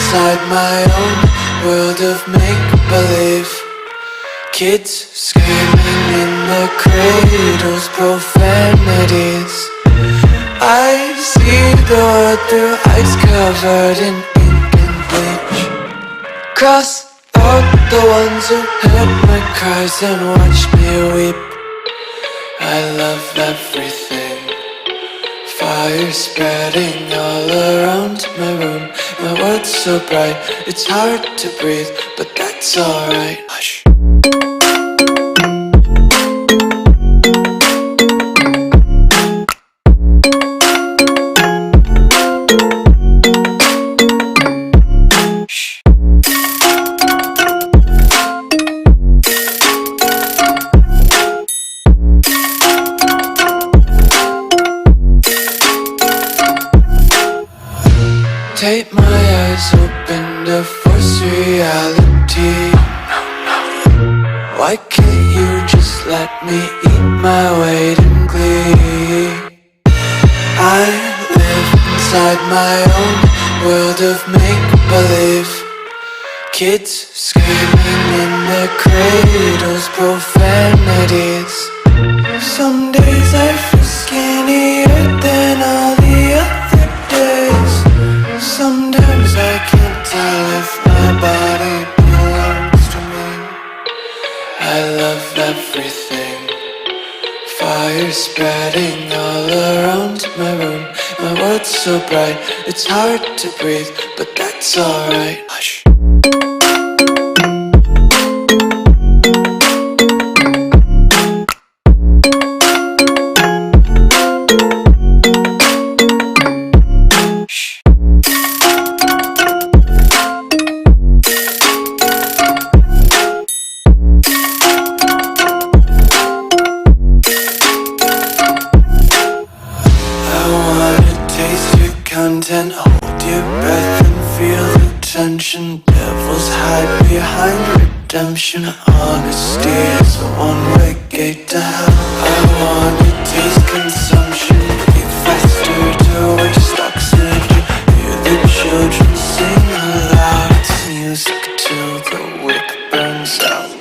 inside my own world of make-believe. Kids screaming in their cradles, profanities. I see the world through ice covered in ink and bleach. Cross out the ones who heard my cries and watched me weep. I love everything. Fire spreading all around my room. My world's so bright, it's hard to breathe, but that's alright. Hush. Take my eyes open to force reality. Why can't you just let me eat my weight in glee? I live inside my own world of make-believe. Kids screaming in their cradles, profanities. Some days I feel skinnier than all the other days. Sometimes I can't tell if my body belongs to me. I love everything. Fire spreading all around my room. My world's so bright, it's hard to breathe, but that's alright. Hush. Content, hold your breath and feel the tension. Devils hide behind redemption. Honesty is a one-way gate to hell. I wanna taste consumption. Breathe faster to waste oxygen. Hear the children sing aloud. It's music till the wick burns out.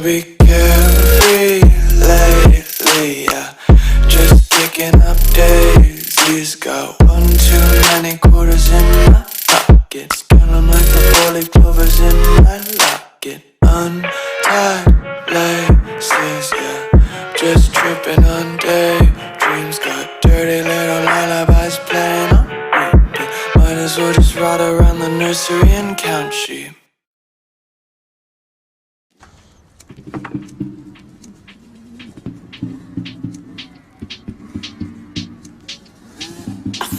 Be carefree lately, yeah. Just picking up daisies. Got one too many quarters in my pockets. Turn them like the four-leaf clovers in my locket. Untied laces, yeah. Just tripping on daydreams. Got dirty little lullabies playing on repeat. Might as well just ride around the nursery and count sheep.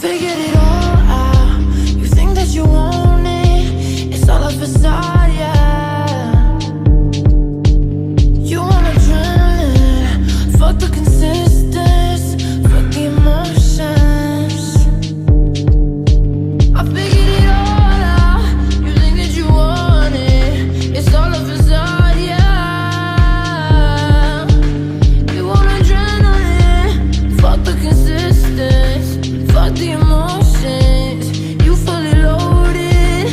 Figured it all out. You think that you want it, it's all a facade, yeah. You want adrenaline, fuck the consistence, fuck the emotions. I figured it all out. You think that you want it, it's all a facade, yeah. You want adrenaline, fuck the consistence, fuck the emotions, you fully loaded.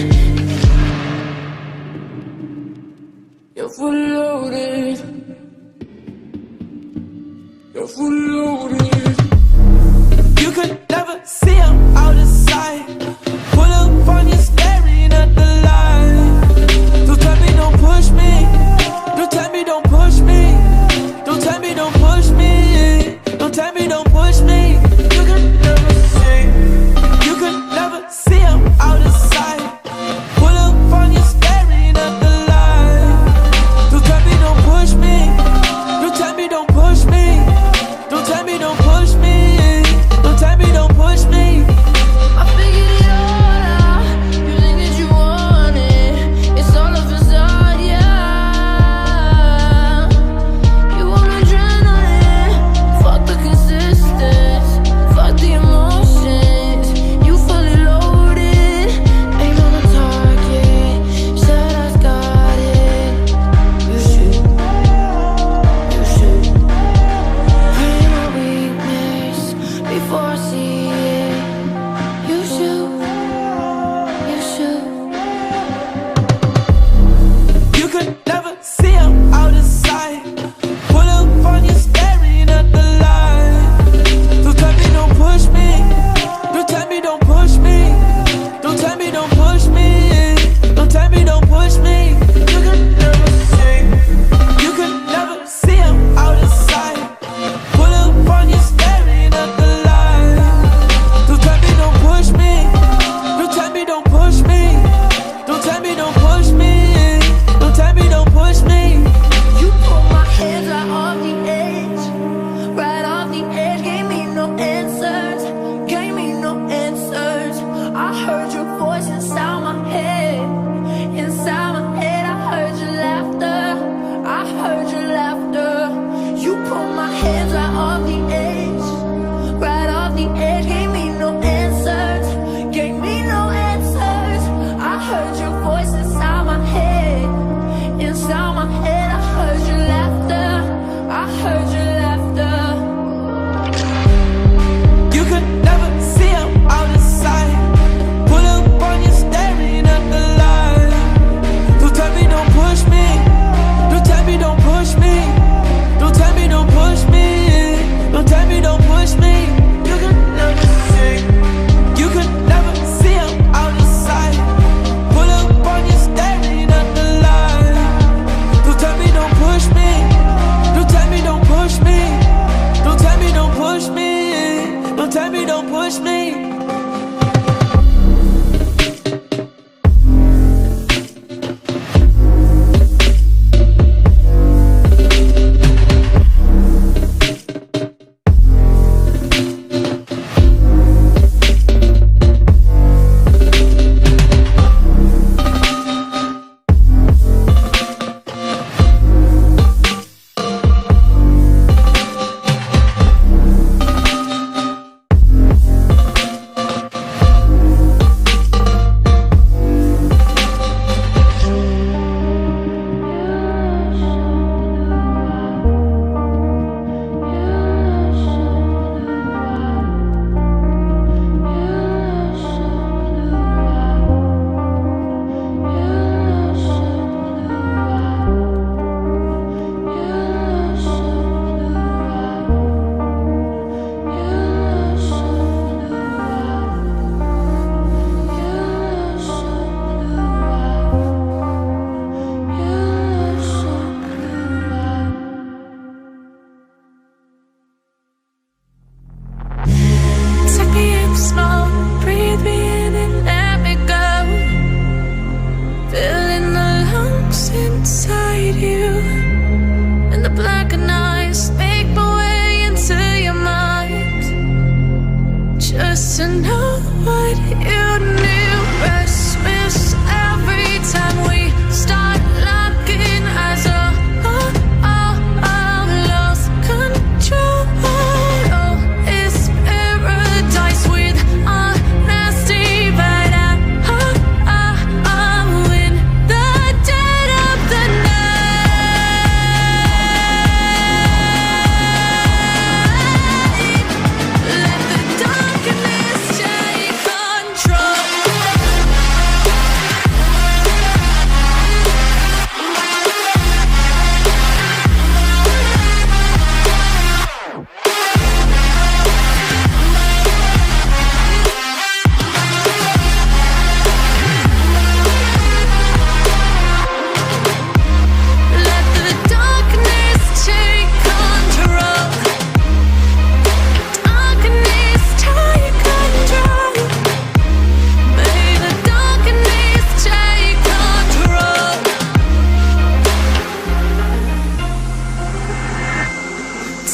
just to know what you knew. Restless every time we start locking eyes. Lost control. Oh, it's paradise with honesty, but I'm in the dead of the night. Let the darkness take control. Let the darkness take control. Darkness take control. May the darkness take control.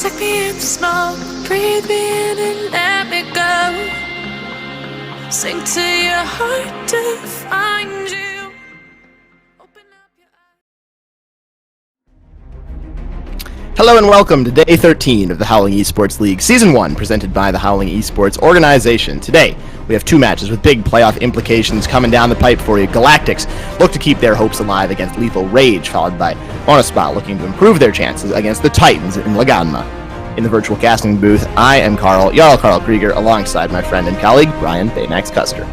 Take me in the smoke, breathe me in and let me go. Sink to your heart to find you. Open up your eyes. Hello and welcome to Day 13 of the Howling eSports League Season 1, presented by the Howling eSports organization. Today, we have two matches with big playoff implications coming down the pipe for you. Galactics look to keep their hopes alive against Lethal Rage, followed by MON looking to improve their chances against the Titans in Laganma. In the virtual casting booth, I am Jarl Krieger, alongside my friend and colleague, Brian Baymax Custer.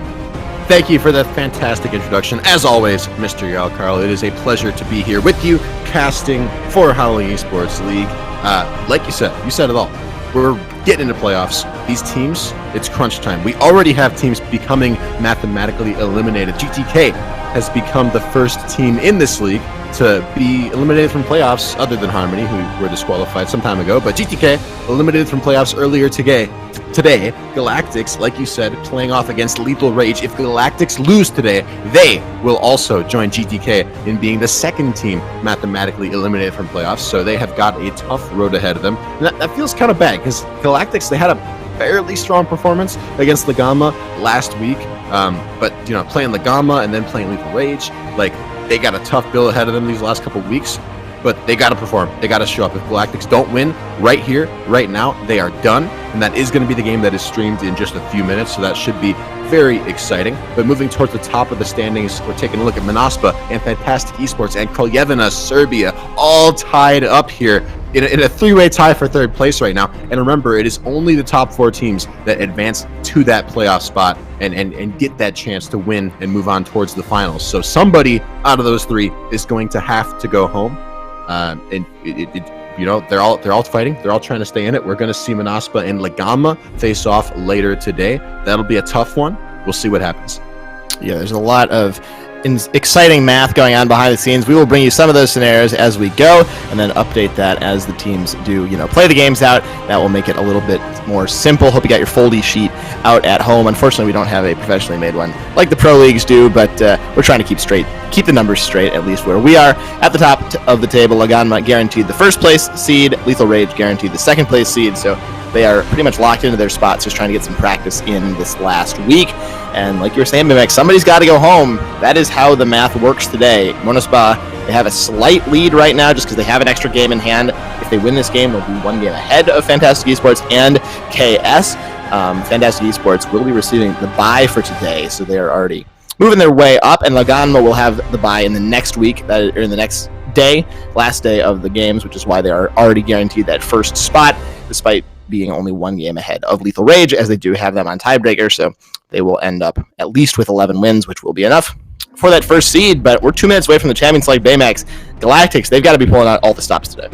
Thank you for that fantastic introduction. As always, Mr. Jarl Carl, it is a pleasure to be here with you, casting for Howling eSports League. Like you said it all. We're getting into playoffs. These teams, it's crunch time. We already have teams becoming mathematically eliminated. GTK has become the first team in this league to be eliminated from playoffs, other than Harmony, who were disqualified some time ago. But GTK eliminated from playoffs earlier today. Galactics, like you said, playing off against Lethal Rage. If Galactics lose today, they will also join GTK in being the second team mathematically eliminated from playoffs. So they have got a tough road ahead of them. And that feels kind of bad, because Galactics, they had a fairly strong performance against Laganma last week. But, playing Laganma and then playing Lethal Rage, they got a tough bill ahead of them these last couple of weeks, but they got to perform. They got to show up. If Galactics don't win right here, right now, they are done. And that is going to be the game that is streamed in just a few minutes, so that should be very exciting. But moving towards the top of the standings, we're taking a look at Manaspa and Fantastic Esports and Kraljevina, Serbia, all tied up here in a three-way tie for third place right now. And remember, it is only the top four teams that advance to that playoff spot and get that chance to win and move on towards the finals. So somebody out of those three is going to have to go home. They're all fighting. They're all trying to stay in it. We're going to see Manaspa and Laganma face off later today. That'll be a tough one. We'll see what happens. Yeah, there's a lot of exciting math going on behind the scenes. We will bring you some of those scenarios as we go, and then update that as the teams do, play the games out. That will make it a little bit more simple. Hope you got your foldy sheet out at home. Unfortunately, we don't have a professionally made one like the pro leagues do, but we're trying to keep the numbers straight, at least where we are. At the top of the table, Laganma guaranteed the first place seed, Lethal Rage guaranteed the second place seed, so they are pretty much locked into their spots, just trying to get some practice in this last week. And like you were saying, Mimic, somebody's got to go home. That is how the math works today. Monospa, they have a slight lead right now just because they have an extra game in hand. If they win this game, they'll be one game ahead of Fantastic Esports and KS. Fantastic Esports will be receiving the bye for today, so they are already moving their way up, and Laganma will have the bye in the next week, or in the next day, last day of the games, which is why they are already guaranteed that first spot, despite being only one game ahead of Lethal Rage, as they do have them on tiebreaker, so they will end up at least with 11 wins, which will be enough for that first seed. But we're 2 minutes away from the champions like Baymax. Galactics, they've got to be pulling out all the stops today.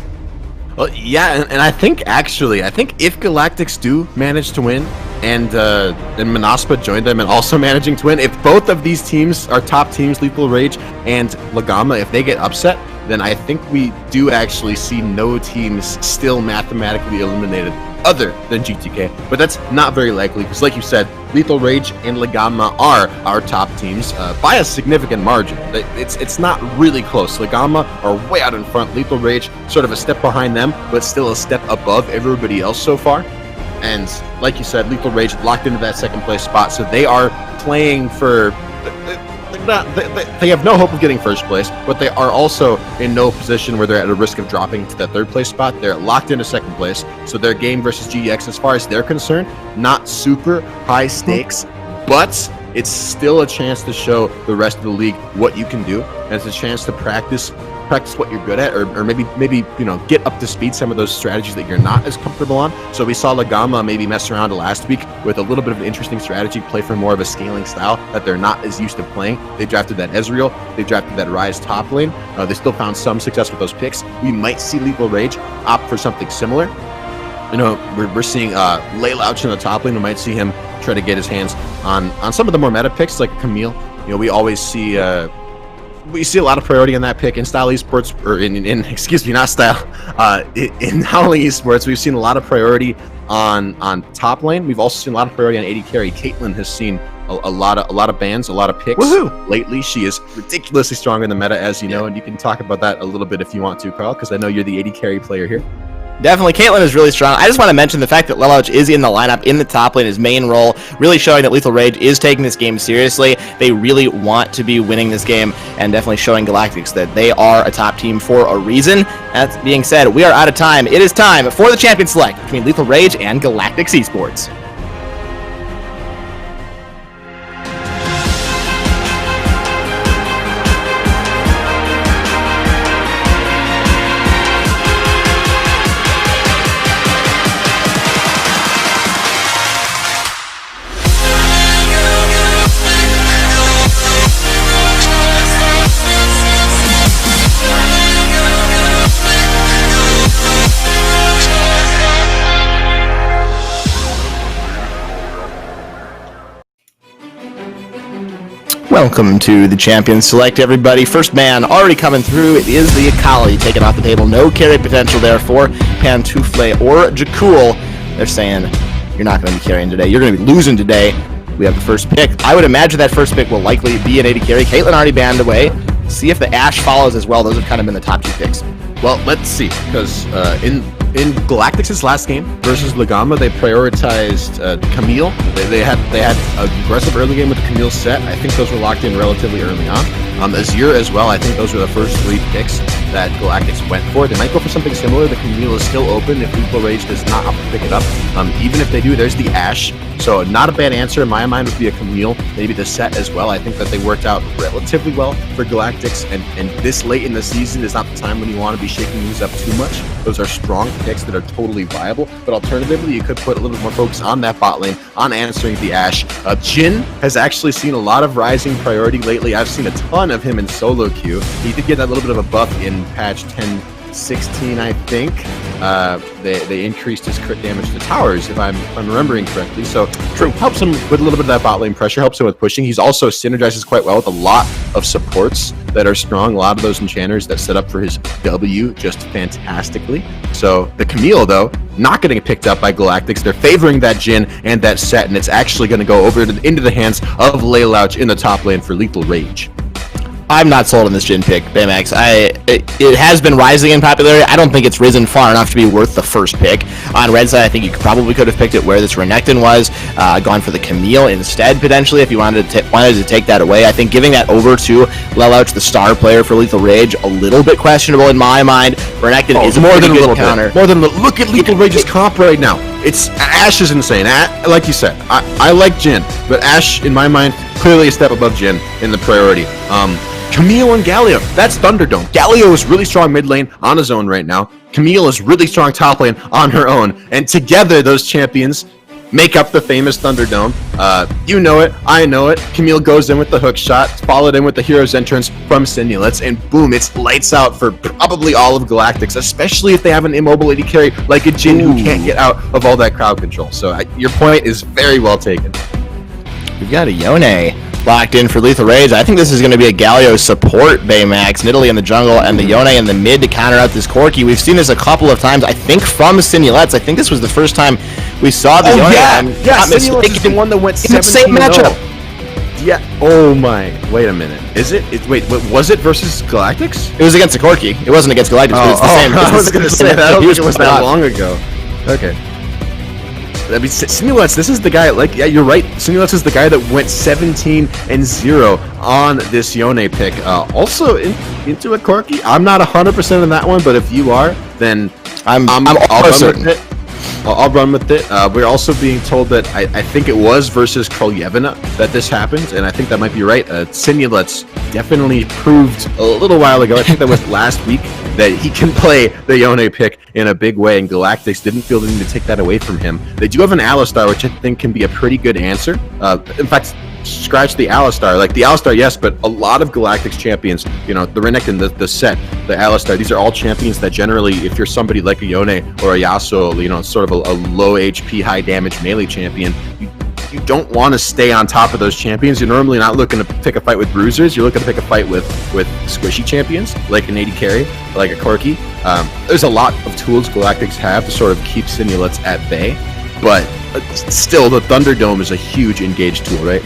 Well, yeah, and I think if Galactics do manage to win, and Manaspa joined them and also managing to win, if both of these teams are top teams, Lethal Rage and Laganma, if they get upset, then I think we do actually see no teams still mathematically eliminated other than GTK. But that's not very likely, because like you said, Lethal Rage and Laganma are our top teams by a significant margin. It's not really close. Laganma are way out in front. Lethal Rage sort of a step behind them, but still a step above everybody else so far. And like you said, Lethal Rage locked into that second place spot, so they are playing for. They have no hope of getting first place, but they are also in no position where they're at a risk of dropping to that third place spot. They're locked into second place, so their game versus GEX, as far as they're concerned, not super high stakes, but it's still a chance to show the rest of the league what you can do, and it's a chance to practice what you're good at, or maybe get up to speed some of those strategies that you're not as comfortable on. So we saw Lagama maybe mess around last week with a little bit of an interesting strategy, play for more of a scaling style that they're not as used to playing. They drafted that Ezreal, they drafted that Ryze top lane. They still found some success with those picks. We might see Lethal Rage opt for something similar. We're seeing Laylouch in the top lane. We might see him try to get his hands on some of the more meta picks like Camille. We always see we see a lot of priority on that pick in Style Esports, or in not Style, in Howling Esports. We've seen a lot of priority on top lane. We've also seen a lot of priority on AD carry. Caitlyn has seen a lot of bans, a lot of picks. Woohoo! Lately. She is ridiculously strong in the meta, as you know, and you can talk about that a little bit if you want to, Carl, because I know you're the AD carry player here. Definitely, Caitlyn is really strong. I just want to mention the fact that Lelouch is in the lineup in the top lane, his main role, really showing that Lethal Rage is taking this game seriously. They really want to be winning this game, and definitely showing Galactics that they are a top team for a reason. That being said, we are out of time. It is time for the champion select between Lethal Rage and Galactics Esports. Welcome to the Champion Select, everybody. First man already coming through. It is the Akali taken off the table. No carry potential there for Pantoufle or Jakul. They're saying, you're not going to be carrying today. You're going to be losing today. We have the first pick. I would imagine that first pick will likely be an AD carry. Caitlyn already banned away. See if the Ashe follows as well. Those have kind of been the top two picks. Well, let's see, because in Galactics' last game versus Lagama, they prioritized Camille. They had an aggressive early game with the Camille set. I think those were locked in relatively early on. Azir as well. I think those were the first three picks that Galactics went for. They might go for something similar. The Camille is still open if Lethal Rage does not opt to pick it up. Even if they do, there's the Ashe. So not a bad answer in my mind would be a Camille, maybe the set as well. I think that they worked out relatively well for Galactics, and this late in the season is not the time when you want to be shaking things up too much. Those are strong picks that are totally viable, but alternatively, you could put a little bit more focus on that bot lane, on answering the Ashe. Jhin has actually seen a lot of rising priority lately. I've seen a ton of him in solo queue. He did get that little bit of a buff in patch 10.16, I think. They increased his crit damage to towers, if I'm remembering correctly. So true, helps him with a little bit of that bot lane pressure, helps him with pushing. He's also synergizes quite well with a lot of supports that are strong. A lot of those enchanters that set up for his W just fantastically. So the Camille, though, not getting picked up by Galactics. They're favoring that Jhin and that set, and it's actually going to go over into the hands of Laylouch in the top lane for Lethal Rage. I'm not sold on this Jhin pick, Baymax. It has been rising in popularity. I don't think it's risen far enough to be worth the first pick. On red side, I think you probably could have picked it where this Renekton was, gone for the Camille instead, potentially, if you wanted to take that away. I think giving that over to Lelouch, the star player for Lethal Rage, a little bit questionable in my mind. Renekton is more than a little counter. More than look at Lethal Rage's comp right now. It's Ashe is insane. Like you said, I like Jhin, but Ashe, in my mind, clearly a step above Jhin in the priority. Camille and Galio, that's Thunderdome. Galio is really strong mid lane on his own right now. Camille is really strong top lane on her own. And together, those champions make up the famous Thunderdome. You know it, I know it. Camille goes in with the hook shot, followed in with the hero's entrance from Sinulets, and boom, it's lights out for probably all of Galactics, especially if they have an immobile AD carry like a Jhin who can't get out of all that crowd control. So your point is very well taken. We've got a Yone locked in for Lethal Rage. I think this is going to be a Galio support, Baymax. Nidalee in the jungle and the Yone in the mid to counter out this Corki. We've seen this a couple of times, I think, from Sinulets. I think this was the first time we saw the Yone. Yeah, Sinulets is the one that went 17-0. Same matchup. Yeah. Oh my. Wait a minute. Is it? Wait. Was it versus Galactics? It was against the Corki. It wasn't against Galactics, but it's the same. I was going to say that. I don't think it was that long ago. Okay. I mean, Simulets, this is the guy, you're right. Simulets is the guy that went 17-0 on this Yone pick. Also into a Corki. I'm not 100% on that one, but if you are, then I'll run with it. I'll run with it. We're also being told that I think it was versus Kolyevina that this happened, and I think that might be right. Simulets definitely proved a little while ago, I think that was last week, that he can play the Yone pick in a big way, and Galactics didn't feel the need to take that away from him. They do have an Alistar, which I think can be a pretty good answer. In fact, scratch the Alistar. Like, the Alistar, yes, but a lot of Galactics champions, the Renekton, the Set, the Alistar, these are all champions that generally, if you're somebody like a Yone or a Yasuo, sort of a low HP, high damage melee champion, you don't want to stay on top of those champions. You're normally not looking to pick a fight with bruisers. You're looking to pick a fight with squishy champions, like an AD carry, like a Corki. There's a lot of tools Galactics have to sort of keep Simulets at bay, but still, the Thunderdome is a huge engaged tool, right?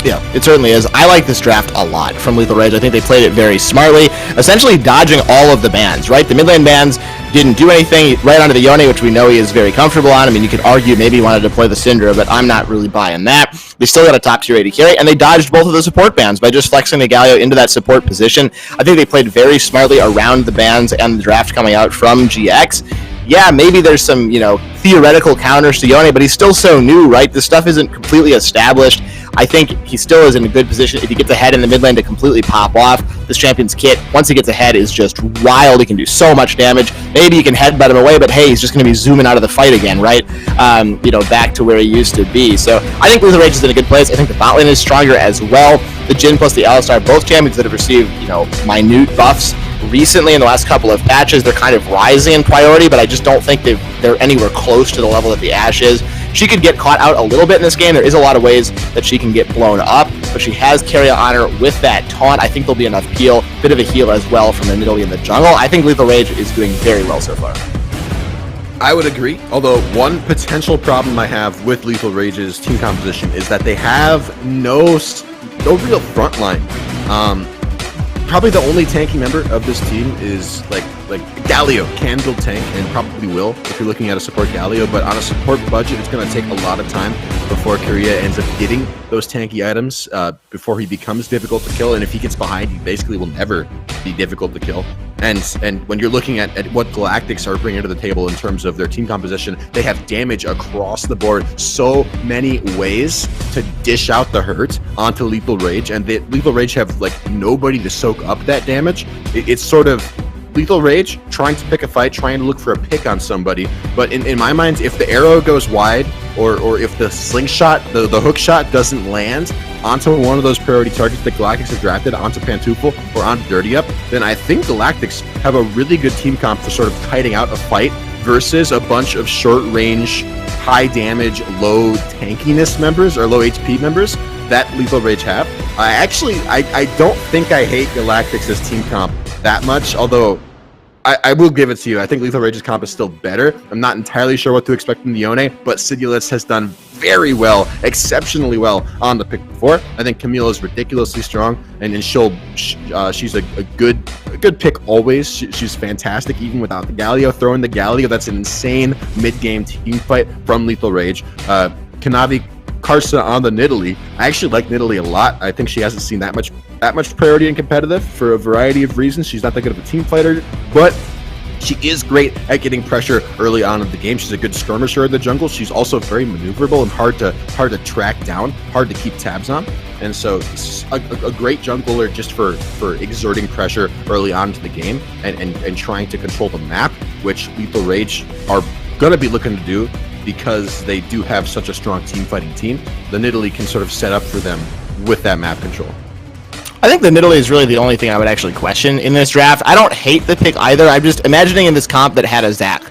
Yeah, it certainly is. I like this draft a lot from Lethal Rage. I think they played it very smartly, essentially dodging all of the bans, right? The mid lane bans didn't do anything right onto the Yone, which we know he is very comfortable on. I mean, you could argue maybe he wanted to play the Syndra, but I'm not really buying that. They still got a top tier AD carry, and they dodged both of the support bans by just flexing the Galio into that support position. I think they played very smartly around the bans and the draft coming out from GX. Yeah, maybe there's some, theoretical counters to Yone, but he's still so new, right? This stuff isn't completely established. I think he still is in a good position if he gets ahead in the mid lane to completely pop off. This champion's kit, once he gets ahead, is just wild. He can do so much damage. Maybe you can headbutt him away, but hey, he's just going to be zooming out of the fight again, right? Back to where he used to be. So I think Lethal Rage is in a good place. I think the bot lane is stronger as well. The Jhin plus the Alistar, both champions that have received, minute buffs recently in the last couple of patches. They're kind of rising in priority, but I just don't think they're anywhere close to the level that the Ashe is. She could get caught out a little bit in this game. There is a lot of ways that she can get blown up, but she has carry on her with that taunt. I think there'll be enough peel, bit of a heal as well from the Nidalee in the jungle. I think Lethal Rage is doing very well so far. I would agree, although one potential problem I have with Lethal Rage's team composition is that they have no real front line. Probably the only tanky member of this team is like Galio can build tank and probably will if you're looking at a support Galio, but on a support budget, it's going to take a lot of time before Korea ends up getting those tanky items before he becomes difficult to kill. And if he gets behind, he basically will never be difficult to kill. And when you're looking at what Galactics are bringing to the table in terms of their team composition, they have damage across the board, so many ways to dish out the hurt onto Lethal Rage, and Lethal Rage have nobody to soak up that damage. It's sort of Lethal Rage trying to pick a fight, trying to look for a pick on somebody, but in my mind, if the arrow goes wide or if the slingshot, the hook shot doesn't land onto one of those priority targets that Galactics have drafted, onto Pantoufle or onto Dirty Up, then I think Galactics have a really good team comp for sort of kiting out a fight versus a bunch of short range, high damage, low tankiness members or low HP members that Lethal Rage have. I don't think I hate Galactics' team comp that much, although I will give it to you. I think Lethal Rage's comp is still better. I'm not entirely sure what to expect from the Yone, but Sidulitz has done very well, exceptionally well on the pick before. I think Camille is ridiculously strong, and she's a good pick always. She's fantastic even without the Galio. Throwing the Galio, that's an insane mid-game team fight from Lethal Rage. Kanavi Karsa on the Nidalee. I actually like Nidalee a lot. I think she hasn't seen that much priority in competitive for a variety of reasons. She's not that good of a team fighter, but she is great at getting pressure early on in the game. She's a good skirmisher in the jungle. She's also very maneuverable and hard to track down, hard to keep tabs on. And so a great jungler just for exerting pressure early on into the game and trying to control the map, which Lethal Rage are going to be looking to do because they do have such a strong team fighting team. The Nidalee can sort of set up for them with that map control. I think the Nidalee is really the only thing I would actually question in this draft. I don't hate the pick either. I'm just imagining in this comp that had a Zac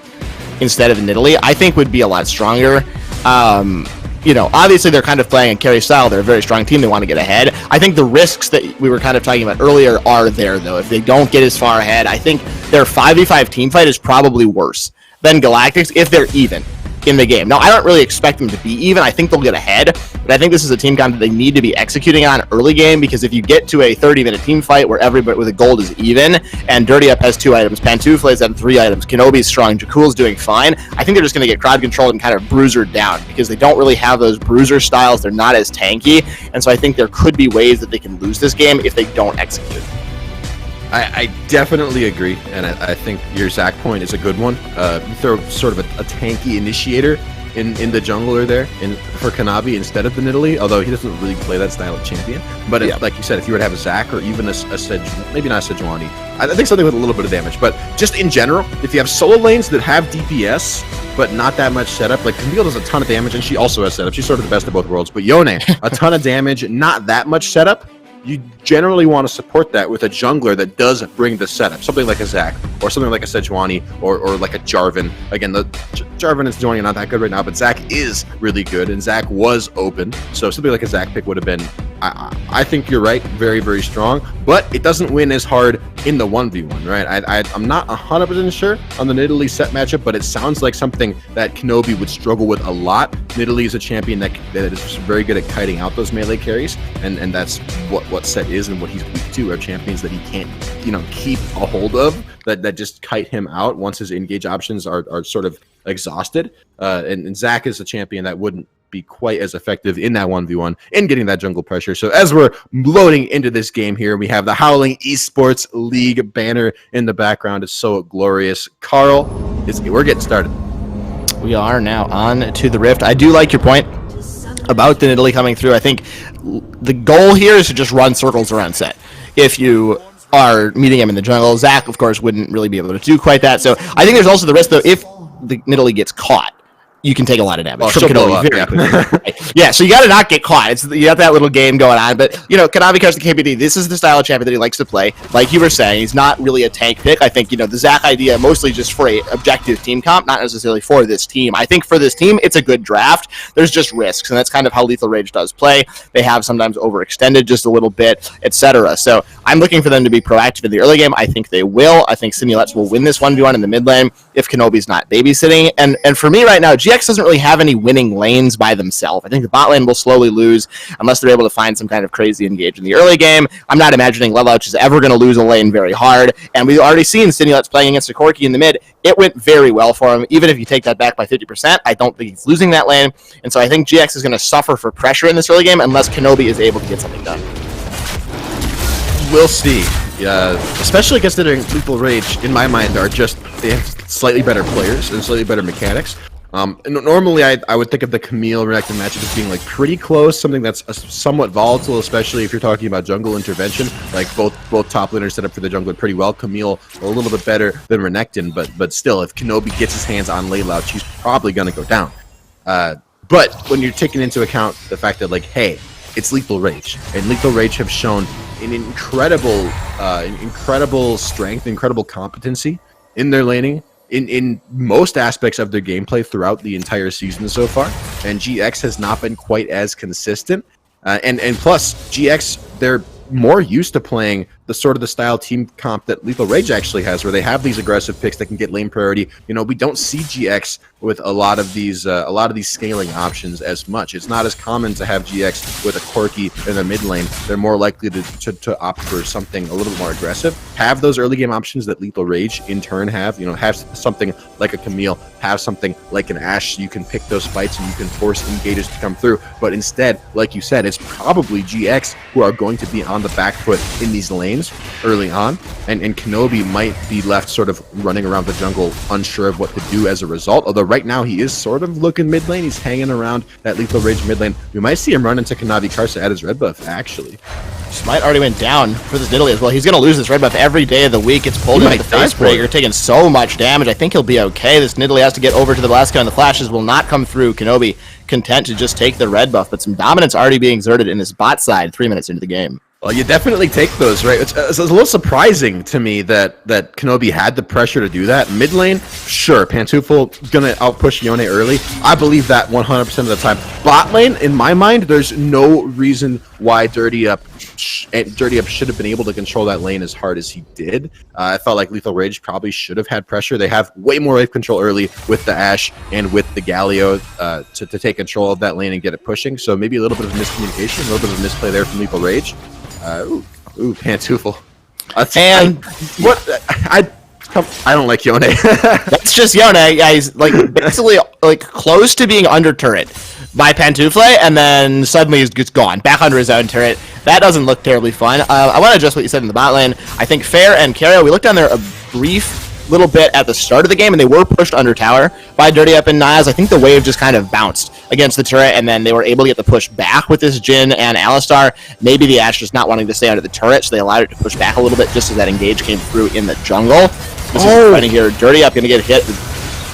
instead of a Nidalee, I think would be a lot stronger. Obviously they're kind of playing in carry style. They're a very strong team. They want to get ahead. I think the risks that we were kind of talking about earlier are there, though. If they don't get as far ahead, I think their 5v5 team fight is probably worse than Galactics if they're even. in the game. Now, I don't really expect them to be even. I think they'll get ahead, but I think this is a team comp that they need to be executing on early game, because if you get to a 30-minute team fight where everybody with a gold is even, and Dirty Up has 2 items, Pantoufle's has 3 items, Kenobi's strong, Jakul's doing fine, I think they're just going to get crowd controlled and kind of bruisered down, because they don't really have those bruiser styles. They're not as tanky, and so I think there could be ways that they can lose this game if they don't execute. I definitely agree, and I think your Zach point is a good one. You throw sort of a tanky initiator in the jungler there for Kanavi instead of the Nidalee, although he doesn't really play that style of champion. But like you said, if you were to have a Zach or even a maybe not a Sejuani, I think something with a little bit of damage. But just in general, if you have solo lanes that have DPS but not that much setup, like Camille does a ton of damage, and she also has setup. She's sort of the best of both worlds. But Yone, a ton of damage, not that much setup. You generally want to support that with a jungler that does bring the setup, something like a Zac or something like a Sejuani or like a Jarvan. Again, the Jarvan and Sejuani are not that good right now, but Zac is really good, and Zac was open, so something like a Zac pick would have been, I think you're right, very, very strong, but it doesn't win as hard in the 1v1, right? I'm not 100% sure on the Nidalee set matchup, but it sounds like something that Kenobi would struggle with a lot. Nidalee is a champion that is very good at kiting out those melee carries, and that's what set is and what he's weak to, are champions that he can't, keep a hold of, that just kite him out once his engage options are sort of exhausted. And Zac is a champion that wouldn't be quite as effective in that 1v1 in getting that jungle pressure. So as we're loading into this game here, we have the Howling eSports League banner in the background. It's so glorious. Carl, we're getting started. We are now on to the Rift. I do like your point about the Nidalee coming through. I think the goal here is to just run circles around set. If you are meeting him in the jungle, Zac, of course, wouldn't really be able to do quite that. So I think there's also the risk, though, if the Nidalee gets caught, you can take a lot of damage. She'll blow up, yeah. Right? Yeah, so you got to not get caught. You got that little game going on. But, Kanavi comes to KPD. This is the style of champion that he likes to play. Like you were saying, he's not really a tank pick. I think, the Zac idea, mostly just for a objective team comp, not necessarily for this team. I think for this team, it's a good draft. There's just risks, and that's kind of how Lethal Rage does play. They have sometimes overextended just a little bit, etc. So I'm looking for them to be proactive in the early game. I think they will. I think Simulettes will win this 1v1 in the mid lane if Kenobi's not babysitting. And for me right now, GX doesn't really have any winning lanes by themselves. I think the bot lane will slowly lose unless they're able to find some kind of crazy engage in the early game. I'm not imagining Lelouch is ever going to lose a lane very hard, and we've already seen Simulettes playing against a Corki in the mid. It went very well for him. Even if you take that back by 50%, I don't think he's losing that lane, and so I think GX is going to suffer for pressure in this early game unless Kenobi is able to get something done. We'll see. Especially considering Lethal Rage, in my mind, they have slightly better players and slightly better mechanics. Normally, I would think of the Camille Renekton matchup as being like pretty close, something that's somewhat volatile, especially if you're talking about jungle intervention. Like both top laners set up for the jungler pretty well. Camille a little bit better than Renekton, but still, if Kenobi gets his hands on Lelouch, he's probably going to go down. But when you're taking into account the fact that, like, hey, it's Lethal Rage, and Lethal Rage have shown an incredible strength, incredible competency in their laning, in most aspects of their gameplay throughout the entire season so far, and GX has not been quite as consistent. And plus, GX, they're more used to playing the sort of the style team comp that Lethal Rage actually has, where they have these aggressive picks that can get lane priority. We don't see GX with a lot of these scaling options as much. It's not as common to have GX with a Corki in the mid lane. They're more likely to opt for something a little bit more aggressive. Have those early game options that Lethal Rage in turn have. Have something like a Camille, have something like an Ashe. So you can pick those fights and you can force engages to come through. But instead, like you said, it's probably GX who are going to be on the back foot in these lanes early on, and Kenobi might be left sort of running around the jungle unsure of what to do as a result, although right now he is sort of looking mid lane. He's hanging around that Lethal Rage mid lane. We might see him run into Kanavi Karsa at his red buff, actually. Smite already went down for this Nidalee as well. He's going to lose this red buff every day of the week. It's pulled into the face breaker, taking so much damage. I think he'll be okay. This Nidalee has to get over to the Blaziken, and the flashes will not come through. Kenobi content to just take the red buff, but some dominance already being exerted in his bot side 3 minutes into the game. Well, you definitely take those, right? It's a little surprising to me that Kenobi had the pressure to do that. Mid lane, sure, Pantoufle gonna outpush Yone early. I believe that 100% of the time. Bot lane, in my mind, there's no reason why Dirty Up Dirty Up should have been able to control that lane as hard as he did. I felt like Lethal Rage probably should have had pressure. They have way more wave control early with the Ashe and with the Galio to take control of that lane and get it pushing. So maybe a little bit of miscommunication, a little bit of misplay there from Lethal Rage. Pantoufle. I don't like Yone. That's just Yone. Yeah, he's like basically like close to being under turret by Pantoufle, and then suddenly he's just gone back under his own turret. That doesn't look terribly fun. I want to address what you said in the bot lane. I think Fair and Carrier, we looked down there a brief little bit at the start of the game, and they were pushed under tower by Dirty Up and Niles. I think the wave just kind of bounced against the turret, and then they were able to get the push back with this Jhin and Alistar. Maybe the Ashe just not wanting to stay under the turret, so they allowed it to push back a little bit just as that engage came through in the jungle. This is funny here. Dirty Up going to get hit.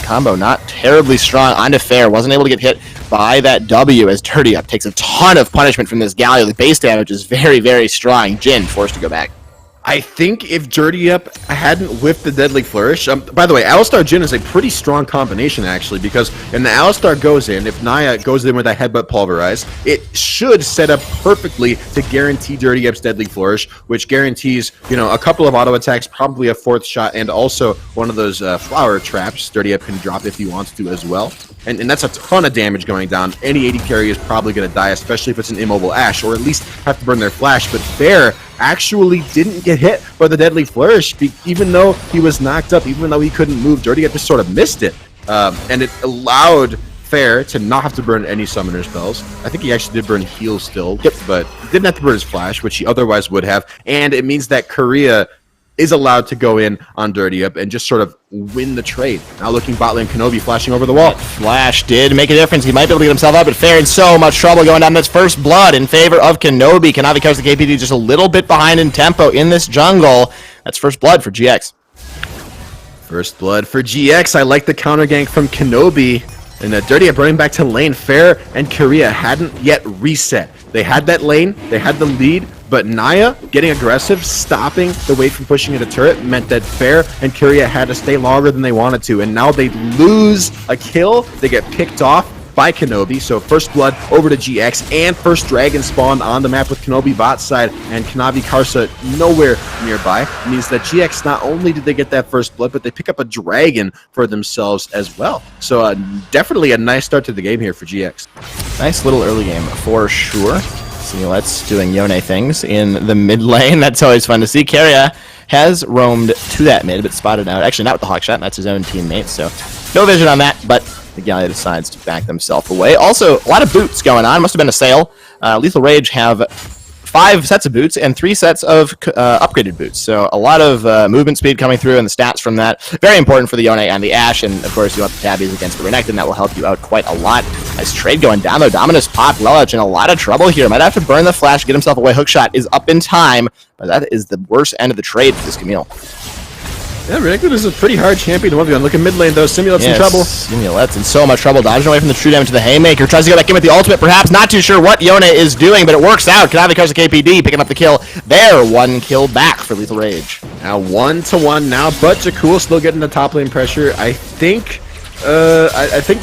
Combo not terribly strong onto Fair. Wasn't able to get hit by that W as Dirty Up takes a ton of punishment from this Galio. The base damage is very, very strong. Jhin forced to go back. I think if Dirty Up hadn't whiffed the Deadly Flourish, by the way, Alistar Jhin is a pretty strong combination actually, because when the Alistar goes in, if Naya goes in with that Headbutt Pulverize, it should set up perfectly to guarantee Dirty Up's Deadly Flourish, which guarantees, a couple of auto attacks, probably a fourth shot, and also one of those flower traps Dirty Up can drop if he wants to as well. And that's a ton of damage going down. Any AD carry is probably going to die, especially if it's an immobile Ashe, or at least have to burn their flash. But Fair actually didn't get hit by the Deadly Flourish, even though he was knocked up, even though he couldn't move. Dirty Up just sort of missed it. And it allowed Fair to not have to burn any summoner spells. I think he actually did burn heal still, but didn't have to burn his flash, which he otherwise would have. And it means that Korea is allowed to go in on Dirty Up and just sort of win the trade. Now looking bot lane, Kenobi flashing over the wall. That flash did make a difference. He might be able to get himself up, but Fair in so much trouble going down this first blood in favor of Kenobi. Kenobi covers the KPD just a little bit behind in tempo in this jungle. That's first blood for GX. First blood for GX. I like the counter gank from Kenobi. And Dirty Up running back to lane. Fair and Korea hadn't yet reset. They had that lane, they had the lead, but Naya getting aggressive, stopping the wave from pushing into turret, meant that Fair and Korea had to stay longer than they wanted to, and now they lose a kill. They get picked off by Kenobi, so first blood over to GX, and first dragon spawned on the map with Kenobi bot side, and Kanavi Karsa nowhere nearby. It means that GX, not only did they get that first blood, but they pick up a dragon for themselves as well. So definitely a nice start to the game here for GX. Nice little early game for sure. Let's doing Yone things in the mid lane. That's always fun to see. Keria has roamed to that mid, but spotted out. Actually, not with the hawk shot. That's his own teammate, so no vision on that, but the Gallia decides to back themselves away. Also, a lot of boots going on. Must have been a sale. Lethal Rage have 5 sets of boots and 3 sets of upgraded boots. So a lot of movement speed coming through and the stats from that. Very important for the Yone and the Ashe. And of course, you want the tabbies against the Renekton. That will help you out quite a lot. Nice trade going down though. Dominus popped Lelich in a lot of trouble here. Might have to burn the flash, get himself away. Hookshot is up in time. But that is the worst end of the trade for this Camille. Yeah, Renekton is a pretty hard champion to 1v1. Look at mid lane, though. Simulette's in trouble. Simulette's in so much trouble. Dodging away from the true damage to the Haymaker. Tries to go back in with the ultimate, perhaps. Not too sure what Yone is doing, but it works out. Kanavi covers the KPD, picking up the kill there. 1 kill back for Lethal Rage. Now 1-1 now, but Jakul still getting the top lane pressure. I think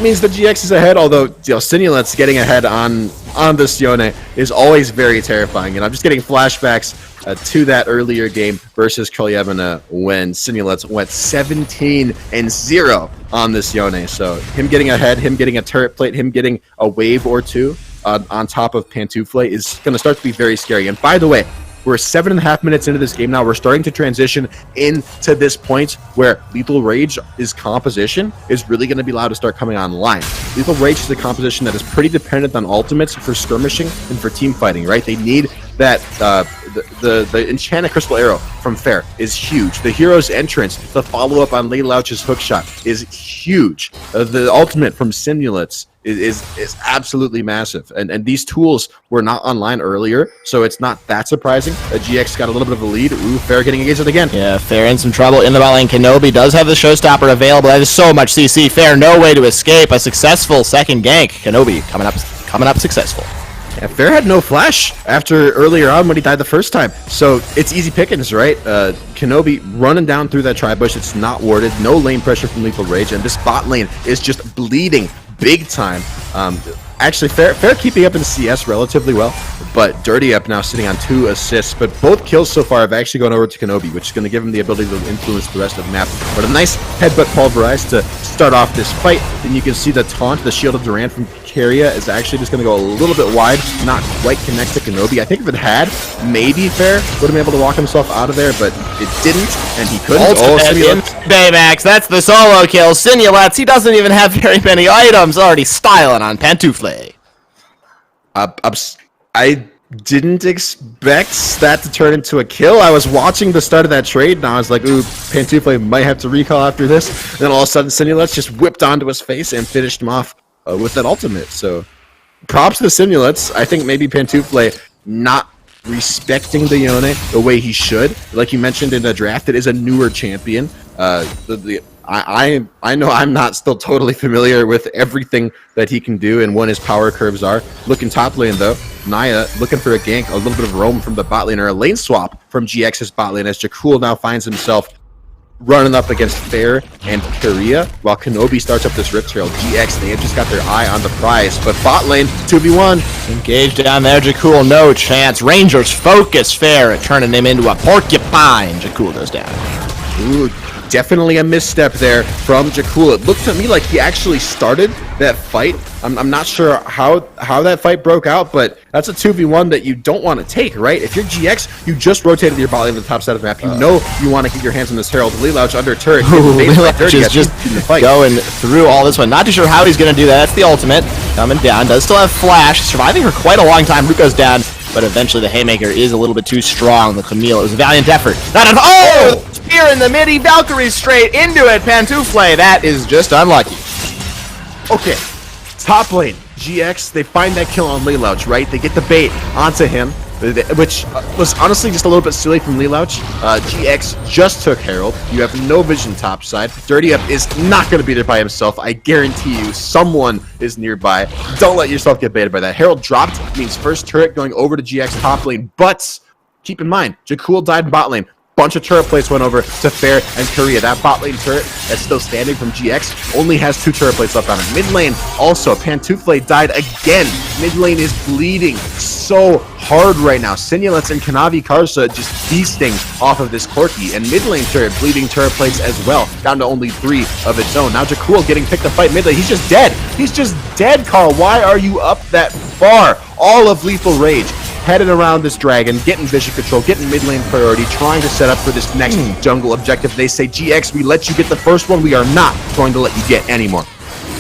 means that GX is ahead, although Simulette's getting ahead on this Yone is always very terrifying. And I'm just getting flashbacks to that earlier game versus Kolyevina when Simulette's went 17-0 on this Yone. So him getting ahead, him getting a turret plate, him getting a wave or two on top of Pantoufle is going to start to be very scary. And by the way, we're 7.5 minutes into this game now. We're starting to transition into this point where Lethal Rage's composition is really going to be allowed to start coming online. Lethal Rage is a composition that is pretty dependent on ultimates for skirmishing and for team fighting, right? They need that the Enchanted Crystal Arrow from Fair is huge. The hero's entrance, the follow-up on Leilouch's hookshot is huge. The ultimate from Simulette's is absolutely massive, and these tools were not online earlier, so it's not that surprising. GX got a little bit of a lead. Ooh, Fair getting engaged again. Yeah, Fair in some trouble in the bot lane. Kenobi does have the showstopper available. That is so much CC. Fair no way to escape. A successful second gank. Kenobi coming up successful. Yeah, Fair had no flash after earlier on when he died the first time, so it's easy pickings, right? Kenobi running down through that tri-bush. It's not warded. No lane pressure from Lethal Rage, and this bot lane is just bleeding big time Actually, Fair keeping up in CS relatively well, but Dirty Up now sitting on 2 assists. But both kills so far have actually gone over to Kenobi, which is going to give him the ability to influence the rest of the map. But a nice headbutt pulverize to start off this fight. Then you can see the taunt, the Shield of Durant from Keria is actually just going to go a little bit wide, not quite connect to Kenobi. I think if it had, maybe Fair would have been able to walk himself out of there, but it didn't, and he couldn't. Baymax, that's the solo kill. Sinulets, he doesn't even have very many items, already styling on Pantoufle. I didn't expect that to turn into a kill. I was watching the start of that trade, and I was like, ooh, Pantoufle might have to recall after this. And then all of a sudden, Sinulets just whipped onto his face and finished him off with that ultimate. So, props to the Sinulets. I think maybe Pantoufle not respecting the Yone the way he should. Like you mentioned in the draft, it is a newer champion. I know I'm not still totally familiar with everything that he can do and when his power curves are. Looking top lane though, Naya looking for a gank, a little bit of roam from the bot lane, or a lane swap from GX's bot lane as Jakul now finds himself running up against Fair and Keria while Kenobi starts up this Rip Trail. GX, they have just got their eye on the prize, but bot lane, 2v1. Engaged down there, Jakul, no chance. Rangers focus Fair at turning him into a porcupine. Jakul goes down. Ooh, definitely a misstep there from Jakul. It looked to me like he actually started that fight. I'm not sure how that fight broke out, but that's a 2v1 that you don't want to take, right? If you're GX, you just rotated your bot lane to the top side of the map. You know you want to get your hands on this Herald. Lelouch under turret. Lelouch is just going through all this one. Not too sure how he's going to do that. That's the ultimate. Coming down. Does still have flash. Surviving for quite a long time. Ruko's down, but eventually the Haymaker is a little bit too strong. The Camille, it was a valiant effort. Not enough. Oh! Spear in the midi. Valkyrie straight into it. Pantoufle. That is just unlucky. Okay. Top lane, GX, they find that kill on Lelouch, right? They get the bait onto him, which was honestly just a little bit silly from Lelouch. GX just took Herald. You have no vision topside. Dirty Up is not going to be there by himself. I guarantee you someone is nearby. Don't let yourself get baited by that. Herald dropped, means first turret going over to GX top lane, but keep in mind, Jakul died in bot lane. Bunch of turret plates went over to Fair and Keria. That bot lane turret that's still standing from GX only has 2 turret plates left on it. Mid lane also, Pantoufle died again. Mid lane is bleeding so hard right now. Sinulets and Kanavi Karsa just feasting off of this Corki. And mid lane turret bleeding turret plates as well, down to only 3 of its own. Now Jakul getting picked to fight mid lane. He's just dead. He's just dead, Carl. Why are you up that far? All of Lethal Rage headed around this dragon, getting vision control, getting mid lane priority, trying to set up for this next jungle objective. They say, GX, we let you get the first one. We are not going to let you get any more.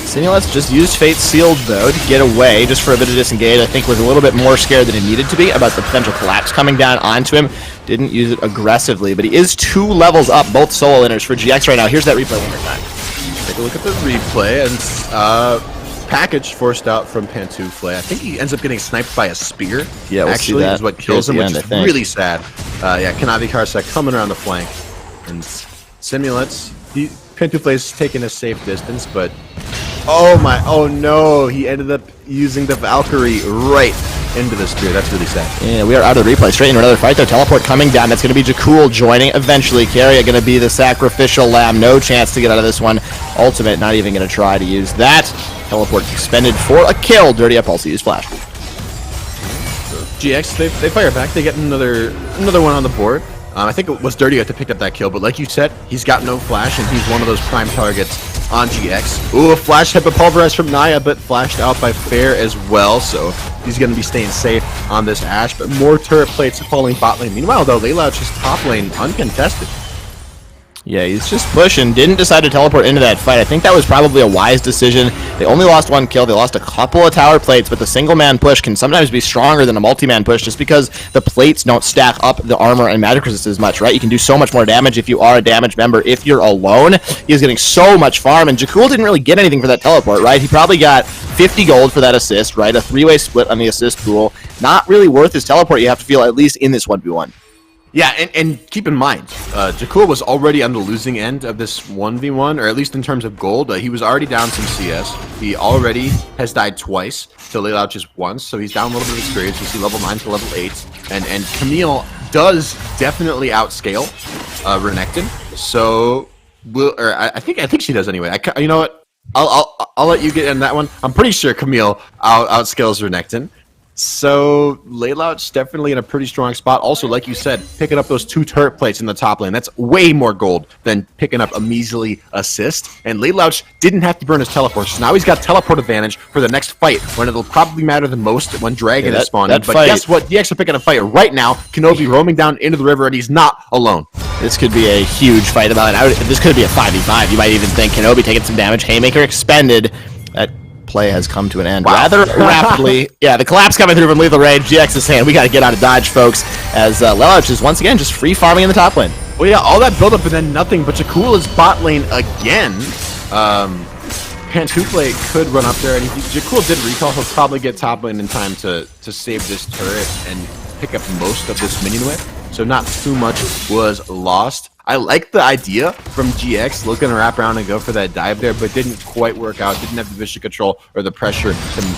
Sinulets just used Fate Sealed, though, to get away just for a bit of disengage. I think was a little bit more scared than he needed to be about the potential collapse coming down onto him. Didn't use it aggressively, but he is 2 levels up, both solo inners for GX right now. Here's that replay one more time. Take a look at the replay, and package forced out from Pantoufle. I think he ends up getting sniped by a spear. Yeah, we'll actually, see that. is what kills him, which is really sad. Yeah, Kanavi Karsak coming around the flank. And Sinulets, Pantoufle is taking a safe distance, but oh no, he ended up using the Valkyrie right into the spear. That's really sad. Yeah, we are out of the replay. Straight into another fight, though. Teleport coming down. That's going to be Jakul joining eventually. Keria going to be the sacrificial lamb. No chance to get out of this one. Ultimate, not even going to try to use that. Teleport expended for a kill. Dirty Up also used flash. GX, they fire back. They get another one on the board. I think it was Dirty Up that picked up that kill, but like you said, he's got no flash, and he's one of those prime targets on GX. Ooh, a flash hit, but pulverized from Naya, but flashed out by Fair as well, so he's going to be staying safe on this Ashe, but more turret plates falling bot lane. Meanwhile, though, Lelouch is top lane uncontested. Yeah, he's just pushing. Didn't decide to teleport into that fight. I think that was probably a wise decision. They only lost 1 kill. They lost a couple of tower plates, but the single-man push can sometimes be stronger than a multi-man push just because the plates don't stack up the armor and magic resist as much, right? You can do so much more damage if you are a damage member. If you're alone, he's getting so much farm, and Jakul didn't really get anything for that teleport, right? He probably got 50 gold for that assist, right? A 3-way split on the assist pool. Not really worth his teleport, you have to feel, at least in this 1v1. Yeah, and keep in mind, Jakul was already on the losing end of this 1v1, or at least in terms of gold. He was already down some CS. He already has died twice to Lelouch just once, so he's down a little bit of experience. You see level 9 to level 8. And Camille does definitely outscale Renekton, so I think she does anyway. You know what? I'll let you get in that one. I'm pretty sure Camille outskills Renekton. So Laylout's definitely in a pretty strong spot. Also, like you said, picking up those 2 turret plates in the top lane. That's way more gold than picking up a measly assist. And Laylout didn't have to burn his teleport. So now he's got teleport advantage for the next fight, when it'll probably matter the most when Dragon is spawning. But guess what? DX are picking a fight right now. Kenobi roaming down into the river, and he's not alone. This could be a huge fight about it. This could be a 5v5. You might even think Kenobi taking some damage. Haymaker expended. That play has come to an end rather rapidly. Yeah, the collapse coming through from Lethal Rage. GX is saying we got to get out of dodge, folks, as Lelouch is once again just free farming in the top lane. Well, yeah, all that buildup and then nothing, but Jakul is bot lane again. Pantufle could run up there, and if Jakul did recall, he'll probably get top lane in time to save this turret and pick up most of this minion whip. So not too much was lost. I like the idea from GX looking to wrap around and go for that dive there, but didn't quite work out. Didn't have the vision control or the pressure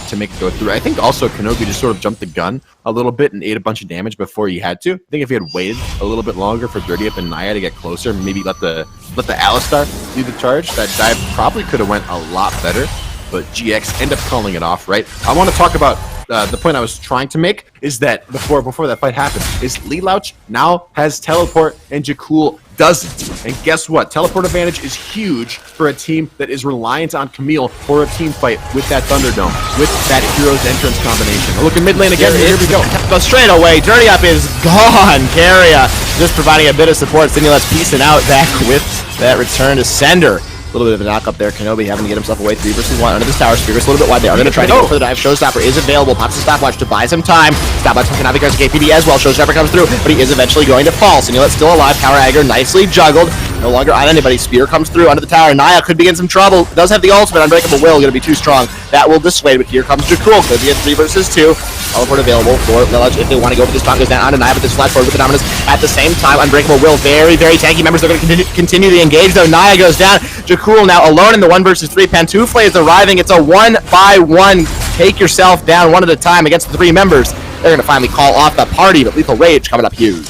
to make it go through. I think also Kenobi just sort of jumped the gun a little bit and ate a bunch of damage before he had to. I think if he had waited a little bit longer for Dirty Up and Naya to get closer, maybe let the Alistar do the charge, that dive probably could have went a lot better. But GX end up calling it off, right? I want to talk about the point I was trying to make is that before that fight happened, is Lelouch now has teleport and Jakul doesn't. And guess what? Teleport advantage is huge for a team that is reliant on Camille for a team fight with that Thunderdome, with that Hero's Entrance combination. We're looking mid lane again. Here we go. Go straight away. Dirty Up is gone. Carria just providing a bit of support. Simulets piecing out back with that return to sender. A little bit of a knock up there. Kenobi having to get himself away. 3 versus 1 under this tower. Spears a little bit wide. They are going to try to go for the dive. Showstopper is available. Pops the stopwatch to buy some time. Stopwatch from Kenobi goes to KPD as well. Showstopper comes through, but he is eventually going to fall. Simulet's still alive. Power Agger nicely juggled. No longer on anybody. Spear comes through under the tower. Naya could be in some trouble. Does have the ultimate. Unbreakable Will going to be too strong. That will dissuade, but here comes Jakul. Could be a 3 versus 2. Teleport available for Lelouch if they want to go for this. Taunt goes down onto Naya, but this flash forward with the dominance. At the same time, Unbreakable Will, very, very tanky members. They're going to continue to engage, though. Naya goes down. Jakul now alone in the 1 versus 3. Pantufle is arriving. It's a 1-by-1. Take yourself down one at a time against the 3 members. They're going to finally call off the party, but Lethal Rage coming up huge.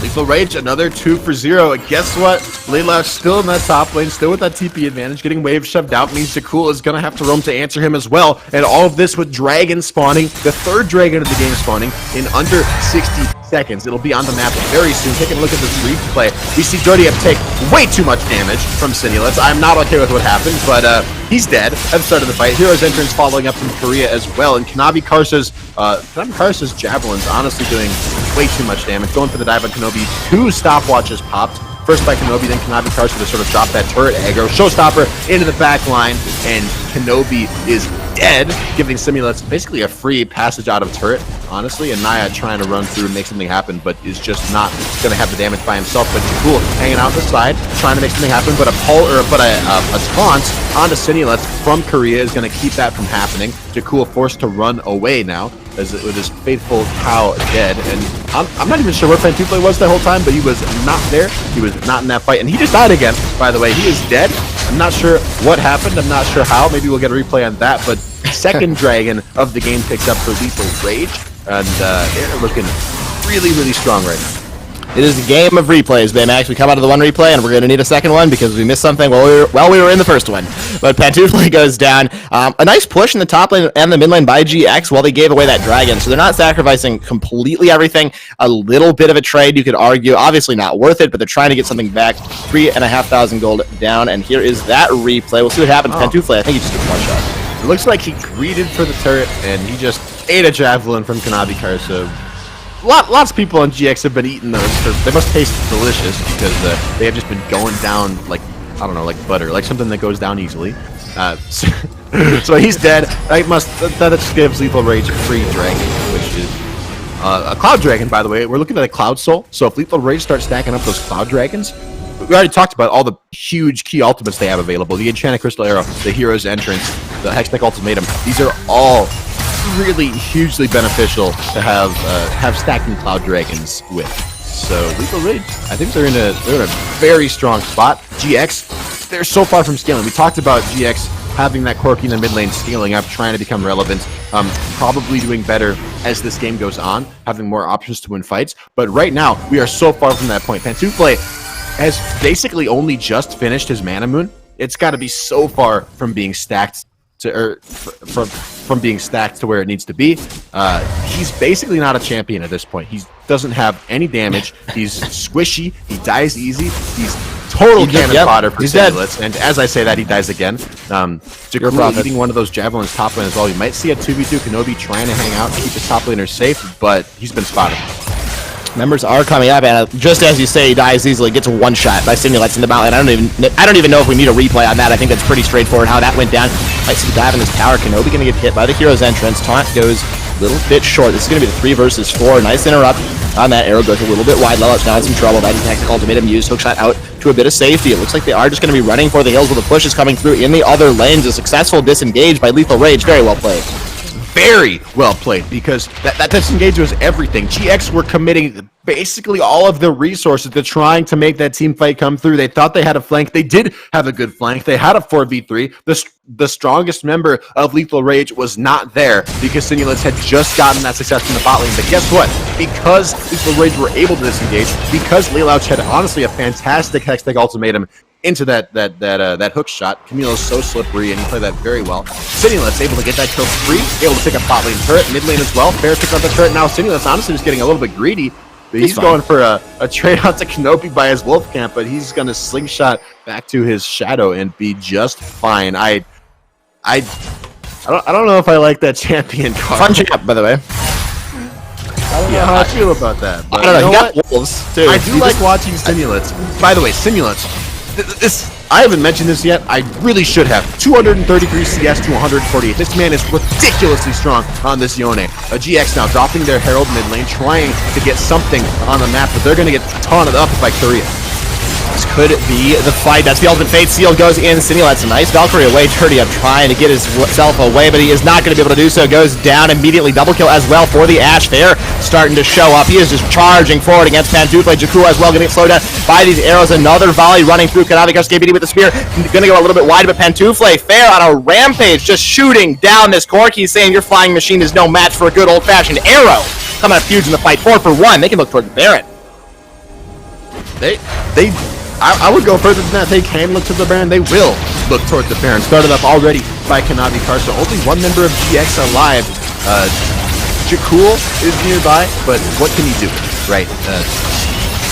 Lethal Rage, another 2 for 0. And guess what? Layla still in that top lane, still with that TP advantage. Getting wave shoved out means Jakul is going to have to roam to answer him as well. And all of this with Dragon spawning, the 3rd Dragon of the game spawning, in under 60 seconds. It'll be on the map very soon. Taking a look at this replay, we see Dirty Up take way too much damage from Simulets. I'm not okay with what happened, but he's dead at the start of the fight. Hero's Entrance following up from Korea as well. And Kanabi Karsa's javelins honestly doing way too much damage. Going for the dive on Kenobi. 2 stopwatches popped. First by Kenobi, then Kanabi Karsa to sort of drop that turret aggro. Showstopper into the back line, and Kenobi is dead, giving Simulets basically a free passage out of turret, honestly. And Naya trying to run through and make something happen, but is just not going to have the damage by himself. But Jakul hanging out the side, trying to make something happen, but a taunt onto Simulets from Korea is going to keep that from happening. Jakul forced to run away now, with his faithful cow dead. And I'm not even sure where Pantufle was that whole time, but he was not there. He was not in that fight, and he just died again, by the way. He is dead. I'm not sure what happened. I'm not sure how. Maybe we'll get a replay on that, but 2nd Dragon of the game picks up for Lethal Rage, and they're looking really, really strong right now. It is a game of replays, Baymax. We come out of the 1 replay, and we're going to need a 2nd one because we missed something while we were in the 1st one. But Pantufle goes down. A nice push in the top lane and the mid lane by GX while they gave away that dragon. So they're not sacrificing completely everything. A little bit of a trade, you could argue. Obviously not worth it, but they're trying to get something back. 3,500 gold down, and here is that replay. We'll see what happens. Pantufle, I think he just took 1 shot. It looks like he greeted for the turret, and he just ate a javelin from Kanabi Karsa. Lots of people on GX have been eating those. They must taste delicious because they have just been going down like, I don't know, like butter, like something that goes down easily. So he's dead. That just gives Lethal Rage a free dragon, which is a Cloud Dragon, by the way. We're looking at a Cloud Soul. So if Lethal Rage starts stacking up those Cloud Dragons, we already talked about all the huge key ultimates they have available. The Enchanted Crystal Arrow, the Hero's Entrance, the Hextech Ultimatum. These are all really hugely beneficial to have stacking Cloud Dragons with. So Lethal Rage, I think they're in a very strong spot. GX, they're so far from scaling. We talked about GX having that Corki in the mid lane, scaling up, trying to become relevant, probably doing better as this game goes on, having more options to win fights. But right now, we are so far from that point. Pantufle has basically only just finished his Mana Moon. it's got to be so far from being stacked from being stacked to where it needs to be. He's basically not a champion at this point. He doesn't have any damage. He's squishy. He dies easy. He's total cannon fodder for Simulets. And as I say that, he dies again. Jakul eating one of those javelins top lane as well. You might see a 2v2 Kenobi trying to hang out, keep his top laner safe, but he's been spotted. Members are coming up, and just as you say, he dies easily, gets a one-shot by Simulets in the bot lane. I don't even know if we need a replay on that. I think that's pretty straightforward how that went down. Might see the dive in this tower. Kenobi going to get hit by the hero's entrance. Taunt goes a little bit short. This is going to be the 3 versus 4. Nice interrupt on that. Arrow goes a little bit wide. Lelouch now in some trouble. That tactical ultimatum used. Hookshot out to a bit of safety. It looks like they are just going to be running for the hills with the push is coming through in the other lanes. A successful disengage by Lethal Rage. Very well played. Very well played, because that disengage was everything. GX were committing basically all of their resources to trying to make that team fight come through. They thought they had a flank. They did have a good flank. They had a 4v3. The strongest member of Lethal Rage was not there because Simulets had just gotten that success in the bot lane. But guess what? Because Lethal Rage were able to disengage, because Lelouch had honestly a fantastic Hextech ultimatum into that hook shot. Camilo's so slippery, and he played that very well. Simulets able to get that kill free, able to pick up bot lane turret, mid lane as well. Fair picked up the turret. Now Simulets honestly just getting a little bit greedy. He's going for a trade out to Kenobi by his wolf camp, but he's going to slingshot back to his shadow and be just fine. I don't know if I like that champion card. Fun champ, by the way. I don't know how I feel about that. But I don't know. You He know got wolves too. I do like watching Simulets. By the way, Simulets. I haven't mentioned this yet. I really should have. 233 CS to 148. This man is ridiculously strong on this Yone. A GX now dropping their Herald mid lane, trying to get something on the map, but they're going to get taunted up by Korea. This could be the fight. That's the ultimate fate. Seal goes in. Simulets a nice Valkyrie away. Turdy up trying to get himself away, but he is not going to be able to do so. Goes down immediately. Double kill as well for the Ashe. Fair starting to show up. He is just charging forward against Pantoufle. Jakul as well getting slowed down by these arrows. Another volley running through. Kanavi goes KBD with the spear. Going to go a little bit wide, but Pantoufle Fair on a rampage just shooting down this Corki, saying your flying machine is no match for a good old-fashioned arrow. Coming up huge in the fight. 4 for 1. They can look toward the Baron. I would go further than that. They can look to the Baron. They will look toward the Baron. Started up already by Kanavi Karsa. Only one member of GX alive. Jakul is nearby, but what can he do, right?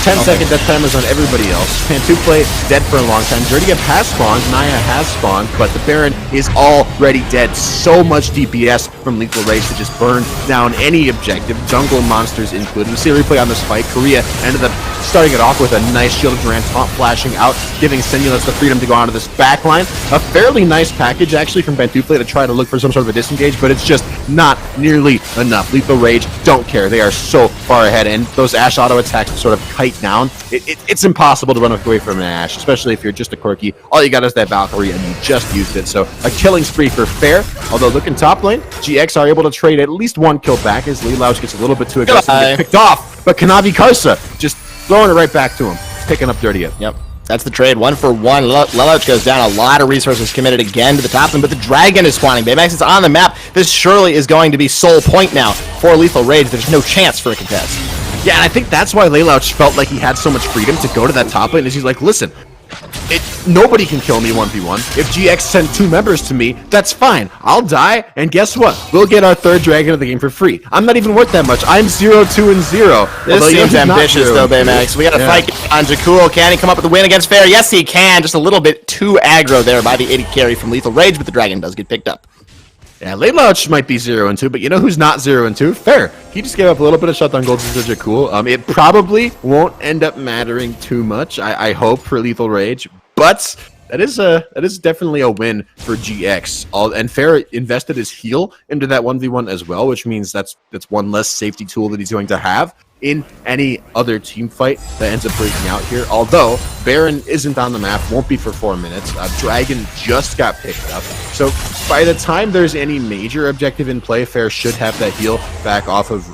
10-second death timers on everybody else. Pantoufle dead for a long time. Dirty Up has spawned. Naya has spawned, but the Baron is already dead. So much DPS from Lethal Rage to just burn down any objective, jungle monsters included. We see a replay on this fight. Korea ended up starting it off with a nice Shield of Duran taunt flashing out, giving Simulets the freedom to go onto this backline. A fairly nice package, actually, from Pantoufle to try to look for some sort of a disengage, but it's just not nearly enough. Lethal Rage don't care. They are so far ahead, and those Ashe auto attacks sort of kite down. It's impossible to run away from an Ashe, especially if you're just a Corki. All you got is that Valkyrie, and you just used it. So a killing spree for Fair. Although looking top lane, GX are able to trade at least one kill back as Lelouch gets a little bit too aggressive and get picked off. But Kanavi Karsa just throwing it right back to him, picking up Dirty Up. Yep. That's the trade. 1 for 1. Lelouch goes down. A lot of resources committed again to the top lane, but the Dragon is spawning. Baymax is on the map. This surely is going to be sole point now for Lethal Rage. There's no chance for a contest. Yeah, and I think that's why Lelouch felt like he had so much freedom to go to that top lane, is he's like, listen, nobody can kill me 1v1. If GX send 2 members to me, that's fine. I'll die, and guess what? We'll get our 3rd Dragon of the game for free. I'm not even worth that much. I'm 0-2-0. This seems ambitious, though, Baymax. We got a fight on Jakul. Can he come up with a win against Fair? Yes, he can. Just a little bit too aggro there by the 80 carry from Lethal Rage, but the Dragon does get picked up. Yeah, Lelouch might be 0-2, but you know who's not 0-2? Fair. He just gave up a little bit of shutdown gold to Jakul. It probably won't end up mattering too much, I hope, for Lethal Rage, but that is definitely a win for GX. And Fair invested his heal into that 1v1 as well, which means that's one less safety tool that he's going to have in any other team fight that ends up breaking out here. Although Baron isn't on the map, won't be for 4 minutes. Dragon just got picked up, so by the time there's any major objective in play, Fair should have that heal back off of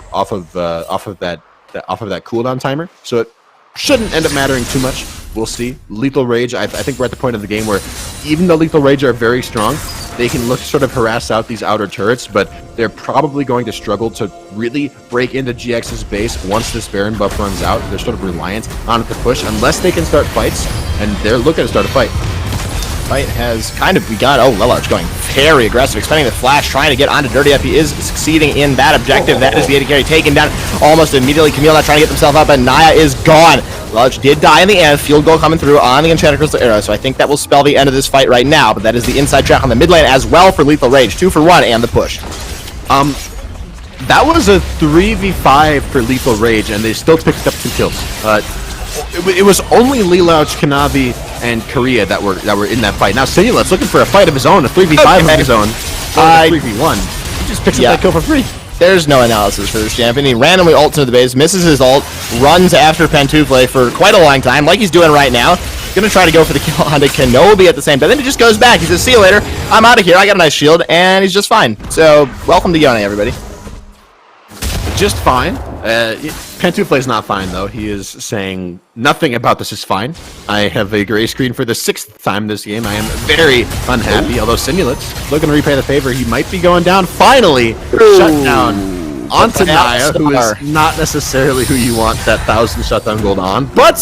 that cooldown timer. So it shouldn't end up mattering too much. We'll see. Lethal Rage, I think we're at the point of the game where even though Lethal Rage are very strong, they can look sort of harass out these outer turrets, but they're probably going to struggle to really break into GX's base once this Baron buff runs out. They're sort of reliant on it to push unless they can start fights, and they're looking to start a fight. fight has kind of begun. Oh, Lelouch going very aggressive, expending the flash, trying to get onto Dirty Up. He is succeeding in that objective. That is the AD carry taken down almost immediately. Camille not trying to get himself up, and Naya is gone. Lelouch did die in the end. Field goal coming through on the Enchanted Crystal Arrow, so I think that will spell the end of this fight right now, but that is the inside track on the mid lane as well for Lethal Rage. 2 for 1 and the push. That was a 3v5 for Lethal Rage, and they still picked up 2 kills. It was only Lelouch, Kanavi, and Korea that were in that fight. Now Sinulets looking for a fight of his own, a 3v5 of his own, or a 3v1. He just picks up that kill for free. There's no analysis for this champion. He randomly ults into the base, misses his ult, runs after Pantoufle for quite a long time, like he's doing right now. Gonna try to go for the kill onto Kenobi at the same time. Then he just goes back. He says, see you later. I'm out of here. I got a nice shield, and he's just fine. So, welcome to Yone, everybody. Just fine. Pantoufle's not fine, though. He is saying nothing about this is fine. I have a gray screen for the 6th time this game. I am very unhappy, although Sinulets looking to repay the favor. He might be going down. Finally, shut down onto Naya, who is not necessarily who you want that 1,000 shutdown gold on, but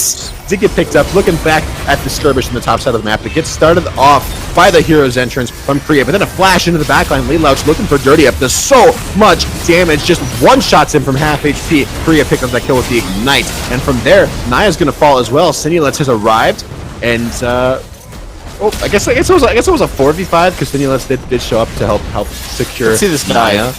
did get picked up. Looking back at the skirmish in the top side of the map, it gets started off by the hero's entrance from Korea, but then a flash into the backline. Lelouch looking for Dirty Up. Does so much damage, just one-shots him from half HP. Korea picked up that kill with the Ignite, and from there, Naya's going to fall as well. Sinulets has arrived, and I guess it was a 4v5 because Sinulets did show up to help secure. Let's see this Naya.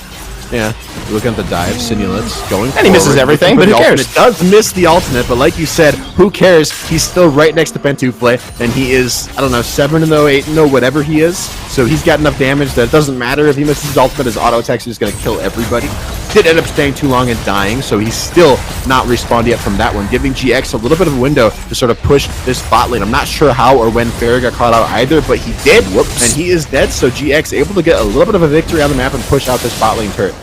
Yeah, looking at the dive, Sinulets going and he misses everything, but who cares? It does miss the ultimate, but like you said, who cares? He's still right next to Pantoufle, and he is, I don't know, 7-0, 8-0, whatever he is. So he's got enough damage that it doesn't matter if he misses his ultimate, his auto attack is just going to kill everybody. Did end up staying too long and dying, so he's still not respawned yet from that one, giving GX a little bit of a window to sort of push this bot lane. I'm not sure how or when Fair got caught out either, but he did, and he is dead, so GX able to get a little bit of a victory on the map and push out this bot lane turret.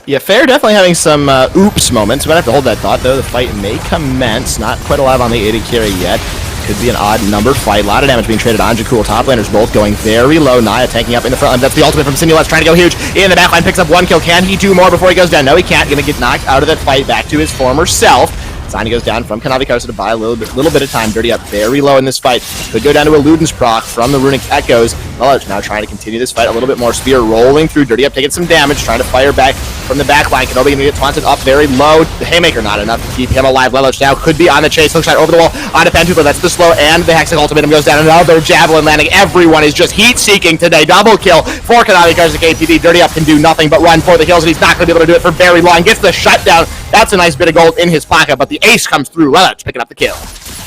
Yeah, Fair definitely having some oops moments. We might have to hold that thought, though. The fight may commence. Not quite alive on the AD carry yet. Could be an odd numbered fight. A lot of damage being traded on Jakul. Top laners both going very low. Naya tanking up in the front line. That's the ultimate from Sinulets, trying to go huge. In the back line, picks up 1 kill. Can he do more before he goes down? No, he can't. Gonna get knocked out of that fight back to his former self. Sani goes down from Kanavi Karsa to buy a little bit of time. Dirty Up very low in this fight. Could go down to a Ludens proc from the Runic Echoes. Lelouch now trying to continue this fight a little bit more. Spear rolling through. Dirty Up taking some damage, trying to fire back from the back line. Kenobi gonna get taunted up very low. The Haymaker not enough to keep him alive. Lelouch now could be on the chase. Hookshot over the wall onto Pantoufle. That's the slow, and the Hexic Ultimatum goes down. Another Javelin landing. Everyone is just heat-seeking today. Double kill for Kanavi Karsa KPD. Dirty Up can do nothing but run for the hills, and he's not going to be able to do it for very long. Gets the shutdown. That's a nice bit of gold in his pocket, but the ace comes through. Lelouch picking up the kill.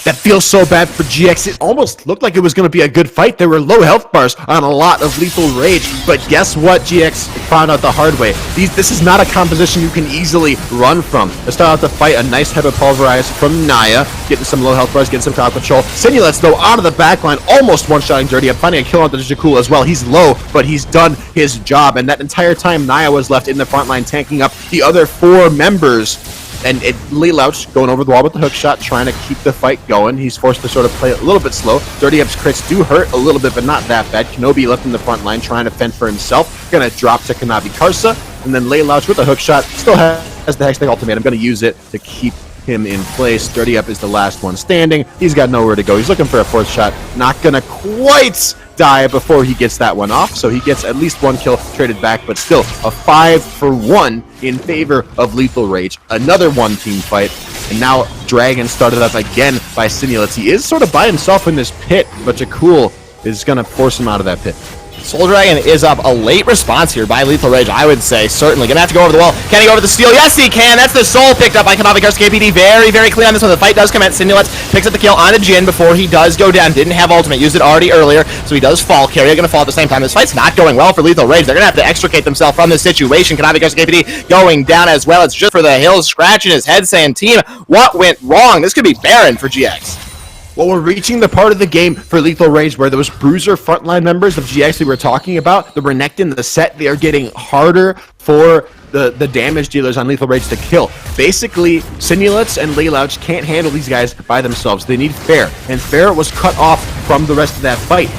That feels so bad for GX. It almost looked like it was going to be a good fight. There were low health bars on a lot of Lethal Rage, but guess what? GX found out the hard way. This is not a composition you can easily run from. Let's start out the fight. A nice head of Pulverize from Naya, getting some low health bars, getting some crowd control. Sinulets, though, out of the backline, almost one-shotting Dirty Up, finding a kill onto Jakul as well. He's low, but he's done his job, and that entire time, Naya was left in the front line, tanking up the other 4 members. And Lelouch going over the wall with the hook shot, trying to keep the fight going. He's forced to sort of play it a little bit slow. Dirty Up's crits do hurt a little bit, but not that bad. Kenobi left in the front line, trying to fend for himself. Gonna drop to Kanavi Karsa, and then Lelouch with a hook shot. Still has the Hextech Ultimatum. Gonna use it to keep him in place. Dirty Up is the last one standing. He's got nowhere to go. He's looking for a 4th shot. Not gonna quite die before he gets that one off, so he gets at least 1 kill traded back, but still a 5 for 1 in favor of Lethal Rage. Another 1-team fight, and now Dragon started up again by Sinulets. He is sort of by himself in this pit, but Jakul is going to force him out of that pit. Soul Dragon is up. A late response here by Lethal Rage, I would say. Certainly. Gonna have to go over the wall. Can he go over the steal? Yes, he can. That's the soul picked up by Kanavi Karsa KPD. Very, very clean on this one. The fight does commence. Sinulets picks up the kill on the Jhin before he does go down. Didn't have ultimate. Used it already earlier, so he does fall. Carrier gonna fall at the same time. This fight's not going well for Lethal Rage. They're gonna have to extricate themselves from this situation. Kanavi Karsa KPD going down as well. It's just for the hills, scratching his head, saying, team, what went wrong? This could be barren for GX. Well, we're reaching the part of the game for Lethal Rage where those Bruiser frontline members of GX we were talking about, the Renekton, the set, they are getting harder for the damage dealers on Lethal Rage to kill. Basically, Sinulets and Lelouch can't handle these guys by themselves. They need Fair, and Fair was cut off from the rest of that fight.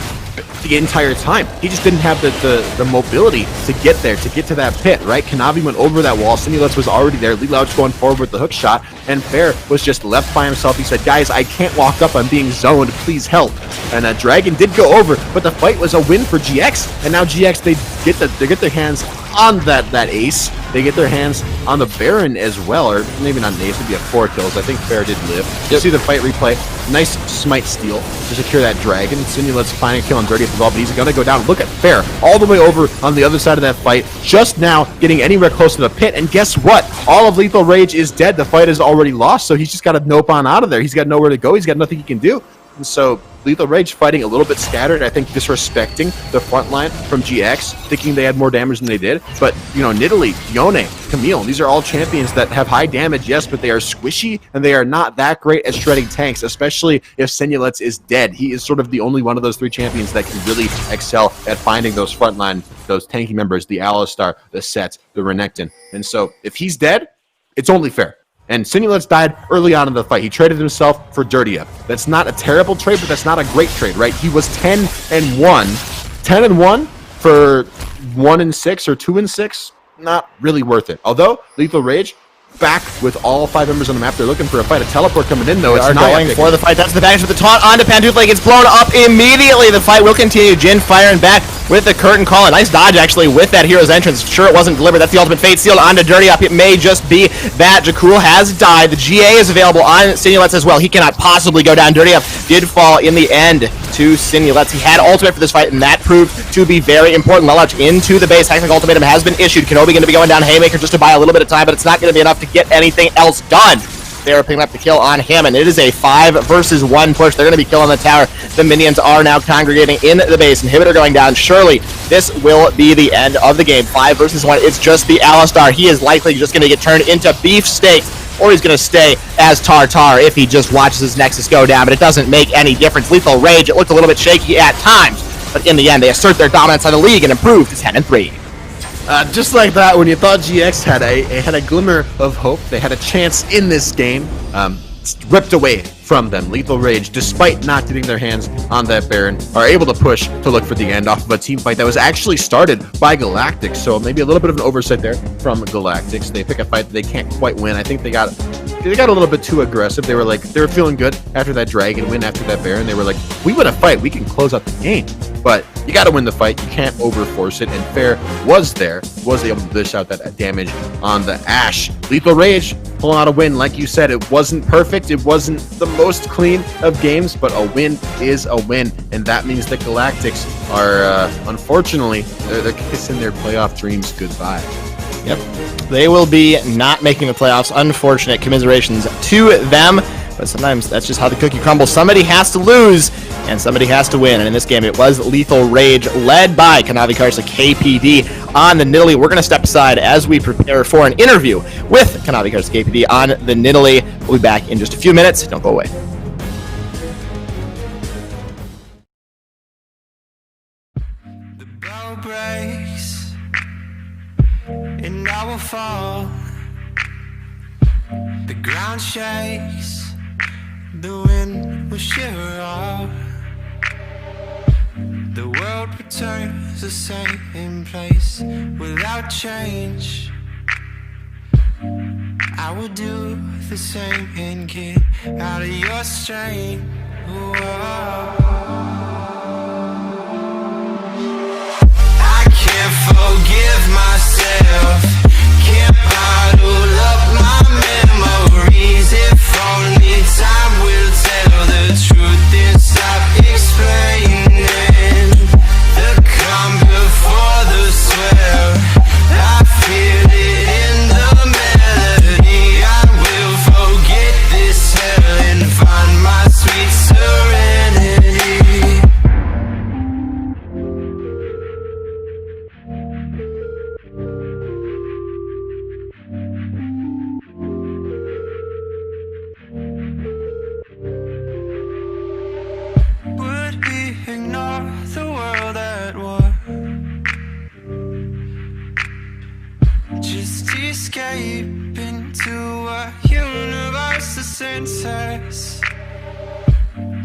the entire time. He just didn't have the mobility to get there, to get to that pit, right? Kanavi went over that wall. Simulets was already there. Lelouch going forward with the hook shot, and Fair was just left by himself. He said, guys, I can't walk up. I'm being zoned. Please help. And Dragon did go over, but the fight was a win for GX. And now GX, they get their hands on that ace. They get their hands on the Baron as well, or maybe not an ace, it'd be a 4 kills. I think Fair did live. You see the fight replay. Nice smite steal to secure that Dragon. Simulets finding a kill on Dirty at the ball, but he's going to go down. Look at Fair all the way over on the other side of that fight, just now getting anywhere close to the pit. And guess what? All of Lethal Rage is dead. The fight is already lost, so he's just got to nope on out of there. He's got nowhere to go. He's got nothing he can do. And so Lethal Rage fighting a little bit scattered, I think disrespecting the front line from GX, thinking they had more damage than they did. But, you know, Nidalee, Yone, Camille, these are all champions that have high damage, yes, but they are squishy, and they are not that great at shredding tanks, especially if Senulets is dead. He is sort of the only one of those 3 champions that can really excel at finding those front line, those tanky members, the Alistar, the Set, the Renekton. And so if he's dead, it's only fair. And Simulets died early on in the fight. He traded himself for Dirty Up. That's not a terrible trade, but that's not a great trade, right? He was 10-1. 10-1 for 1-6 or 2-6, not really worth it. Although Lethal Rage back with all 5 members on the map. They're looking for a fight. A teleport coming in, though. They are going for the fight. That's the baggage with the taunt onto Pantoufle. Gets blown up immediately. The fight will continue. Jin firing back with the curtain call. A nice dodge, actually, with that hero's entrance. Sure, it wasn't delivered. That's the ultimate fate sealed onto Dirty Up. It may just be that Jakul has died. The GA is available on Simulets as well. He cannot possibly go down. Dirty Up did fall in the end to Simulets. He had ultimate for this fight, and that proved to be very important. Lelouch into the base. Technical ultimatum has been issued. Kenobi going to be going down Haymaker just to buy a little bit of time, but it's not going to be enough to get anything else done. They're picking up the kill on him, and it is a 5 versus 1 push. They're going to be killing the tower. The minions are now congregating in the base. Inhibitor going down. Surely this will be the end of the game. 5 versus 1. It's just the Alistar. He is likely just going to get turned into beefsteak, or he's going to stay as Tartar if he just watches his Nexus go down, but it doesn't make any difference. Lethal Rage, it looked a little bit shaky at times, but in the end, they assert their dominance on the league and improve to 10-3. Just like that, when you thought GX had a glimmer of hope, they had a chance in this game, ripped away from them. Lethal Rage, despite not getting their hands on that Baron, are able to push to look for the end off of a team fight that was actually started by Galactics. So maybe a little bit of an oversight there from Galactics. They pick a fight that they can't quite win. I think they got a little bit too aggressive. They were feeling good after that Dragon win, after that Baron. They were like, we win a fight, we can close out the game. But you got to win the fight. You can't overforce it. And Fair was able to dish out that damage on the Ashe. Lethal Rage pulling out a win. Like you said, it wasn't perfect. It wasn't the most clean of games, but a win is a win. And that means that Galactics are, unfortunately, they're kissing their playoff dreams goodbye. Yep. They will be not making the playoffs. Unfortunate commiserations to them. But sometimes that's just how the cookie crumbles. Somebody has to lose, and somebody has to win. And in this game, it was Lethal Rage, led by Kanavi Karsa KPD on the Nidalee. We're going to step aside as we prepare for an interview with Kanavi Karsa KPD on the Nidalee. We'll be back in just a few minutes. Don't go away. The bow breaks, and I will fall. The ground shakes. The wind will shiver off. The world returns the same place without change. I will do the same and get out of your strain. Whoa. I can't forgive myself. Can't bottle up my memories. If only time will tell the truth and stop explaining. The calm before the swell. I feel it in the melody. I will forget this hell and find my sweet serenity. Ignore the world at war. Just escape into a universe of senses.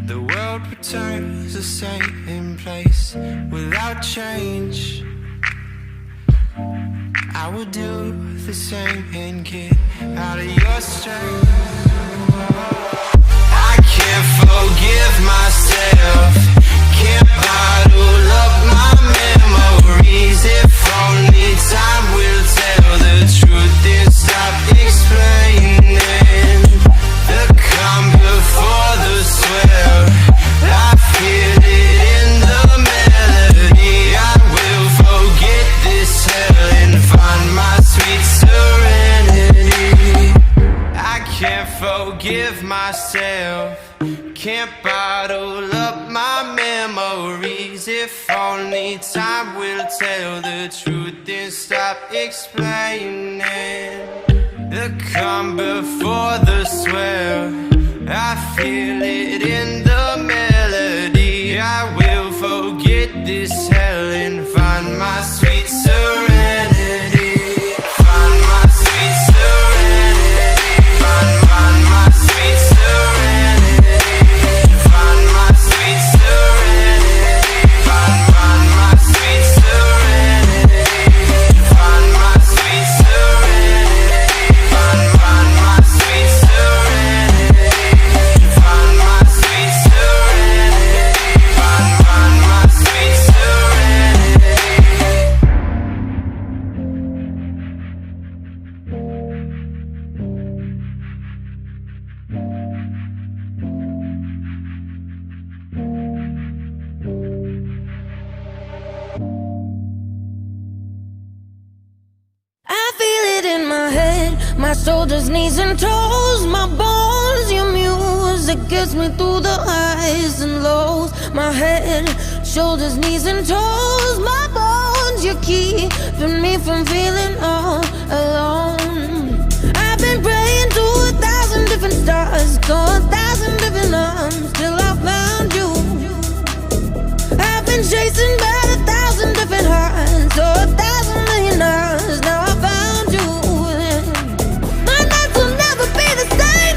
The world world returns the same place without change, I would do the same and get out of your strength. I can't forgive myself, can't bottle up my memories. If only time will tell the truth and stop explaining the calm before the swell. I feel it in the melody. I will forget this hell and find my sweet serenity. I can't forgive myself, can't bottle up my memories. If only time will tell the truth and stop explaining the calm before the swell. I feel it in the melody. I will forget this hell and find my sweet serenity. Find my sweet serenity. Find my sweet serenity. Find my sweet serenity. Find my sweet serenity. Find my sweet serenity. Find my sweet serenity. Find my sweet serenity. Find my sweet serenity. I feel it in my head, my shoulders, knees and toes, my bones. Your music gets me through the highs and lows. My head, shoulders, knees and toes, my bones. You're keeping me from feeling all alone. I've been praying to 1,000 different stars, to 1,000 different arms, till I found you. I've been chasing by 1,000 different hearts, so 1,000 million hours. Now I found you. My nights will never be the same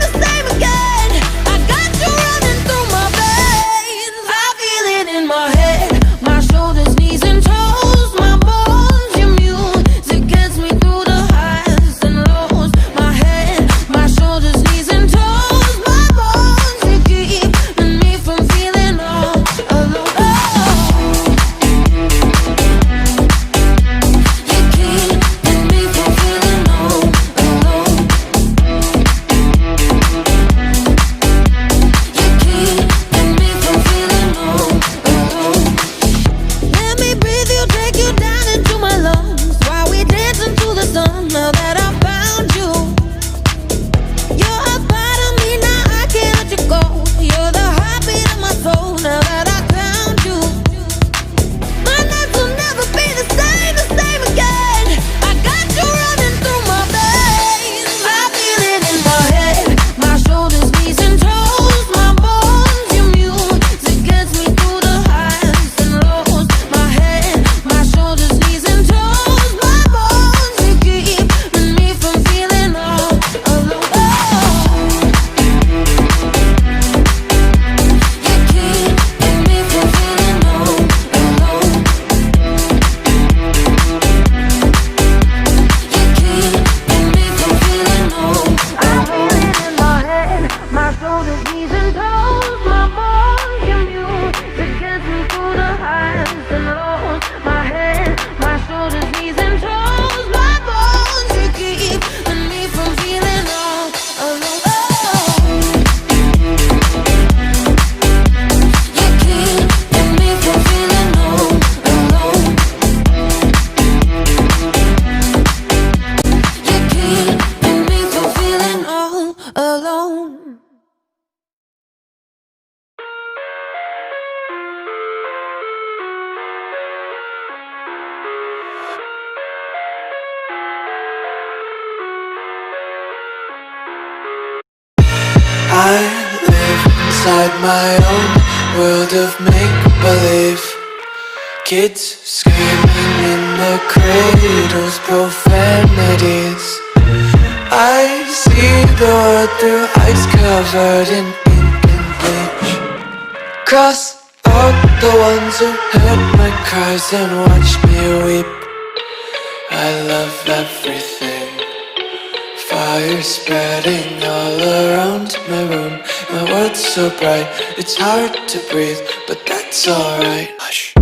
again. I got you running through my veins. I feel it in my head, my shoulders, knees and toes, my bones. Your music gets me through the highs and lows. My head, my shoulders, knees and toes, my bones. You keeping me from feeling all alone. I live inside my own world of make-believe. Kids screaming in the cradles, profanities. I see the world through ice covered in ink and bleach. Cross out the ones who heard my cries and watched me weep. I love everything. Fire spreading all around my room. My world's so bright, it's hard to breathe, but that's alright. Hush.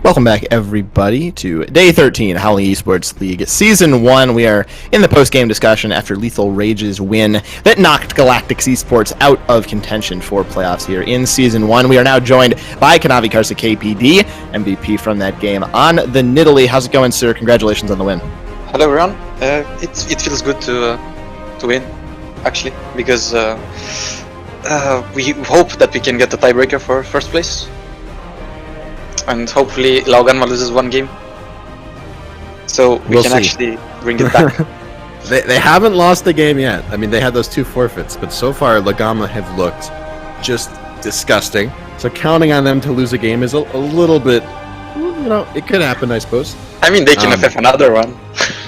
Welcome back, everybody, to Day 13, Howling eSports League Season 1. We are in the post-game discussion after Lethal Rage's win that knocked Galactic eSports out of contention for playoffs here in Season 1. We are now joined by Kanavi Karsa KPD, MVP from that game on the Nidalee. How's it going, sir? Congratulations on the win. Hello, everyone. It feels good to win, actually, because we hope that we can get the tiebreaker for first place. And hopefully Lauganma loses one game, so we can actually bring it back. They haven't lost the game yet. I mean, they had those 2 forfeits, but so far Lauganma have looked just disgusting. So counting on them to lose a game is a little bit, it could happen, I suppose. I mean, they can have another one.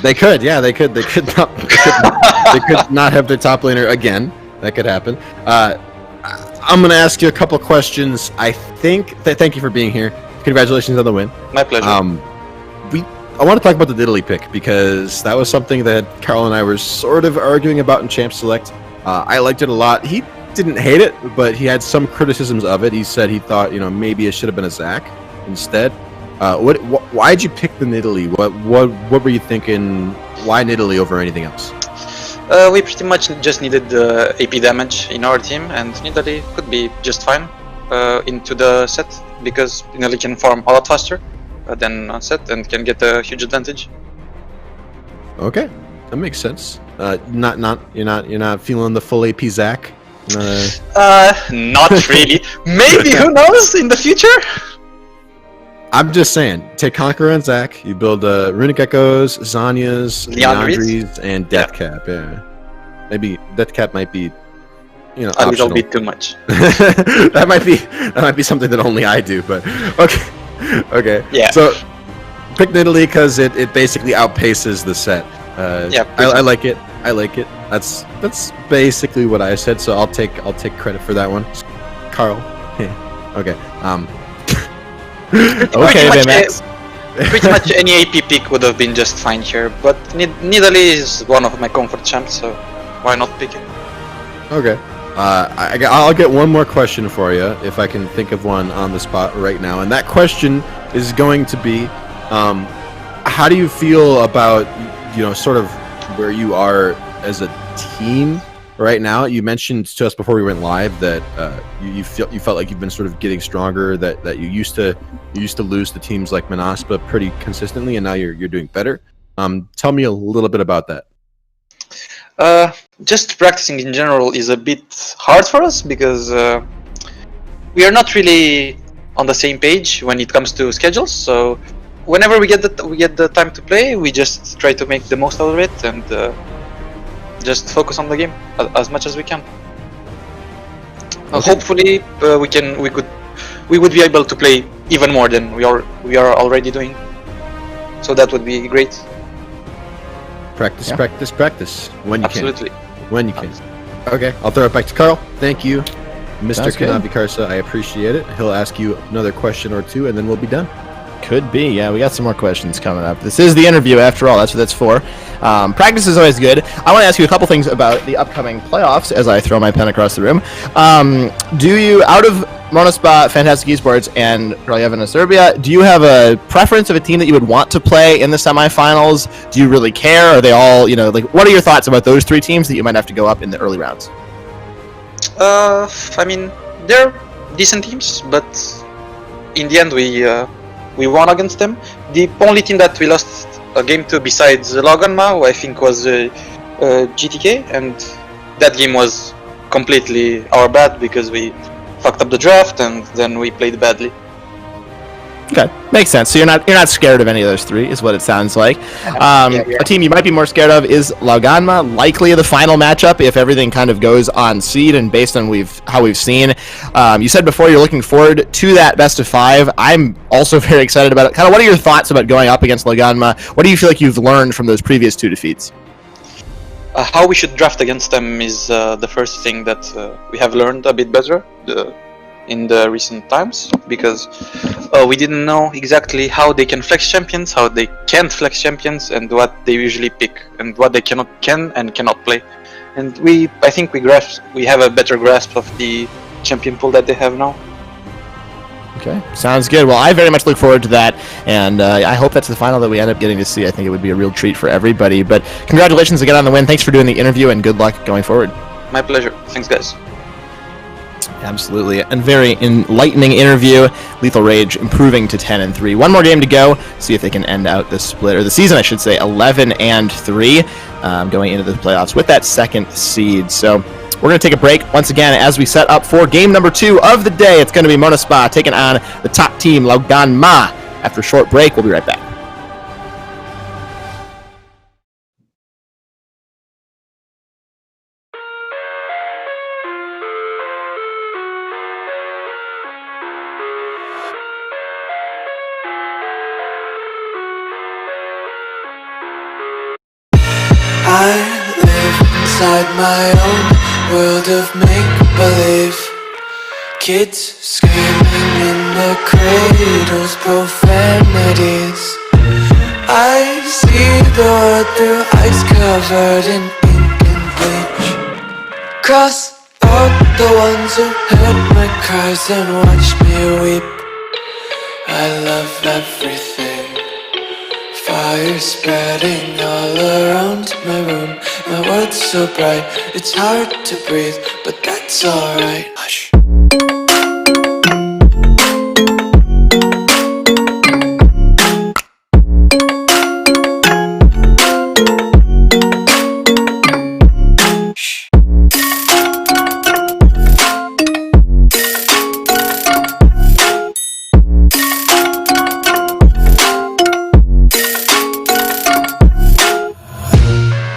They could, yeah, they could. They could not. They could not have their top laner again. That could happen. I'm gonna ask you a couple questions. Thank you for being here. Congratulations on the win. My pleasure. I want to talk about the Nidalee pick because that was something that Carl and I were sort of arguing about in Champ Select. I liked it a lot. He didn't hate it, but he had some criticisms of it. He said he thought, maybe it should have been a Zac instead. Why did you pick the Nidalee? What were you thinking? Why Nidalee over anything else? We pretty much just needed the AP damage in our team, and Nidalee could be just fine into the set, because Nidalee can farm a lot faster than on set and can get a huge advantage. Okay, that makes sense. You're not feeling the full AP Zac? Not really. Maybe, who knows, in the future? I'm just saying, take Conqueror and Zac, you build Runic Echoes, Zanyas, Liandry's, and Deathcap, yeah. Maybe Deathcap might be, a optional. little bit too much. that might be something that only I do, but okay. Yeah. So pick Nidalee because it basically outpaces the set. I like it. That's basically what I said. So I'll take credit for that one. Carl. Okay. Okay, Max. Pretty much any AP pick would have been just fine here, but Nidalee is one of my comfort champs, so why not pick it? Okay. I'll get one more question for you, if I can think of one on the spot right now. And that question is going to be, how do you feel about, sort of where you are as a team right now? You mentioned to us before we went live that you felt like you've been sort of getting stronger, that you used to lose to teams like Manaspa pretty consistently, and now you're doing better. Tell me a little bit about that. Just practicing in general is a bit hard for us because we are not really on the same page when it comes to schedules. So whenever we get the time to play, we just try to make the most out of it and just focus on the game as much as we can. Okay. Hopefully, we would be able to play even more than we are already doing. So that would be great. Practice. When you Absolutely. can. When you can. Okay, I'll throw it back to Carl. Thank you, Mr. Sounds good. Kanavi Karsa. I appreciate it. He'll ask you another question or two, and then we'll be done. Could be, yeah. We got some more questions coming up. This is the interview, after all. That's what that's for. Practice is always good. I want to ask you a couple things about the upcoming playoffs as I throw my pen across the room. Do you, out of Monospa, Fantastic eSports, and Kraljevina Serbia, do you have a preference of a team that you would want to play in the semifinals? Do you really care? Are they all, what are your thoughts about those 3 teams that you might have to go up in the early rounds? I mean, they're decent teams, but in the end, we won against them. The only team that we lost a game to besides Lauganma, I think, was GTK, and that game was completely our bad because we fucked up the draft and then we played badly. Okay, makes sense. So you're not scared of any of those three, is what it sounds like. Yeah. A team you might be more scared of is Lauganma, likely the final matchup if everything kind of goes on seed and based on how we've seen. You said before you're looking forward to that best of 5. I'm also very excited about it. Kind of, what are your thoughts about going up against Lauganma? What do you feel like you've learned from those previous 2 defeats? How we should draft against them is the first thing that we have learned a bit better in the recent times, because we didn't know exactly how they can flex champions, how they can't flex champions, and what they usually pick, and what they can and cannot play. And I think we have a better grasp of the champion pool that they have now. Okay, sounds good. Well, I very much look forward to that, and I hope that's the final that we end up getting to see. I think it would be a real treat for everybody. But congratulations again on the win. Thanks for doing the interview, and good luck going forward. My pleasure. Thanks, guys. Absolutely, and very enlightening interview. Lethal Rage improving to 10-3. One more game to go. See if they can end out the split, or the season, I should say, 11-3, going into the playoffs with that second seed. So we're going to take a break once again as we set up for game number 2 of the day. It's going to be Monospa taking on the top team, Lauganma. After a short break, we'll be right back. I live inside my own world of make-believe. Kids screaming in their cradles, profanities. I see the world through ice covered in ink and bleach. Cross out the ones who heard my cries and watched me weep. I love everything. Fire spreading all around my room. My world's so bright, it's hard to breathe, but that's alright. Hush.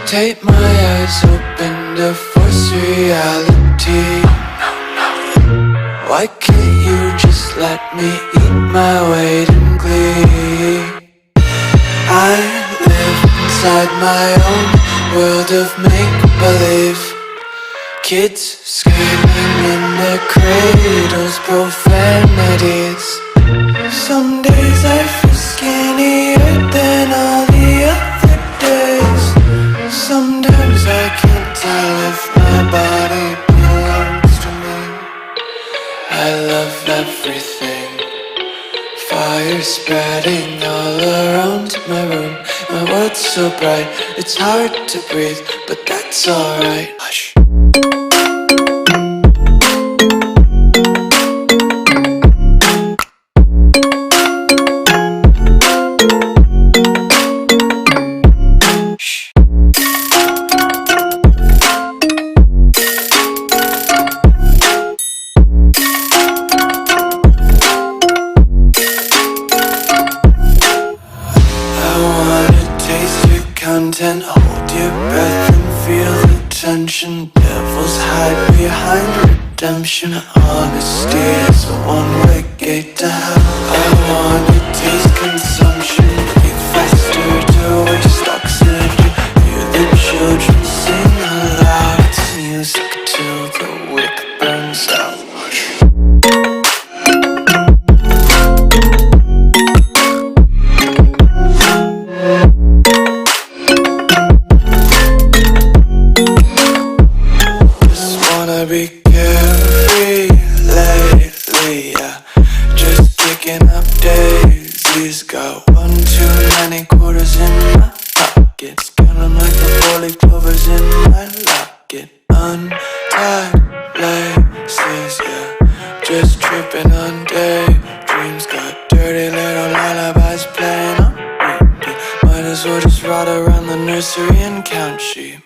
Tape my eyes open to force reality. Why can't you just let me eat my weight in glee? I live inside my own world of make-believe. Kids screaming in their cradles, profanities. Some days I feel skinnier than all the other days. Sometimes I can't tell if my body belongs to me. I love everything. Fire spreading all around my room. My world's so bright, it's hard to breathe, but that's alright. Hush. Content, hold your breath and feel the tension. Devils hide behind redemption. Honesty is a one-way gate to hell. I wanna taste consumption. Breathe faster to waste oxygen. Hear the children sing aloud. It's music till the wick burns out. Be carefree lately, yeah. Just kicking up daisies. Got one too many quarters in my pockets. Count 'em like the 4-leaf clovers in my locket. Untied laces, yeah. Just tripping on daydreams. Got dirty little lullabies playing on repeat. Might as well just ride around the nursery and count sheep.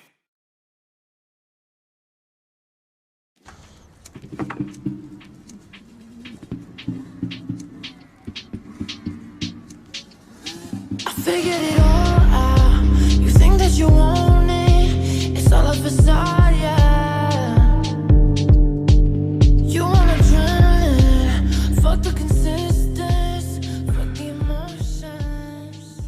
figured it all out. You think that you want it, it's all a facade, yeah. You want adrenaline, fuck the consistence, fuck the emotions.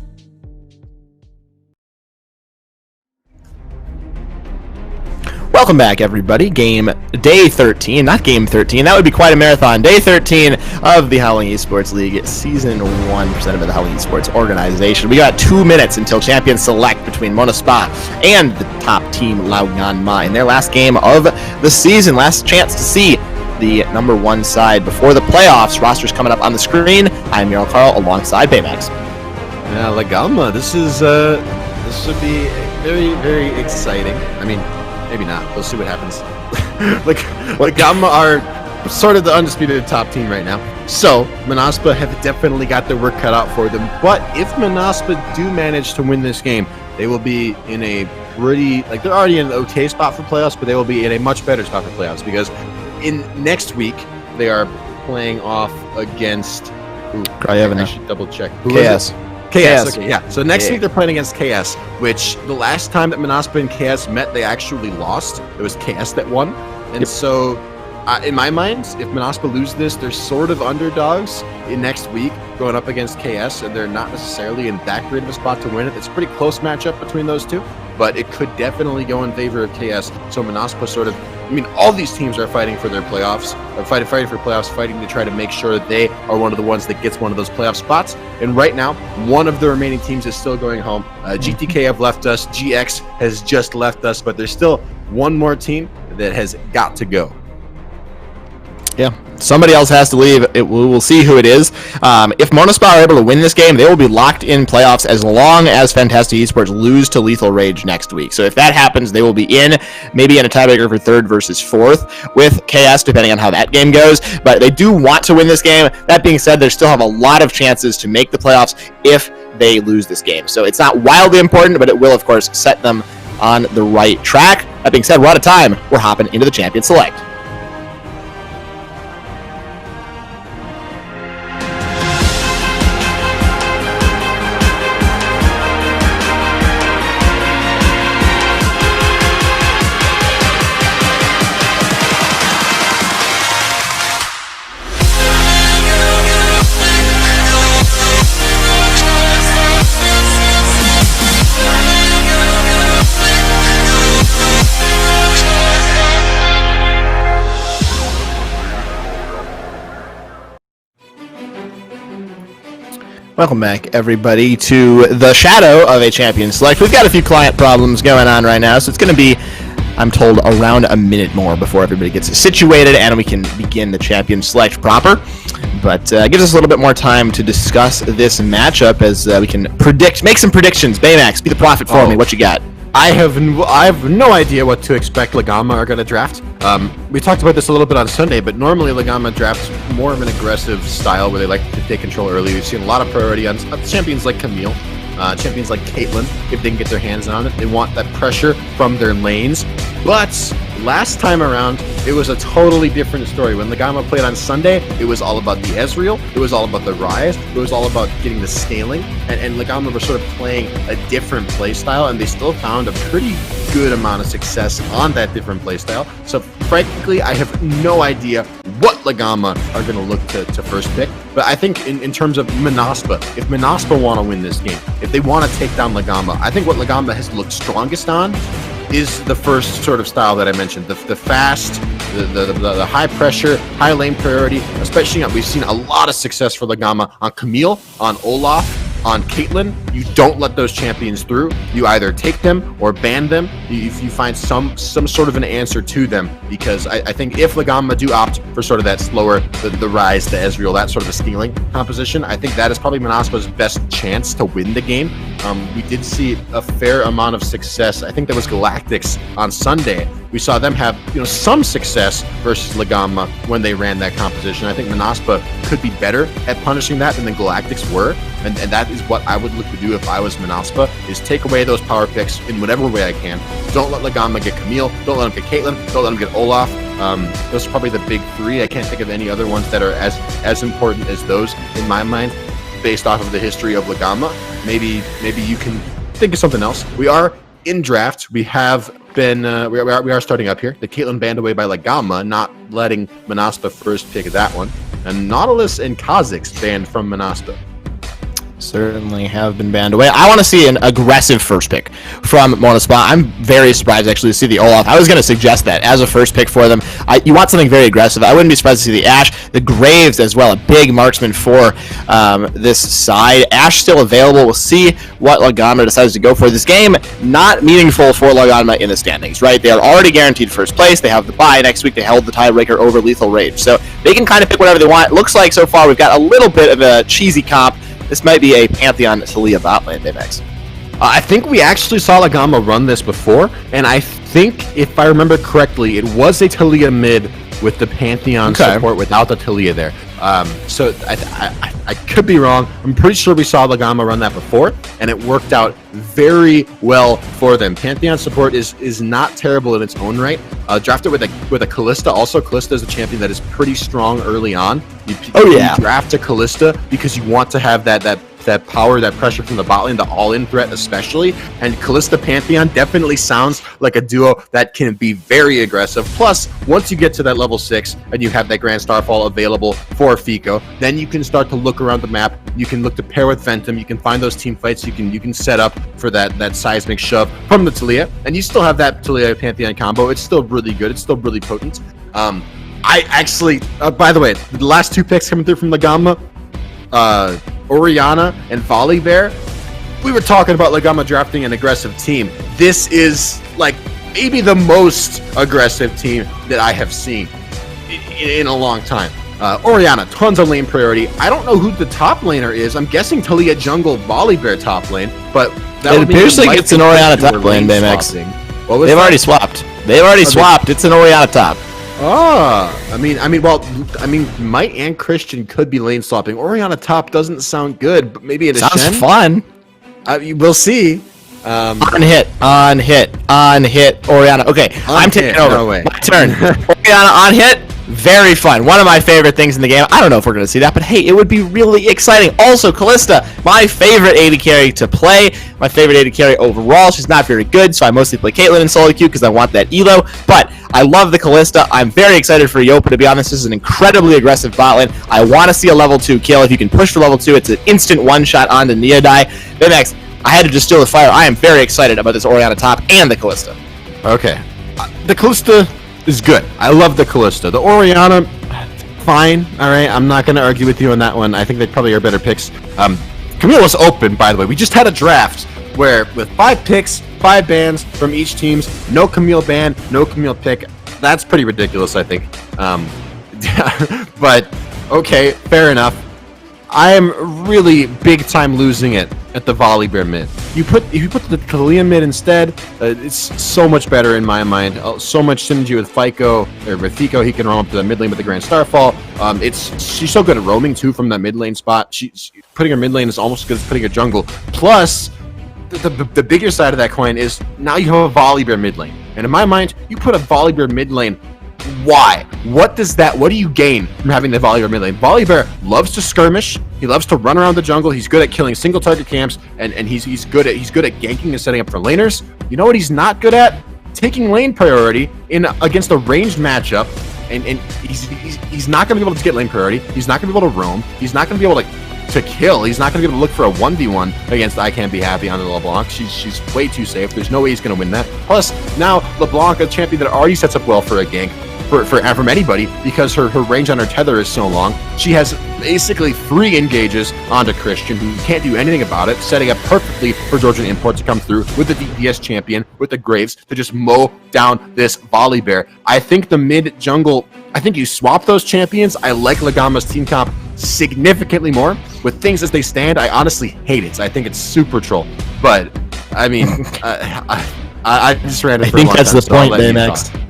Welcome back, everybody. Day 13, not game 13. That would be quite a marathon. Day 13 of the Howling eSports League, Season 1 presented by the Howling eSports organization. We got 2 minutes until Champions Select between Monospa and the top team, LGM, in their last game of the season. Last chance to see the number 1 side before the playoffs. Rosters coming up on the screen. I'm Yarl Carl alongside Baymax. Yeah, LGM, this should be very, very exciting. I mean, maybe not. We'll see what happens. LGM are sort of the undisputed top team right now. So, Monospa have definitely got their work cut out for them. But if Monospa do manage to win this game, they will be in a pretty, they're already in an okay spot for playoffs, but they will be in a much better spot for playoffs because in next week, they are playing off against... I should double check. Who is it? KS. Okay, yeah. So next week they're playing against KS, which the last time that Monospa and KS met, they actually lost. It was KS that won. And so, in my mind, if Monospa lose this, they're sort of underdogs in next week going up against KS, and they're not necessarily in that great of a spot to win it. It's a pretty close matchup between those two, but it could definitely go in favor of KS. So Monospa sort of, all these teams are fighting for their playoffs, fighting for playoffs, fighting to try to make sure that they are one of the ones that gets one of those playoff spots. And right now, one of the remaining teams is still going home. GTK have left us, GX has just left us, but there's still one more team that has got to go. Yeah, somebody else has to leave. We will see who it is. If Monospa are able to win this game, they will be locked in playoffs as long as Fantastic Esports lose to Lethal Rage next week. So if that happens, they will be maybe in a tiebreaker for 3rd versus 4th with KS, depending on how that game goes. But they do want to win this game. That being said, they still have a lot of chances to make the playoffs if they lose this game. So it's not wildly important, but it will, of course, set them on the right track. That being said, we're out of time. We're hopping into the Champion Select. Welcome back, everybody, to the shadow of a Champion Select. We've got a few client problems going on right now, so it's going to be, I'm told, around a minute more before everybody gets situated and we can begin the Champion Select proper. But gives us a little bit more time to discuss this matchup as we can make some predictions. Baymax, be the prophet for me. What you got? I have no idea what to expect LGM are going to draft. We talked about this a little bit on Sunday, but normally LGM drafts more of an aggressive style where they like to take control early. We've seen a lot of priority on champions like Camille, champions like Caitlyn, if they can get their hands on it. They want that pressure from their lanes. But last time around, it was a totally different story. When LGM played on Sunday, it was all about the Ezreal, it was all about the Ryze, it was all about getting the scaling, and LGM were sort of playing a different playstyle, and they still found a pretty good amount of success on that different playstyle. So frankly, I have no idea what LGM are going to look to first pick, but I think in terms of Monospa, if Monospa want to win this game, if they want to take down LGM, I think what LGM has looked strongest on is the first sort of style that I mentioned, the fast, the high pressure, high lane priority, especially we've seen a lot of success for LGM on Camille, on Olaf, on Caitlyn. You don't let those champions through. You either take them or ban them if you find some sort of an answer to them, because I think if LGM do opt for sort of that slower, the Ryze, the Ezreal, that sort of a stealing composition, I think that is probably Monospa's best chance to win the game. We did see a fair amount of success. I think that was Galactics on Sunday. We saw them have some success versus LGM when they ran that composition. I think Monospa could be better at punishing that than the Galactics were, and that is what I would look to do if I was Monospa, is take away those power picks in whatever way I can. Don't let LGM get Camille, don't let them get Caitlyn, don't let them get Olaf. Those are probably the big three. I can't think of any other ones that are as important as those in my mind. based off of the history of Lagama. Maybe you can think of something else. We are in draft. We have been we are starting up here. The Caitlyn banned away by Lagama, not letting Manaspa first pick that one. And Nautilus and Kha'Zix banned from Manaspa. Certainly have been banned away. I want to see an aggressive first pick from MON. I'm very surprised actually to see the Olaf. I was going to suggest that as a first pick for them. You want something very aggressive. I wouldn't be surprised to see the Ashe, the Graves as well, a big marksman for this side. Ashe still available. We'll see what Lagama decides to go for. This game, not meaningful for Lagama in the standings, right? They are already guaranteed first place. They have the bye. Next week they held the tiebreaker over Lethal Rage. So they can kind of pick whatever they want. It looks like so far we've got a little bit of a cheesy comp. This might be a Pantheon Taliyah bot lane, Baymax. I think we actually saw Lagama run this before, and I think, if I remember correctly, it was a Taliyah mid with the Pantheon support without the Taliyah there. So I could be wrong. I'm pretty sure we saw Lagama run that before, and it worked out very well for them. Pantheon support is not terrible in its own right. Drafted with a Kalista. Also, Kalista is a champion that is pretty strong early on. You draft a Kalista because you want to have that power, that pressure from the bot lane, the all-in threat especially. And Kalista Pantheon definitely sounds like a duo that can be very aggressive. Plus, once you get to that level 6 and you have that Grand Starfall available for Fico, then you can start to look around the map. You can look to pair with Phantom. You can find those team fights. You can set up for that seismic shove from the Taliyah. And you still have that Taliyah Pantheon combo. It's still really good. It's still really potent. I actually, by the way, the last two picks coming through from Lagama, Orianna and Volibear, we were talking about Lagama drafting an aggressive team. This is like maybe the most aggressive team that I have seen in a long time. Orianna, tons of lane priority. I don't know who the top laner is. I'm guessing Taliyah jungle, Volibear top lane, but it appears like it's an Orianna top lane, Baymax. They've already swapped. Swapped. It's an Orianna top. I mean, Might and Christian could be lane swapping. Orianna top doesn't sound good, but maybe it sounds fun. We'll see. On hit. Orianna. Okay, I'm taking over. No way. My turn. Orianna on hit. Very fun. One of my favorite things in the game. I don't know if we're going to see that, but hey, it would be really exciting. Also, Kalista, my favorite AD carry to play. My favorite AD carry overall. She's not very good, so I mostly play Caitlyn in solo queue because I want that elo. But I love the Kalista. I'm very excited for Yopa, to be honest. This is an incredibly aggressive bot lane. I want to see a level 2 kill. If you can push for level 2, it's an instant one-shot onto Neodai. Then next, I had to distill the fire. I am very excited about this Orianna top and the Kalista. Okay. The Kalista is good. I love the Kalista. The Orianna, fine. All right. I'm not going to argue with you on that one. I think they probably are better picks. Camille was open, by the way. We just had a draft where with 5 picks, 5 bans from each teams, no Camille ban, no Camille pick. That's pretty ridiculous, I think. But okay, fair enough. I am really big time losing it at the Volibear mid. If you put the Taliyah mid instead, it's so much better in my mind. So much synergy with Fico. He can roam up to the mid lane with the Grand Starfall. She's so good at roaming too from that mid lane spot. She's putting her mid lane is almost as good as putting her jungle. Plus, the bigger side of that coin is now you have a Volibear mid lane. And in my mind, you put a Volibear mid lane. Why? What do you gain from having the Volibear mid lane? Volibear loves to skirmish. He loves to run around the jungle. He's good at killing single target camps, and he's good at ganking and setting up for laners. You know what he's not good at? Taking lane priority against a ranged matchup, and he's not going to be able to get lane priority. He's not going to be able to roam. He's not going to be able to kill. He's not going to be able to look for a 1v1 against I Can't Be Happy on the LeBlanc. She's way too safe. There's no way he's going to win that. Plus, now LeBlanc, a champion that already sets up well for a gank, from anybody, because her range on her tether is so long. She has basically 3 engages onto Christian, who can't do anything about it, setting up perfectly for Georgian Import to come through with the DPS champion, with the Graves, to just mow down this Volibear. I think the mid jungle, I think you swap those champions. I like Lagama's team comp significantly more. With things as they stand, I honestly hate it. I think it's super troll. But, I mean, I just ran it for a long time. I think that's the point, Baymax.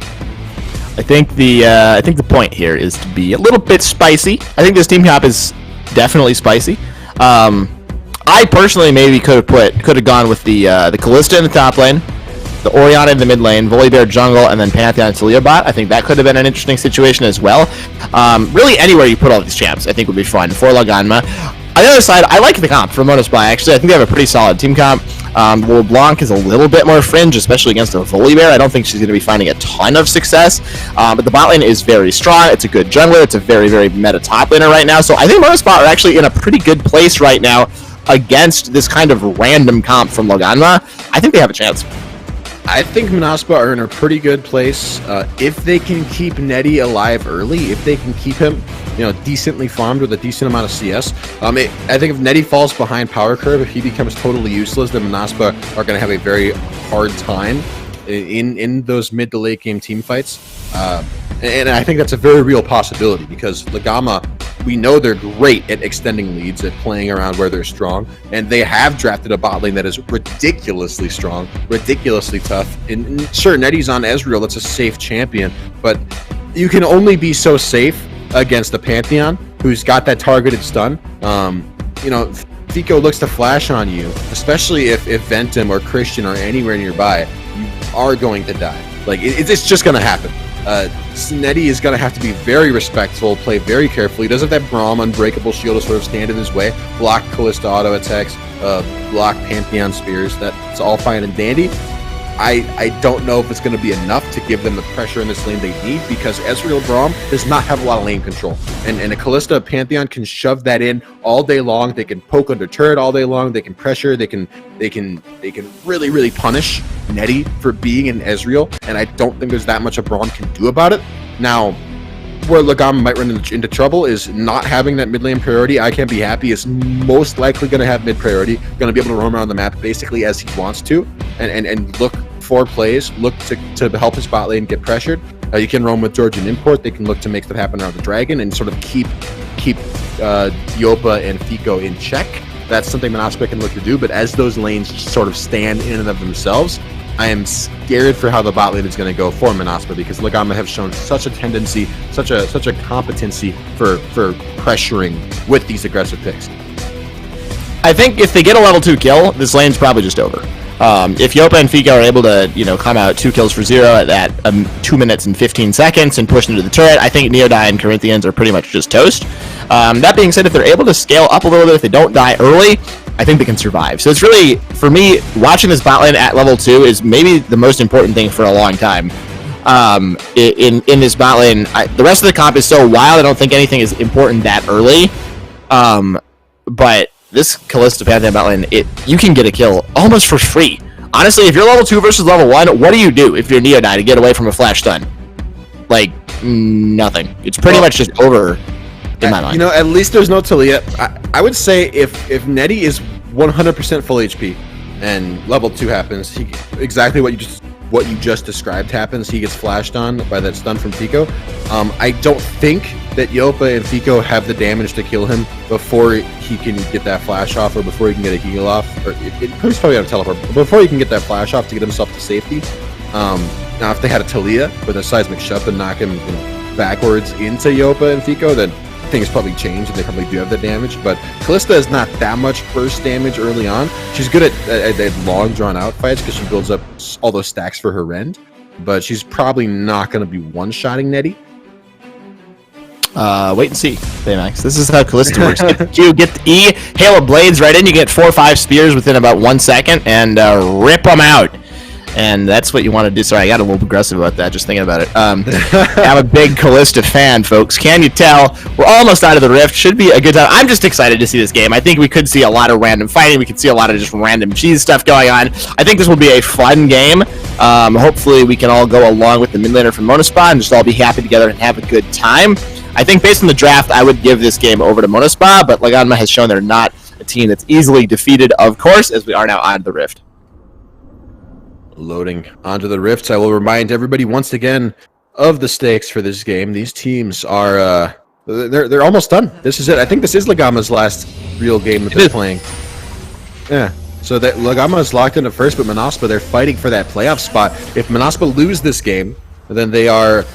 I think the point here is to be a little bit spicy. I think this team comp is definitely spicy. I personally maybe could have gone with the Kalista in the top lane, the Orianna in the mid lane, Volibear jungle, and then Pantheon and Taliyah bot. I think that could have been an interesting situation as well. Really, anywhere you put all these champs, I think would be fun for Lagama. On the other side, I like the comp from Monospy, actually. I think they have a pretty solid team comp. LeBlanc is a little bit more fringe, especially against a Volibear. I don't think she's going to be finding a ton of success, but the bot lane is very strong. It's a good jungler. It's a very, very meta top laner right now. So I think Monospy are actually in a pretty good place right now against this kind of random comp from Loganma. I think they have a chance. I think Manaspa are in a pretty good place if they can keep Netty alive early. If they can keep him, decently farmed with a decent amount of CS. I think if Netty falls behind power curve, if he becomes totally useless, then Manaspa are going to have a very hard time in those mid to late game team fights. And I think that's a very real possibility because Lagama, we know they're great at extending leads, at playing around where they're strong, and they have drafted a bot lane that is ridiculously strong, ridiculously tough. And sure, Netty's on Ezreal, that's a safe champion, but you can only be so safe against the Pantheon, who's got that targeted stun. Fico looks to flash on you, especially if Ventum or Christian are anywhere nearby, you are going to die. Like, it's just going to happen. Netty is going to have to be very respectful, play very carefully. He doesn't have that Braum Unbreakable Shield to sort of stand in his way, block Kalista auto attacks, block Pantheon spears. That's all fine and dandy. I don't know if it's going to be enough to give them the pressure in this lane they need because Ezreal Braum does not have a lot of lane control. And a Kalista Pantheon can shove that in all day long. They can poke under turret all day long. They can pressure. They can really, really punish Netty for being in Ezreal. And I don't think there's that much a Braum can do about it. Now, where Lagama might run into trouble is not having that mid lane priority. I Can't Be Happy is most likely going to have mid priority, going to be able to roam around the map basically as he wants to, and look for plays, look to help his bot lane get pressured. You can roam with Georgian Import. They can look to make stuff happen around the dragon and sort of keep Yopa and Fico in check. That's something Manaspa can look to do, but as those lanes sort of stand in and of themselves, I am scared for how the bot lane is going to go for Manaspa because Lagama have shown such a tendency, such a competency for pressuring with these aggressive picks. I think if they get a level 2 kill, this lane's probably just over. If Yopa and Fico are able to, come out 2 kills for 0 at 2 minutes and 15 seconds and push into the turret, I think Neodai and Corinthians are pretty much just toast. That being said, if they're able to scale up a little bit, if they don't die early, I think they can survive. So it's really, for me, watching this bot lane at level 2 is maybe the most important thing for a long time. In this bot lane, the rest of the comp is so wild, I don't think anything is important that early. But this Kalista Pantheon bot lane, you can get a kill almost for free. Honestly, if you're level 2 versus level 1, what do you do if you're Neodai to get away from a flash stun? Like, nothing. It's pretty much just over in my mind. At least there's no Talia. I would say if Netty is 100% full HP and level 2 happens, exactly what you just described happens, he gets flashed on by that stun from Fico. I don't think that Yopa and Fico have the damage to kill him before he can get that flash off or before he can get a heal off. Or he's probably on a teleport. Before he can get that flash off to get himself to safety. Now, if they had a Talia with a seismic shove to knock him backwards into Yopa and Fico, then things probably change and they probably do have the damage. But Kalista is not that much burst damage early on. She's good at long drawn out fights because she builds up all those stacks for her rend. But she's probably not going to be one-shotting Netty. Wait and see, Baymax. This is how Kalista works. You get the E, hail of blades right in, you get 4 or 5 spears within about 1 second, and rip them out. And that's what you want to do. Sorry, I got a little aggressive about that, just thinking about it. I'm a big Kalista fan, folks. Can you tell? We're almost out of the Rift. Should be a good time. I'm just excited to see this game. I think we could see a lot of random fighting. We could see a lot of just random cheese stuff going on. I think this will be a fun game. Hopefully, we can all go along with the mid laner from Monospa and just all be happy together and have a good time. I think based on the draft, I would give this game over to Monospa, but Laganma has shown they're not a team that's easily defeated, of course, as we are now on the Rift. Loading onto the Rifts, I will remind everybody once again of the stakes for this game. These teams are they're almost done. This is it. I think this is Lagama's last real game that they're playing. Yeah. So that Lagama is locked into first, but Manaspa, they're fighting for that playoff spot. If Manaspa lose this game, then they are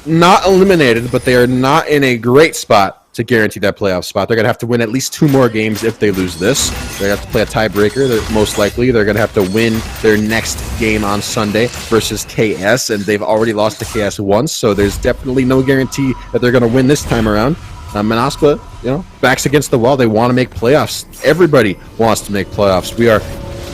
not eliminated, but they are not in a great spot to guarantee that playoff spot. They're going to have to win at least 2 more games if they lose this. They're going to have to play a tiebreaker. Most likely, they're going to have to win their next game on Sunday versus KS, and they've already lost to KS once, so there's definitely no guarantee that they're going to win this time around. Manaspa, backs against the wall. They want to make playoffs. Everybody wants to make playoffs. We are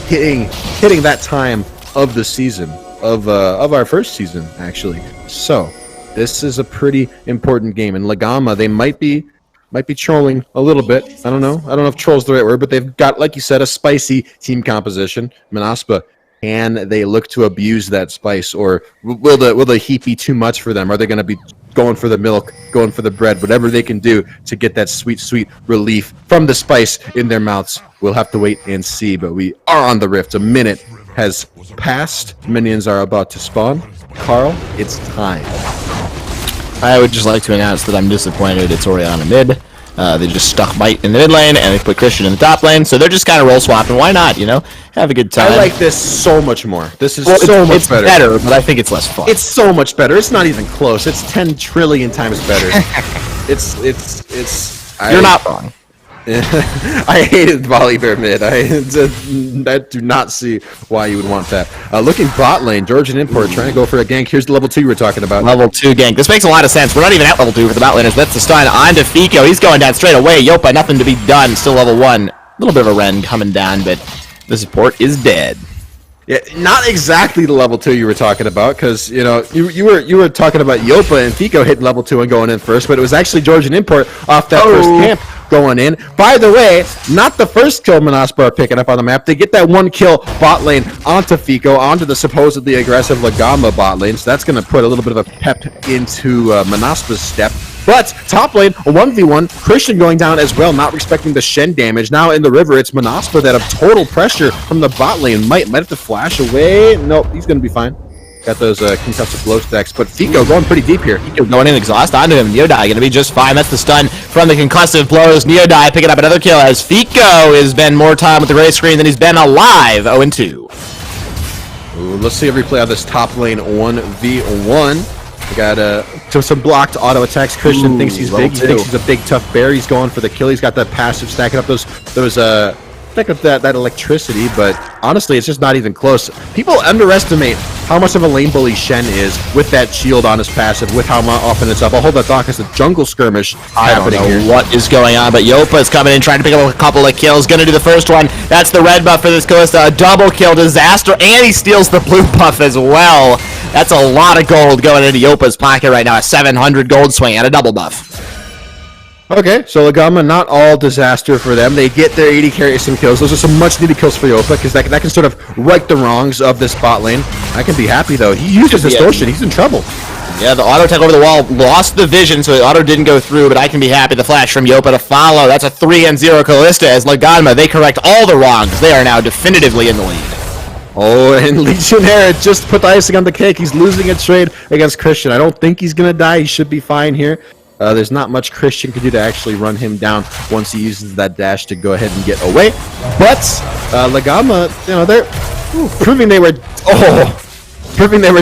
hitting that time of the season, of our first season, actually. So this is a pretty important game. And Lagama, they might be trolling a little bit. I don't know if troll's the right word, but they've got, like you said, a spicy team composition. Manaspa, can they look to abuse that spice, or will the heat be too much for them? Are they going to be going for the milk, going for the bread, whatever they can do to get that sweet relief from the spice in their mouths? We'll have to wait and see, but we are on the rift. A minute has passed. Minions are about to spawn. Carl, it's time. I would just like to announce that I'm disappointed it's Orianna mid. They just stuck Might in the mid lane, and they put Christian in the top lane, so they're just kind of roll swapping. Why not, Have a good time. I like this so much more. This is much better. It's better, but I think it's less fun. It's so much better. It's not even close. It's 10 trillion times better. You're not wrong. I hated Volibear mid. I do not see why you would want that. Looking bot lane, Georgian Import trying to go for a gank. Here's the level 2 you were talking about. Level 2 gank. This makes a lot of sense. We're not even at level 2 for the bot laners. That's the stun on to Fico. He's going down straight away. Yopa, nothing to be done. Still level 1. A little bit of a Ren coming down, but the support is dead. Yeah, not exactly the level 2 you were talking about, because you were talking about Yopa and Fico hitting level 2 and going in first, but it was actually Georgian Import off that first camp going in. By the way, not the first kill Manaspa are picking up on the map. They get that 1 kill bot lane onto Fico, onto the supposedly aggressive Lagama bot lane, so that's going to put a little bit of a pep into Manaspa's step. But top lane, a 1v1, Christian going down as well, not respecting the Shen damage. Now in the river, it's Manaspa that have total pressure from the bot lane. Might have to flash away. Nope, he's going to be fine. Got those concussive blow stacks, but Fico going pretty deep here. Fico going in, exhaust onto him. Neodai going to be just fine. That's the stun from the concussive blows. Neodai picking up another kill as Fico has been more time with the gray screen than he's been alive. 0-2. Let's see a replay of this top lane 1v1. We got some blocked auto attacks. Christian thinks he's big. He thinks he's a big tough bear. He's going for the kill. He's got that passive stacking up that electricity, but honestly, it's just not even close. People underestimate how much of a lane bully Shen is with that shield on his passive, with how often it's up. I'll hold that thought because the jungle skirmish happening here. What is going on, but Yopa is coming in, trying to pick up a couple of kills. Going to do the first one. That's the red buff for this Kalista. A double kill disaster, and he steals the blue buff as well. That's a lot of gold going into Yopa's pocket right now. A 700 gold swing and a double buff. Okay, so Lagama, not all disaster for them. They get their 80 carry some kills. Those are some much-needed kills for Yopa, because that can sort of right the wrongs of this bot lane. I can be happy, though. He uses distortion. He's in trouble. Yeah, the auto attack over the wall lost the vision, so the auto didn't go through, but I can be happy. The flash from Yopa to follow. That's a 3-0 Kalista as Lagama. They correct all the wrongs. They are now definitively in the lead. Oh, and Legionnaire just put the icing on the cake. He's losing a trade against Christian. I don't think he's going to die. He should be fine here. There's not much Christian can do to actually run him down once he uses that dash to go ahead and get away. But Lagama, they're proving they were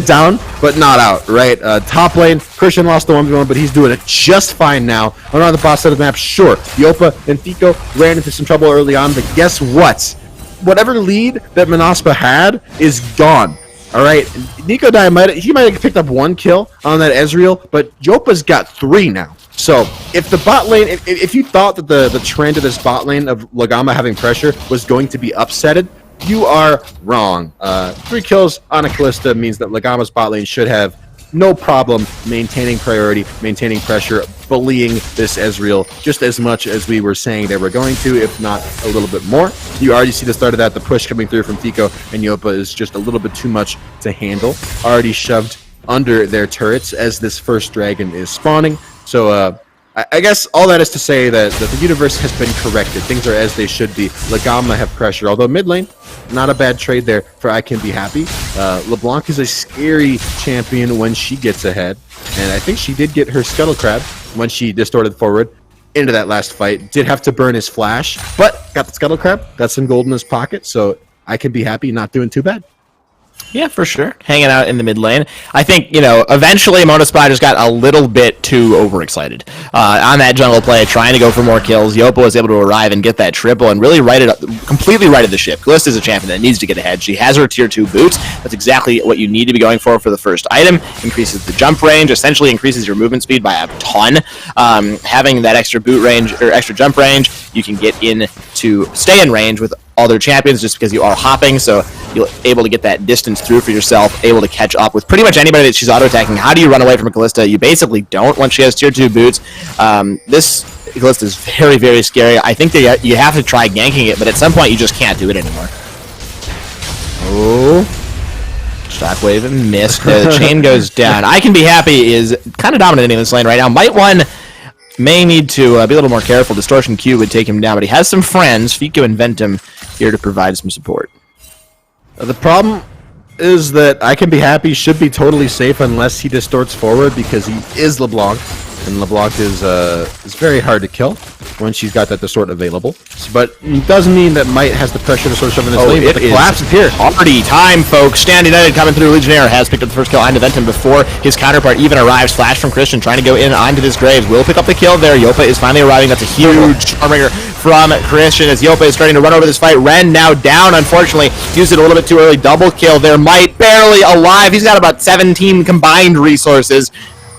down, but not out, right? Top lane, Christian lost the 1v1, but he's doing it just fine now. Around the boss side of the map, sure, Yopa and Fico ran into some trouble early on, but guess what? Whatever lead that Manaspa had is gone. All right, Nico Dai might have picked up 1 kill on that Ezreal, but Yopa's got 3 now. So if the bot lane, if you thought that the trend of this bot lane of Lagama having pressure was going to be upsetted, you are wrong. 3 kills on a Kalista means that Lagama's bot lane should have no problem maintaining priority, maintaining pressure, bullying this Ezreal just as much as we were saying they were going to, if not a little bit more. You already see the start of that, the push coming through from Fico, and Yopa is just a little bit too much to handle. Already shoved under their turrets as this first dragon is spawning. So I guess all that is to say that the universe has been corrected. Things are as they should be. Lagama have pressure, although mid lane, not a bad trade there for I Can Be Happy. LeBlanc is a scary champion when she gets ahead, and I think she did get her Scuttle Crab when she distorted forward into that last fight. Did have to burn his flash, but got the Scuttle Crab, got some gold in his pocket, so I Can Be Happy, not doing too bad. Yeah, for sure. Hanging out in the mid lane. I think, eventually Monospy just got a little bit too overexcited on that jungle play, trying to go for more kills. Yopa was able to arrive and get that triple and really completely righted the ship. Kalista is a champion that needs to get ahead. She has her tier 2 boots. That's exactly what you need to be going for the first item. Increases the jump range, essentially increases your movement speed by a ton. Having that extra boot range or extra jump range, you can get in to stay in range with other champions just because you are hopping, so you're able to get that distance through for yourself, able to catch up with pretty much anybody that she's auto-attacking. How do you run away from a Kalista? You basically don't once she has tier 2 boots. This Kalista is very, very scary. I think that you have to try ganking it, but at some point you just can't do it anymore. Oh, Shockwave and missed. The chain goes down. I Can Be Happy is kind of dominating this lane right now. Might one may need to be a little more careful. Distortion Q would take him down, but he has some friends, Fico and Ventum, here to provide some support. The problem is that I Can Be Happy should be totally safe unless he distorts forward because he is LeBlanc, and LeBlanc is very hard to kill when she's got that distort available. But it doesn't mean that Might has the pressure to sort of shove in this lane. It But the collapse is here. Party time, folks. Stand United coming through. Legionnaire has picked up the first kill onto Ventum before his counterpart even arrives. Flash from Christian trying to go in onto this Graves. Will pick up the kill there. Yopa is finally arriving. That's a huge Charmbringer from Christian as Yopa is starting to run over this fight. Ren now down, unfortunately. Used it a little bit too early. Double kill there. Might barely alive. He's got about 17 combined resources.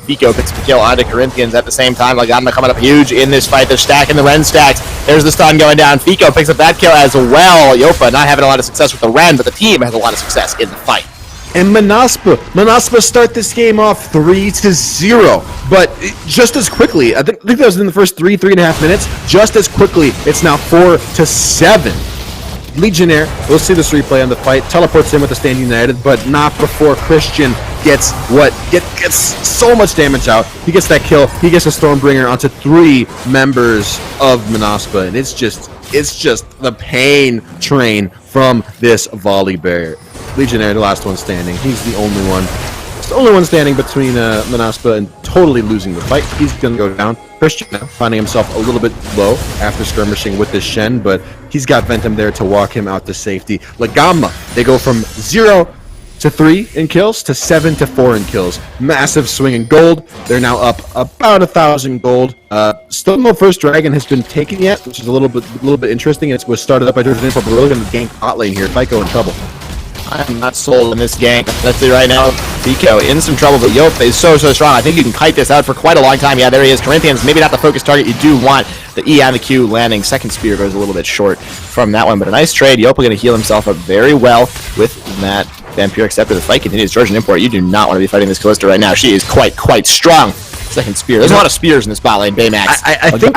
Fico picks the kill onto Corinthians at the same time. Lagana coming up huge in this fight. They're stacking the Ren stacks. There's the stun going down. Fico picks up that kill as well. Yopa not having a lot of success with the Ren, but the team has a lot of success in the fight. And Manaspa start this game off 3-0, but just as quickly, I think that was in the first 3.5 minutes, just as quickly, it's now 4-7. Legionnaire, we'll see this replay on the fight, teleports in with the Stand United, but not before Christian gets so much damage out. He gets that kill, he gets a Stormbringer onto 3 members of Manaspa, and it's just the pain train from this volley bear. Legionnaire, the last one standing. He's the only one. It's the only one standing between Manaspa and totally losing the fight. He's going to go down. Christian now finding himself a little bit low after skirmishing with this Shen, but he's got Ventum there to walk him out to safety. Lagama, they go from 0 to 3 in kills to 7 to 4 in kills. Massive swing in gold. They're now up about 1,000 gold. Still no first dragon has been taken yet, which is a little bit interesting. It was started up by Georgian Import, but we're really going to gank bot lane here. Fico in trouble. I'm not sold in this gank. Let's see right now. Fico in some trouble, but Yopa is so strong. I think you can kite this out for quite a long time. Yeah, there he is. Corinthians, maybe not the focus target you do want. The E on the Q landing. Second spear goes a little bit short from that one, but a nice trade. Yopa going to heal himself up very well with that Vampiric Scepter. The fight continues. Georgian Import, you do not want to be fighting this Kalista right now. She is quite strong. Second spear. There's a lot of spears in this bot lane. Baymax. I think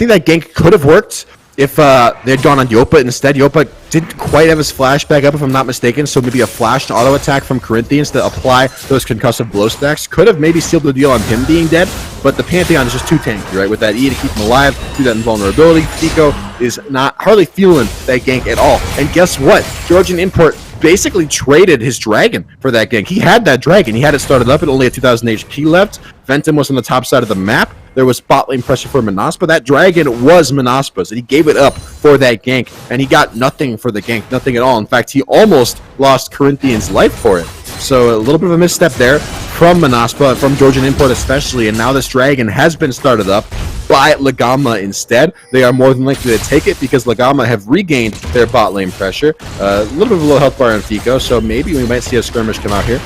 that gank could have worked if they'd gone on Yopa instead. Yopa didn't quite have his flash back up, if I'm not mistaken, so maybe a flash and auto attack from Corinthians to apply those concussive blow stacks could have maybe sealed the deal on him being dead, but the Pantheon is just too tanky, right? With that E to keep him alive, do that invulnerability. Fico is not hardly feeling that gank at all. And guess what? Georgian Import basically traded his dragon for that gank. He had that dragon. He had it started up at only a 2,000 HP left. Ventum was on the top side of the map. There was bot lane pressure for Manaspa. That dragon was Manaspa's, and he gave it up for that gank, and he got nothing for the gank, nothing at all. In fact, he almost lost Corinthians' life for it. So a little bit of a misstep there from Manaspa, from Georgian Import especially, and now this dragon has been started up by Lagama instead. They are more than likely to take it because Lagama have regained their bot lane pressure. A little bit of a low health bar on Fico, so maybe we might see a skirmish come out here.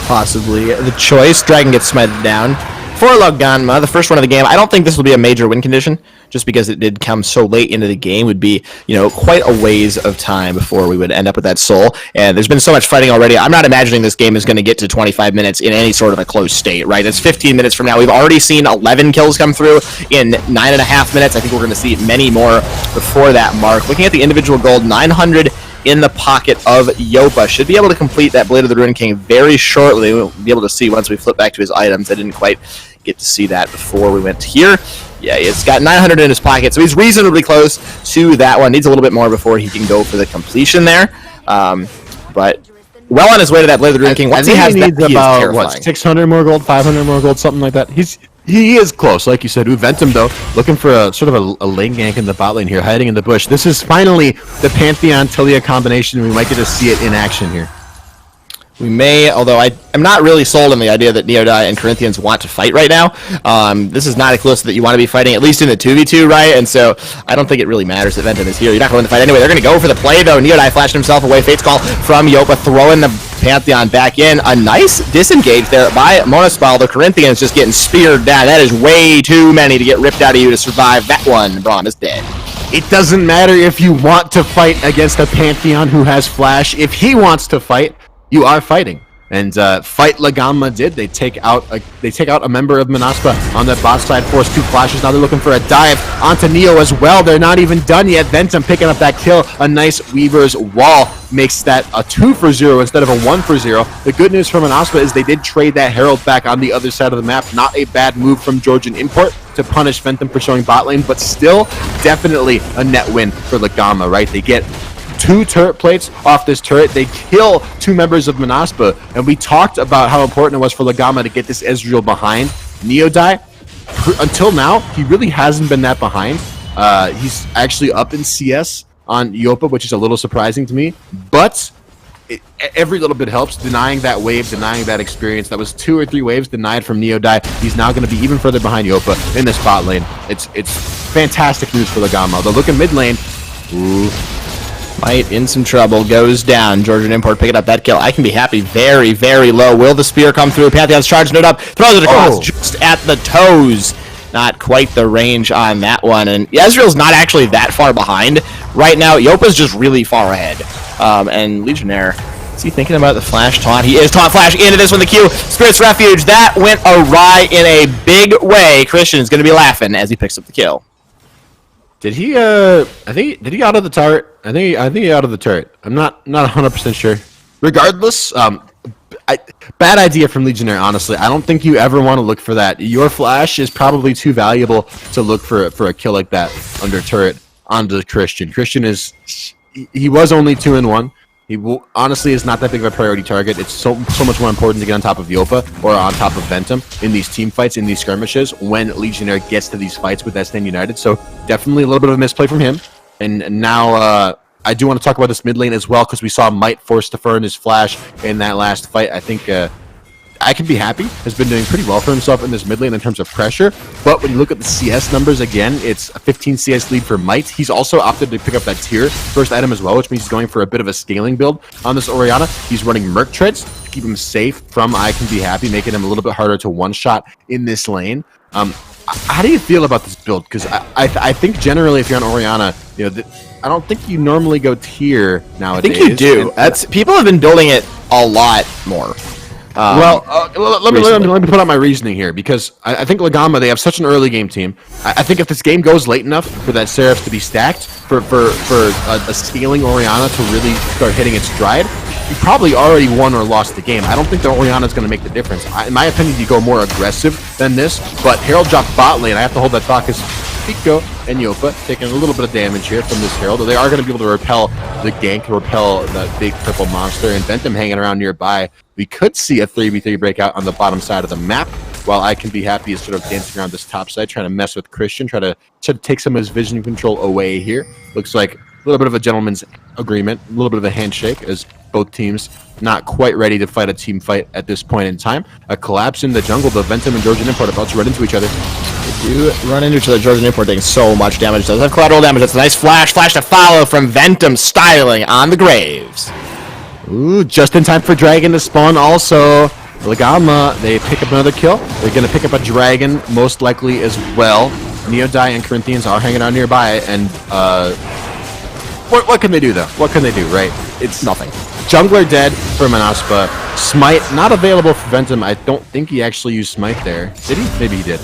Possibly. The choice. Dragon gets smited down. For Lagama, the first one of the game, I don't think this will be a major win condition, just because it did come so late into the game. Would be, quite a ways of time before we would end up with that soul. And there's been so much fighting already. I'm not imagining this game is going to get to 25 minutes in any sort of a close state, right? It's 15 minutes from now. We've already seen 11 kills come through in 9.5 minutes. I think we're going to see many more before that mark. Looking at the individual gold, 900 in the pocket of Yopa. Should be able to complete that Blade of the Ruin King very shortly. We'll be able to see once we flip back to his items. I didn't quite get to see that before we went here. Yeah, he's got 900 in his pocket, so he's reasonably close to that one. Needs a little bit more before he can go for the completion there. But well on his way to that Blade of the Ruin King. Once he has that, needs he about is terrifying. 600 more gold, 500 more gold, something like that. He's He is close, like you said. Ventum, though, looking for a sort of a lane gank in the bot lane here, hiding in the bush. This is finally the Pantheon-Tilia combination. We might get to see it in action here. We may, although I'm not really sold on the idea that Neodai and Corinthians want to fight right now. This is not a close that you want to be fighting, at least in the 2v2, right? And so I don't think it really matters that Ventum is here. You're not going to fight anyway. They're going to go for the play, though. Neodai flashed himself away. Fate's Call from Yopa, throwing the Pantheon back in. A nice disengage there by Monospal. The Corinthians just getting speared down. That is way too many to get ripped out of you to survive that one. Braum is dead. It doesn't matter if you want to fight against a Pantheon who has Flash. If he wants to fight, you are fighting. And fight Lagama did. They take out a member of Manaspa on the bot side, force 2 flashes. Now they're looking for a dive onto Neo as well. They're not even done yet. Ventum picking up that kill. A nice Weaver's Wall makes that a 2-for-0 instead of a 1-for-0. The good news for Manaspa is they did trade that Herald back on the other side of the map. Not a bad move from Georgian Import to punish Ventum for showing bot lane, but still definitely a net win for Lagama, right? They get 2 turret plates off this turret. They kill 2 members of Manaspa, and we talked about how important it was for Lagama to get this Ezreal behind Neodai. Until now, he really hasn't been that behind. He's actually up in CS on Yopa, which is a little surprising to me, but every little bit helps. Denying that wave, denying that experience. That was 2 or 3 waves denied from Neodai. He's now going to be even further behind Yopa in the spot lane. It's fantastic news for Lagama. They'll look in mid lane. Ooh. Might in some trouble, goes down. Georgian Import picking up that kill. I can be happy. Very, very low. Will the spear come through? Pantheon's charging it up. Throws it across just at the toes. Not quite the range on that one. And Ezreal's not actually that far behind right now. Yopa's just really far ahead. And Legionnaire, is he thinking about the flash taunt? He is. Taunt flash into this one. The Q. Spirit's Refuge. That went awry in a big way. Christian's going to be laughing as he picks up the kill. Did he? Did he out of the turret? I think he out of the turret. I'm not 100% sure. Regardless, bad idea from Legionnaire. Honestly, I don't think you ever want to look for that. Your flash is probably too valuable to look for a kill like that under turret onto Christian. Christian he was only 2-1. He honestly is not that big of a priority target. It's so much more important to get on top of Yopa or on top of Ventum in these team fights, in these skirmishes, when Legionnaire gets to these fights with SN United. So definitely a little bit of a misplay from him. And now I do want to talk about this mid lane as well, because we saw Might force to burn his flash in that last fight. I think I Can Be Happy has been doing pretty well for himself in this mid lane in terms of pressure, but when you look at the CS numbers again, it's a 15 CS lead for Might. He's also opted to pick up that tier first item as well, which means he's going for a bit of a scaling build on this Orianna. He's running Merc Treads to keep him safe from I Can Be Happy, making him a little bit harder to one-shot in this lane. How do you feel about this build? Because I think generally if you're on Orianna, you know, I don't think you normally go tier nowadays. I think you do. People have been building it a lot more. Let me put out my reasoning here, because I think Lagama, they have such an early game team. I think if this game goes late enough for that Seraphs to be stacked, for a scaling Orianna to really start hitting its stride, you probably already won or lost the game. I don't think the Orianna is going to make the difference. In my opinion, you go more aggressive than this, but Herald dropped bot lane. I have to hold that thought because Pico and Yopa taking a little bit of damage here from this Herald. They are going to be able to repel the gank, repel the big purple monster, and Ventum hanging around nearby. We could see a 3v3 breakout on the bottom side of the map, while I Can Be Happy is sort of dancing around this top side, trying to mess with Christian, try to take some of his vision control away here. Looks like a little bit of a gentleman's agreement, a little bit of a handshake, as both teams not quite ready to fight a team fight at this point in time. A collapse in the jungle, but Ventum and Georgian Import about to run into each other. They do run into each other. Georgian Import taking so much damage. Does have collateral damage. That's a nice flash to follow from Ventum, styling on the Graves. Ooh, just in time for Dragon to spawn also. Lagama, they pick up another kill. They're going to pick up a Dragon, most likely as well. Neodai and Corinthians are hanging out nearby, and what can they do, though? What can they do, right? It's nothing. Jungler dead for Manaspa. Smite not available for Ventum. I don't think he actually used Smite there. Did he? Maybe he did.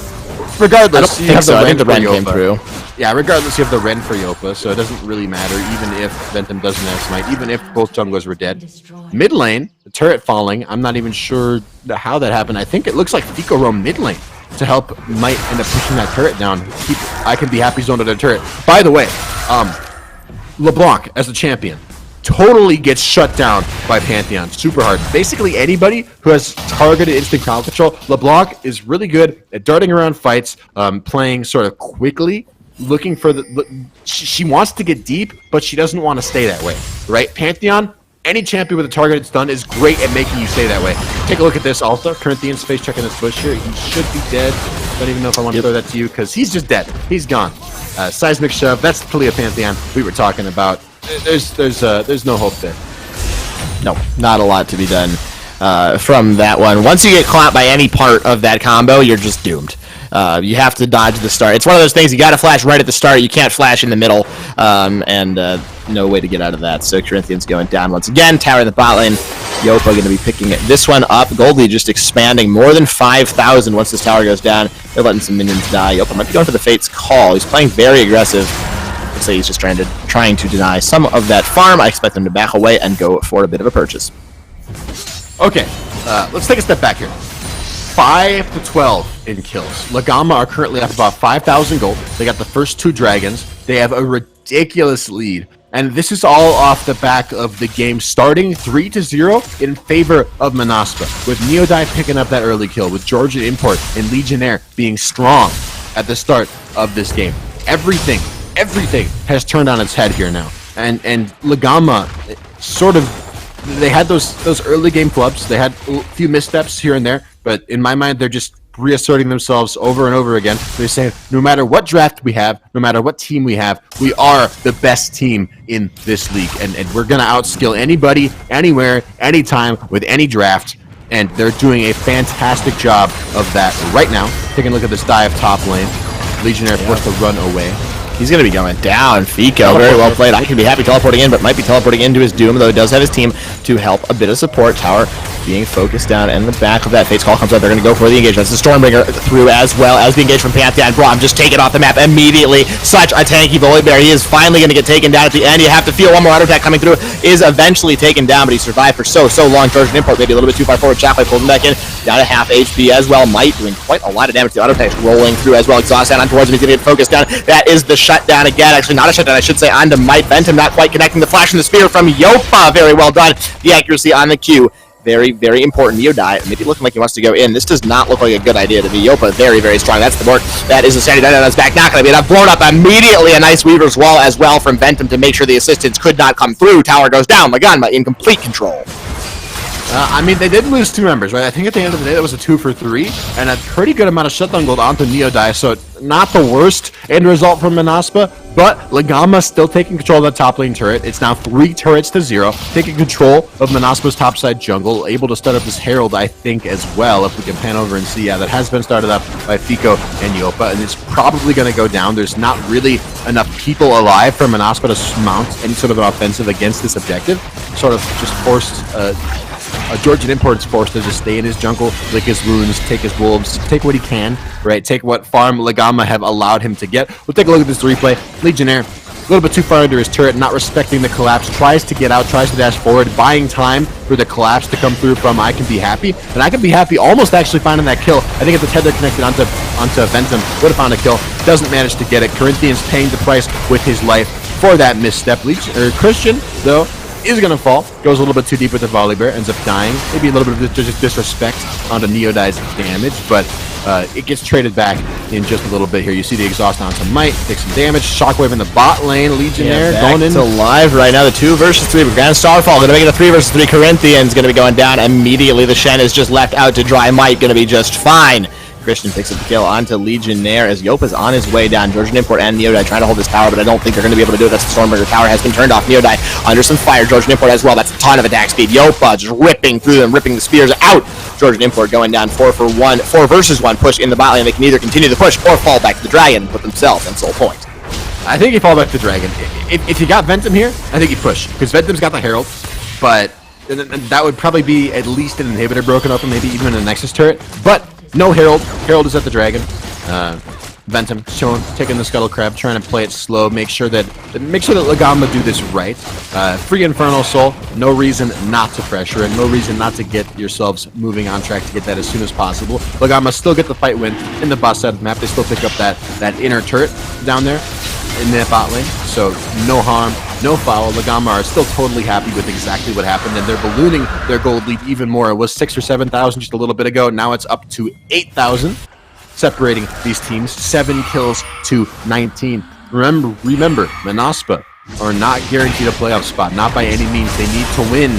Regardless, you have the I think the Ren came through. Yeah, regardless, you have the Ren for Yopa, so it doesn't really matter, even if Ventum doesn't have Smite, even if both junglers were dead. Mid lane, the turret falling. I'm not even sure how that happened. I think it looks like Fico roamed mid lane to help Might end up pushing that turret down. Keep I Can Be Happy zone to their turret. By the way, LeBlanc as the champion. totally gets shut down by Pantheon. Super hard. Basically, anybody who has targeted instant crowd control, LeBlanc is really good at darting around fights, playing sort of quickly, looking for she wants to get deep, but she doesn't want to stay that way, right? Pantheon, any champion with a targeted stun is great at making you stay that way. Take a look at this also. Corinthian's face checking this bush here. He should be dead. Don't even know if I want to throw that to you because he's just dead. He's gone. Seismic shove. That's the Talia Pantheon we were talking about. There's no hope there. No, not a lot to be done from that one. Once you get caught by any part of that combo, you're just doomed. You have to dodge the start. It's one of those things you got to flash right at the start. You can't flash in the middle, and no way to get out of that. So Corinthians going down once again. Tower in the bot lane. Yopa going to be picking this one up. Goldie just expanding more than 5,000 once this tower goes down. They're letting some minions die. Yopa might be going for the Fate's Call. He's playing very aggressive. Looks like he's just trying to deny some of that farm. I expect them to back away and go for a bit of a purchase. Okay, let's take a step back here. 5 to 12 in kills. Lagama are currently up about 5,000 gold. They got the first 2 dragons. They have a ridiculous lead. And this is all off the back of the game starting 3-0 in favor of Manaspa, with Neodai picking up that early kill, with Georgian Import and Legionnaire being strong at the start of this game. Everything has turned on its head here now. And Lagama sort of, they had those early game flubs. They had a few missteps here and there, but in my mind, they're just reasserting themselves over and over again. They're saying, no matter what draft we have, no matter what team we have, we are the best team in this league. And we're going to outskill anybody, anywhere, anytime, with any draft. And they're doing a fantastic job of that right now. Taking a look at this dive top lane. Legionnaire forced to run away. He's going to be going down. Fico, very well played. I can be happy teleporting in, but might be teleporting into his doom, though he does have his team to help a bit of support. Tower being focused down in the back of that. Fate's Call comes out. They're going to go for the engagement. That's the Stormbringer through as well as the engage from Pantheon. Braum just taken off the map immediately. Such a tanky Volibear. He is finally going to get taken down at the end. You have to feel one more auto attack coming through. Is eventually taken down, but he survived for so long. Georgian Import maybe a little bit too far forward. Shockwave pulls him back in. Down to half HP as well. Might doing quite a lot of damage. The auto attack rolling through as well. Exhaust down on towards him. He's going to get focused down. That is the shutdown again. Actually, not a shutdown, I should say, onto Might. Ventum not quite connecting the flash and the spear from Yopa. Very well done. The accuracy on the Q. Very, very important. Neodai, maybe looking like he wants to go in. This does not look like a good idea to me. Yopa, very, very strong. That's the work. That is the sanity down on his back. Not going to be enough. Blown up immediately. A nice Weaver's Wall as well from Ventum to make sure the assistance could not come through. Tower goes down. Laganma in complete control. I mean, they did lose 2 members, right? I think at the end of the day, that was a 2 for 3, and a pretty good amount of shutdown gold onto Neodai, so not the worst end result from Manaspa, but Lagama still taking control of that top lane turret. It's now 3 turrets to 0, taking control of Manaspa's topside jungle, able to start up this Herald, I think, as well, if we can pan over and see. Yeah, that has been started up by Fico and Yopa, and it's probably going to go down. There's not really enough people alive for Manaspa to mount any sort of an offensive against this objective. Sort of just forced... Georgian Import's forced to just stay in his jungle, lick his wounds, take his wolves, take what he can, right? Take what farm Lagama have allowed him to get. We'll take a look at this replay. Legionnaire, a little bit too far under his turret, not respecting the collapse, tries to get out, tries to dash forward, buying time for the collapse to come through from I Can Be Happy. And I Can Be Happy almost actually finding that kill. I think if the tether connected onto Ventum, would have found a kill. Doesn't manage to get it. Corinthians paying the price with his life for that misstep. Christian, though, is going to fall. Goes a little bit too deep with the Volibear, ends up dying. Maybe a little bit of disrespect onto Neodai's damage, but it gets traded back in just a little bit here. You see the exhaust onto Might, takes some damage. Shockwave in the bot lane. Legionnaire going in. To live right now. The 2 versus 3. Grand Starfall going to make it a 3 versus 3. Corinthians going to be going down immediately. The Shen is just left out to dry. Might going to be just fine. Christian picks up the kill onto Legionnaire as Yopa's on his way down. Georgian Import and Neodai trying to hold this tower, but I don't think they're going to be able to do it. That's the Stormbringer tower has been turned off. Neodai under some fire. Georgian Import as well. That's a ton of attack speed. Yopa just ripping through them, ripping the spears out. Georgian Import going down 4 versus 1 push in the bot lane. They can either continue the push or fall back to the dragon and put themselves in sole point. I think you fall back to the dragon. If you got Ventum here, I think you push, because Ventum's got the Herald, but that would probably be at least an inhibitor broken open, maybe even a Nexus turret, but no Herald. Herald is at the dragon. Ventum showing, taking the Scuttle Crab, trying to play it slow, make sure that Lagama do this right. Free Infernal Soul, no reason not to pressure it, no reason not to get yourselves moving on track to get that as soon as possible. Lagama still get the fight win in the boss side of the map. They still pick up that inner turret down there in that bot lane, so no harm, no foul. Lagama are still totally happy with exactly what happened, and they're ballooning their gold lead even more. It was 6,000 or 7,000 just a little bit ago. Now it's up to 8,000, separating these teams. 7 kills to 19. Remember, Manaspa are not guaranteed a playoff spot. Not by any means. They need to win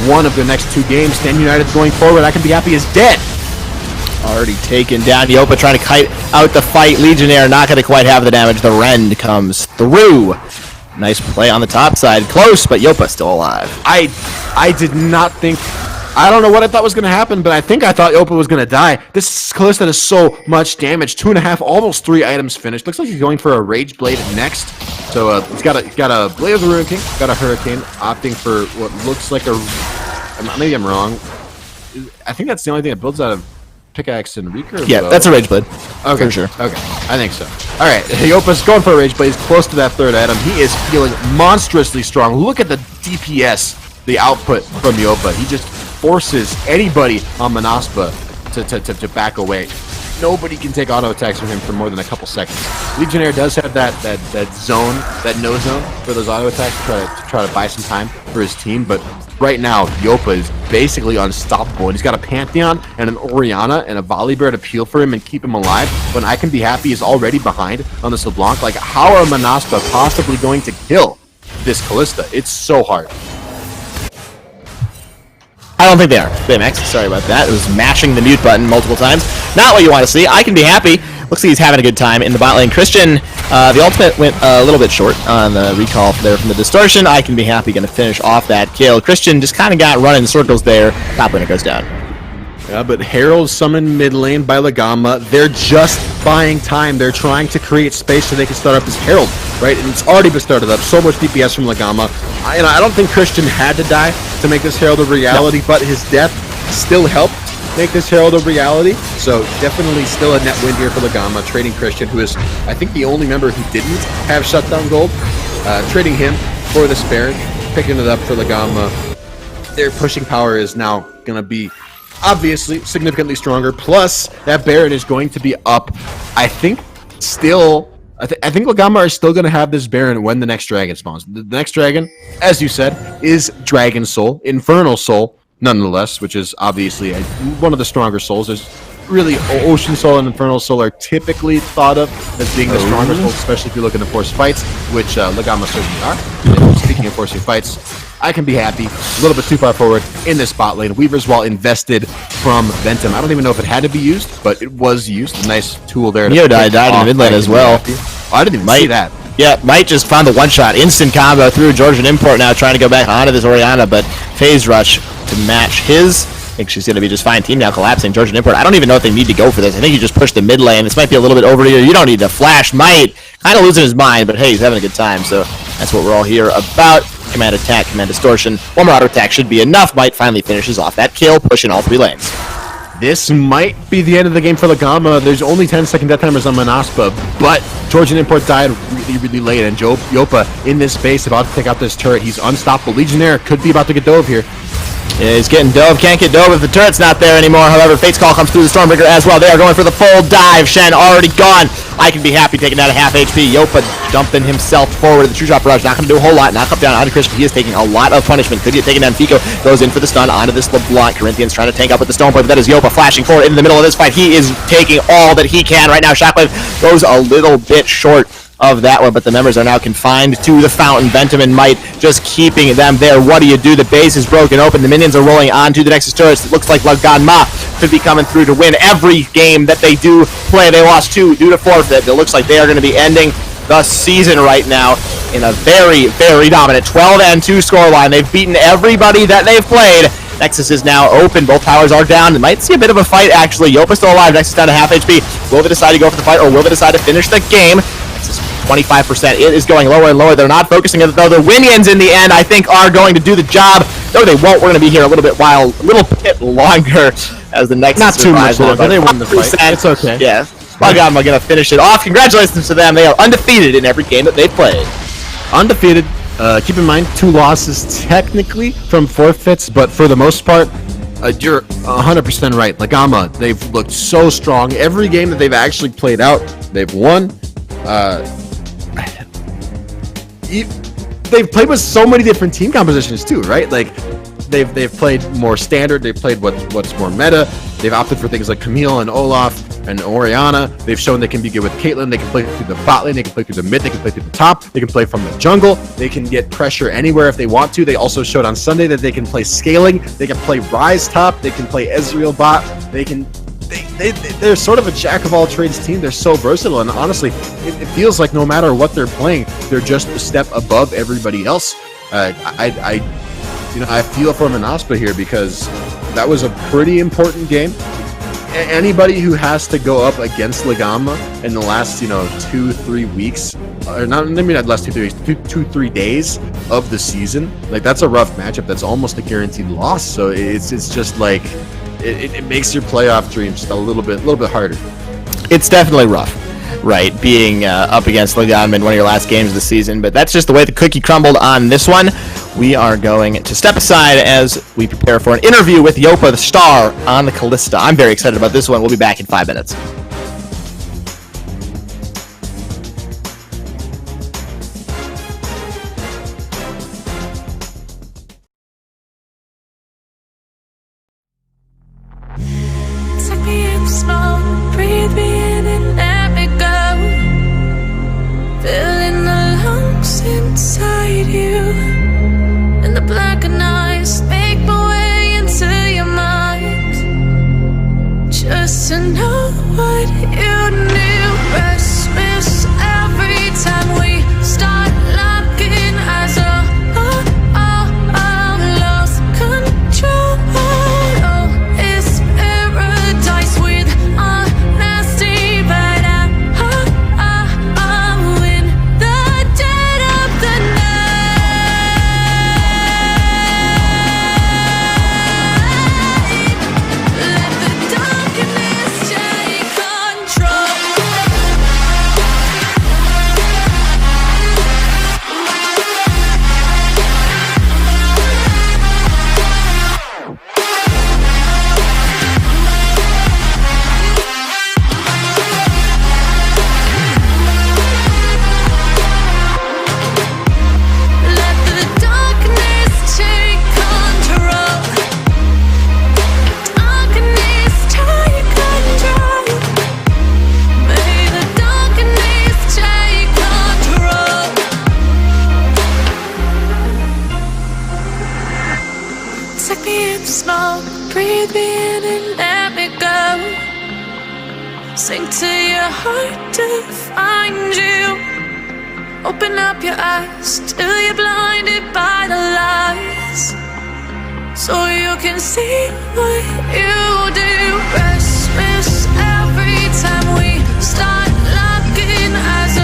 one of their next 2 games. Stand United going forward. I Can Be Happy is dead. Already taken down. Yopa trying to kite out the fight. Legionnaire not going to quite have the damage. The Rend comes through. Nice play on the top side. Close, but Yopa still alive. I did not think... I don't know what I thought was going to happen, but I thought Yopa was going to die. This Callista does so much damage. 2.5, almost 3 items finished. Looks like he's going for a Rage Blade next. So he's got a Blade of the Ruin King, got a Hurricane, opting for what looks like a... Maybe I'm wrong. I think that's the only thing that builds out of Pickaxe and Reeker. Yeah, that's a Rage Blade. Okay, for sure. Okay, I think so. All right, Yopa's going for a Rage Blade. He's close to that 3rd item. He is feeling monstrously strong. Look at the DPS, the output from Yopa. He just forces anybody on Manaspa to back away. Nobody can take auto attacks from him for more than a couple seconds. Legionnaire does have that zone, that no zone for those auto attacks to try to buy some time for his team, but right now Yopa is basically unstoppable, and he's got a Pantheon and an Orianna and a Volibear to peel for him and keep him alive. When I Can Be Happy is already behind on this LeBlanc, like, how are Manaspa possibly going to kill this Callista? It's so hard. I don't think they are. BMX, sorry about that. It was mashing the mute button multiple times. Not what you want to see. I Can Be Happy. Looks like he's having a good time in the bot lane. Christian, the ultimate went a little bit short on the recall there from the distortion. I Can Be Happy going to finish off that kill. Christian just kind of got running circles there. Top laner goes down. Yeah, but Herald summoned mid lane by Lagama. They're just buying time. They're trying to create space so they can start up this Herald, right? And it's already been started up. So much DPS from Lagama. I don't think Christian had to die to make this Herald a reality, but his death still helped make this Herald a reality. So definitely still a net win here for Lagama, trading Christian, who is, I think, the only member who didn't have shutdown gold. Trading him for this Baron, picking it up for Lagama. Their pushing power is now going to be obviously significantly stronger, plus that Baron is going to be up. I think still, I think Lagama are still going to have this Baron when the next dragon spawns. The next dragon, as you said, is Dragon Soul, Infernal Soul, nonetheless, which is obviously one of the stronger souls. There's really, Ocean Soul and Infernal Soul are typically thought of as being the stronger souls, especially if you look at the force fights, which Lagama certainly are. And speaking of forcing fights, I Can Be Happy, a little bit too far forward in this bot lane. Weaver's Wall invested from Ventum. I don't even know if it had to be used, but it was used. A nice tool there. Neo died in the mid lane as well. Oh, I didn't even see that. Yeah, Might just found the one-shot. Instant combo through Georgian Import now, trying to go back onto this Orianna, but Phase Rush to match his. I think she's going to be just fine. Team now collapsing. Georgian Import, I don't even know if they need to go for this. I think you just push the mid lane. This might be a little bit over here. You don't need to flash. Might kind of losing his mind, but hey, he's having a good time, so that's what we're all here about. Command attack, command distortion. One more auto attack should be enough. Might finally finishes off that kill, pushing all 3 lanes. This might be the end of the game for Lagama. There's only 10-second death timers on Manaspa, but Georgian Import died really, really late, and Yopa in this space about to take out this turret. He's unstoppable. Legionnaire could be about to get dove here. Yeah, he's getting dove. Can't get dove if the turret's not there anymore. However, Fate's Call comes through the Stormbreaker as well. They are going for the full dive. Shen already gone. I Can Be Happy taking down a half HP. Yopa dumping himself forward. The True Drop Barrage not going to do a whole lot. Knock up down onto Christian. He is taking a lot of punishment. Could get taken down. Fico goes in for the stun onto this LeBlanc. Corinthians trying to tank up with the Stone Point, but that is Yopa flashing forward in the middle of this fight. He is taking all that he can right now. Shockwave goes a little bit short of that one, but the members are now confined to the fountain. Ventum and Might just keeping them there. What do? The base is broken open. The minions are rolling onto the Nexus turrets. It looks like Lagama could be coming through to win every game that they do play. They lost 2 due to forfeit. It looks like they are going to be ending the season right now in a very, very dominant 12-2 scoreline. They've beaten everybody that they've played. Nexus is now open. Both towers are down. They might see a bit of a fight, actually. Yopa's still alive. Nexus down to half HP. Will they decide to go for the fight, or will they decide to finish the game? Nexus 25%. It is going lower and lower. They're not focusing on it, though. The Winions, in the end, I think, are going to do the job. No, they won't. We're going to be here a little bit longer as the Nexus not too much longer. They won the fight. It's okay. Yeah. Lagama are going to finish it off. Congratulations to them. They are undefeated in every game that they've played. Undefeated. Keep in mind, 2 losses technically from forfeits, but for the most part, you're 100% right. Lagama, they've looked so strong. Every game that they've actually played out, they've won. they've played with so many different team compositions too, right? Like they've played more standard, they've played what's more meta, they've opted for things like Camille and Olaf and Orianna. They've shown they can be good with Caitlyn, they can play through the bot lane, they can play through the mid, they can play through the top, they can play from the jungle, they can get pressure anywhere if they want to. They also showed on Sunday that they can play scaling, they can play Ryze top, they can play Ezreal bot, they're sort of a jack of all trades team. They're so versatile, and honestly, it feels like no matter what they're playing, they're just a step above everybody else. I feel for Manaspa here because that was a pretty important game. Anybody who has to go up against Legama in the last 2-3 weeks, or not, maybe not last 2-3 weeks, 2-3 days of the season, like that's a rough matchup. That's almost a guaranteed loss. So it's just like it makes your playoff dreams a little bit harder. It's definitely rough, right? Being up against Legama in one of your last games of the season, but that's just the way the cookie crumbled on this one. We are going to step aside as we prepare for an interview with Yopa the Star on the Callista. I'm very excited about this one. We'll be back in 5 minutes. Take me in slow, breathe me in and let me go. Filling the lungs inside you, and the blackened eyes make my way into your mind. Just to know what you knew. Restless every time we start locking eyes. Lost control. Take me in slow, breathe me in and let me go. Sink to your heart to find you. Open up your eyes till you're blinded by the lies, so you can see what you do. Restless every time we start locking eyes.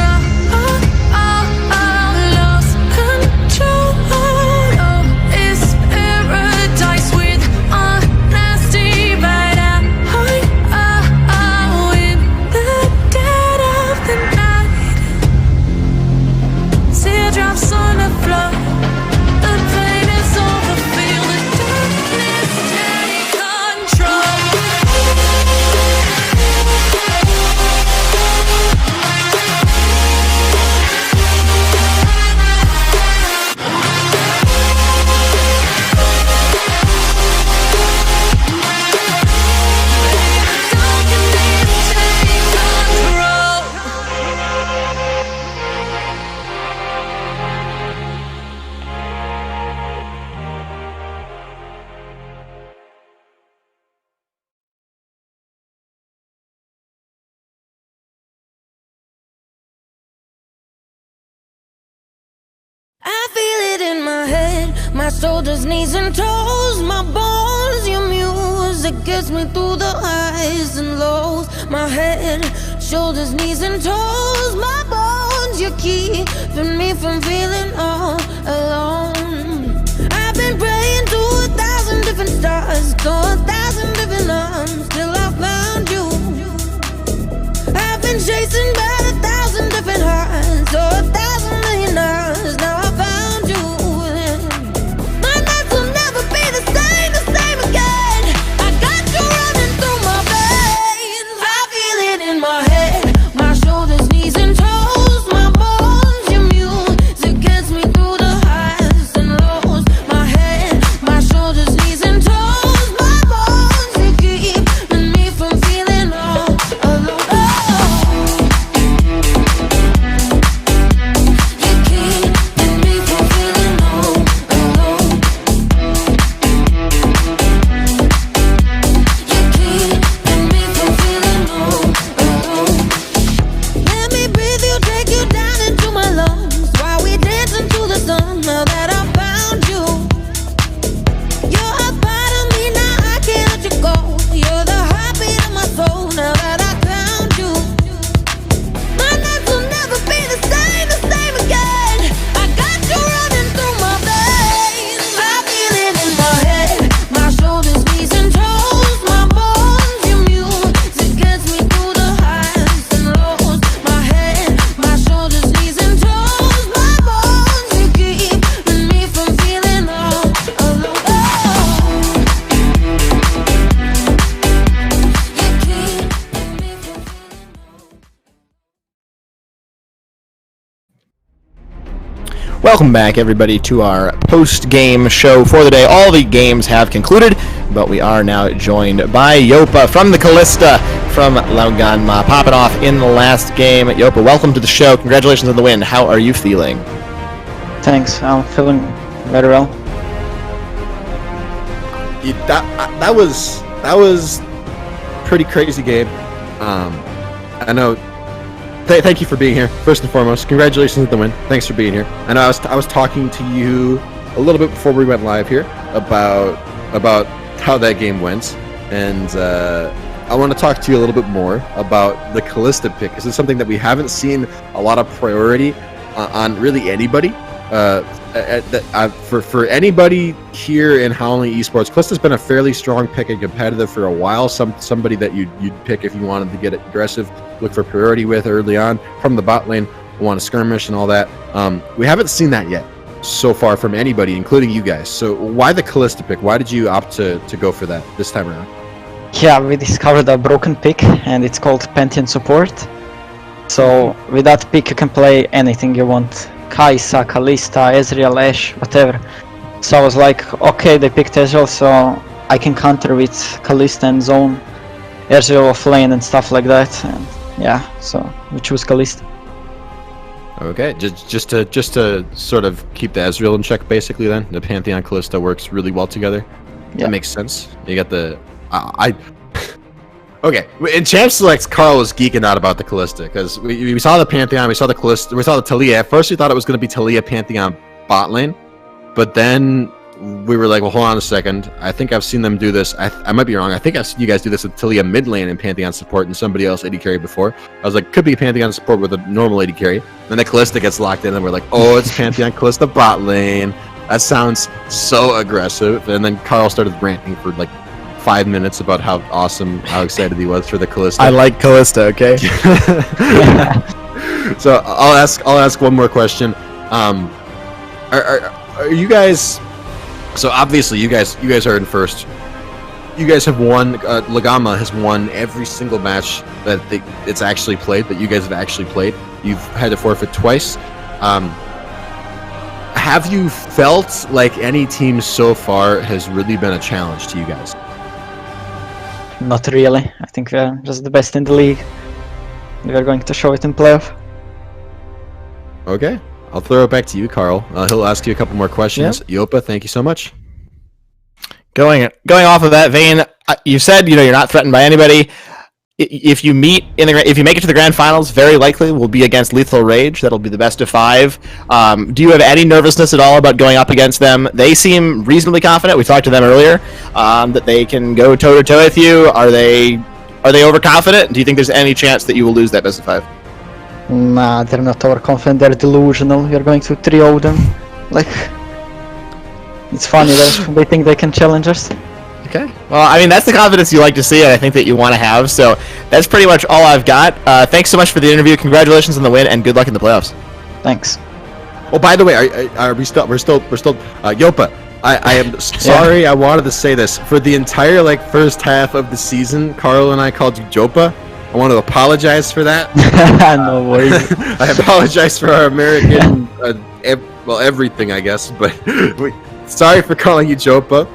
Lost control. Drops on the floor. The pain is over. Feel the darkness take control. I feel it in my head, my shoulders, knees and toes, my bones. Your music gets me through the highs and lows. My head, shoulders, knees and toes, my bones. You're keeping me from feeling all alone. I've been praying to 1,000 different stars, to 1,000 different arms, till I found you. I've been chasing by 1,000 different hearts, so 1,000 million hours. Now I found you. My nights will never be the same again. I got you running through my veins. I feel it in my head, my shoulders, knees and toes, my bones. Your music gets me through the Welcome back, everybody, to our post-game show for the day. All the games have concluded, but we are now joined by Jopa from the Callista from Lauganma, popping off in the last game. Jopa, welcome to the show. Congratulations on the win. How are you feeling? Thanks, I'm feeling very well. That was pretty crazy game. I know. Thank you for being here. First and foremost, congratulations on the win. Thanks for being here. I know I was talking to you a little bit before we went live here about how that game went, and I want to talk to you a little bit more about the Callista pick. This is something that we haven't seen a lot of priority on really anybody. For anybody here in Howling eSports, Callista's been a fairly strong pick and competitive for a while. Somebody that you'd pick if you wanted to get aggressive, look for priority with early on from the bot lane, want to skirmish and all that. We haven't seen that yet so far from anybody, including you guys. So why the Callista pick? Why did you opt to go for that this time around? Yeah, we discovered a broken pick and it's called Pantheon Support. So with that pick you can play anything you want. Kai'Sa, Kalista, Ezreal, Ashe, whatever. So I was like, okay, they picked Ezreal, so I can counter with Kalista and Zone, Ezreal off lane and stuff like that. And yeah, so we choose Kalista. Okay, just to sort of keep the Ezreal in check, basically. Then the Pantheon Kalista works really well together. Yeah. That makes sense. You got the Okay, in Champ Selects, Carl was geeking out about the Callista because we saw the Pantheon, we saw the Callista, we saw the Taliyah. At first, we thought it was going to be Taliyah Pantheon bot lane, but then we were like, well, hold on a second. I think I've seen them do this. I might be wrong. I think I've seen you guys do this with Taliyah mid lane and Pantheon support and somebody else AD carry before. I was like, could be Pantheon support with a normal AD carry. Then the Callista gets locked in, and we're like, oh, it's Pantheon Callista bot lane. That sounds so aggressive. And then Carl started ranting for like 5 minutes about how awesome, how excited he was for the Callista. I like Callista, okay? So I'll ask one more question. Are you guys? So obviously you guys are in first. You guys have won. Lauganma has won every single match that it's actually played. That you guys have actually played. You've had to forfeit twice. Have you felt like any team so far has really been a challenge to you guys? Not really. I think we're just the best in the league. We are going to show it in playoff. Okay, I'll throw it back to you, Carl. He'll ask you a couple more questions. Yep. Jopa, thank you so much. Going off of that vein, you said you're not threatened by anybody. If you make it to the grand finals, very likely will be against Lethal Rage. That'll be the best of 5. Do you have any nervousness at all about going up against them? They seem reasonably confident. We talked to them earlier that they can go toe to toe with you. Are they overconfident? Do you think there's any chance that you will lose that best of 5? Nah, they're not overconfident. They're delusional. You're going to 3-0 them. Like, it's funny that they think they can challenge us. Okay. Well, I mean, that's the confidence you like to see, and I think that you want to have. So that's pretty much all I've got. Thanks so much for the interview. Congratulations on the win, and good luck in the playoffs. Thanks. Oh, by the way, are we still? We're still. Yopa, I am sorry. Yeah. I wanted to say this for the entire first half of the season. Carl and I called you Jopa. I want to apologize for that. No worries. I apologize for our American, everything, I guess. But sorry for calling you Jopa.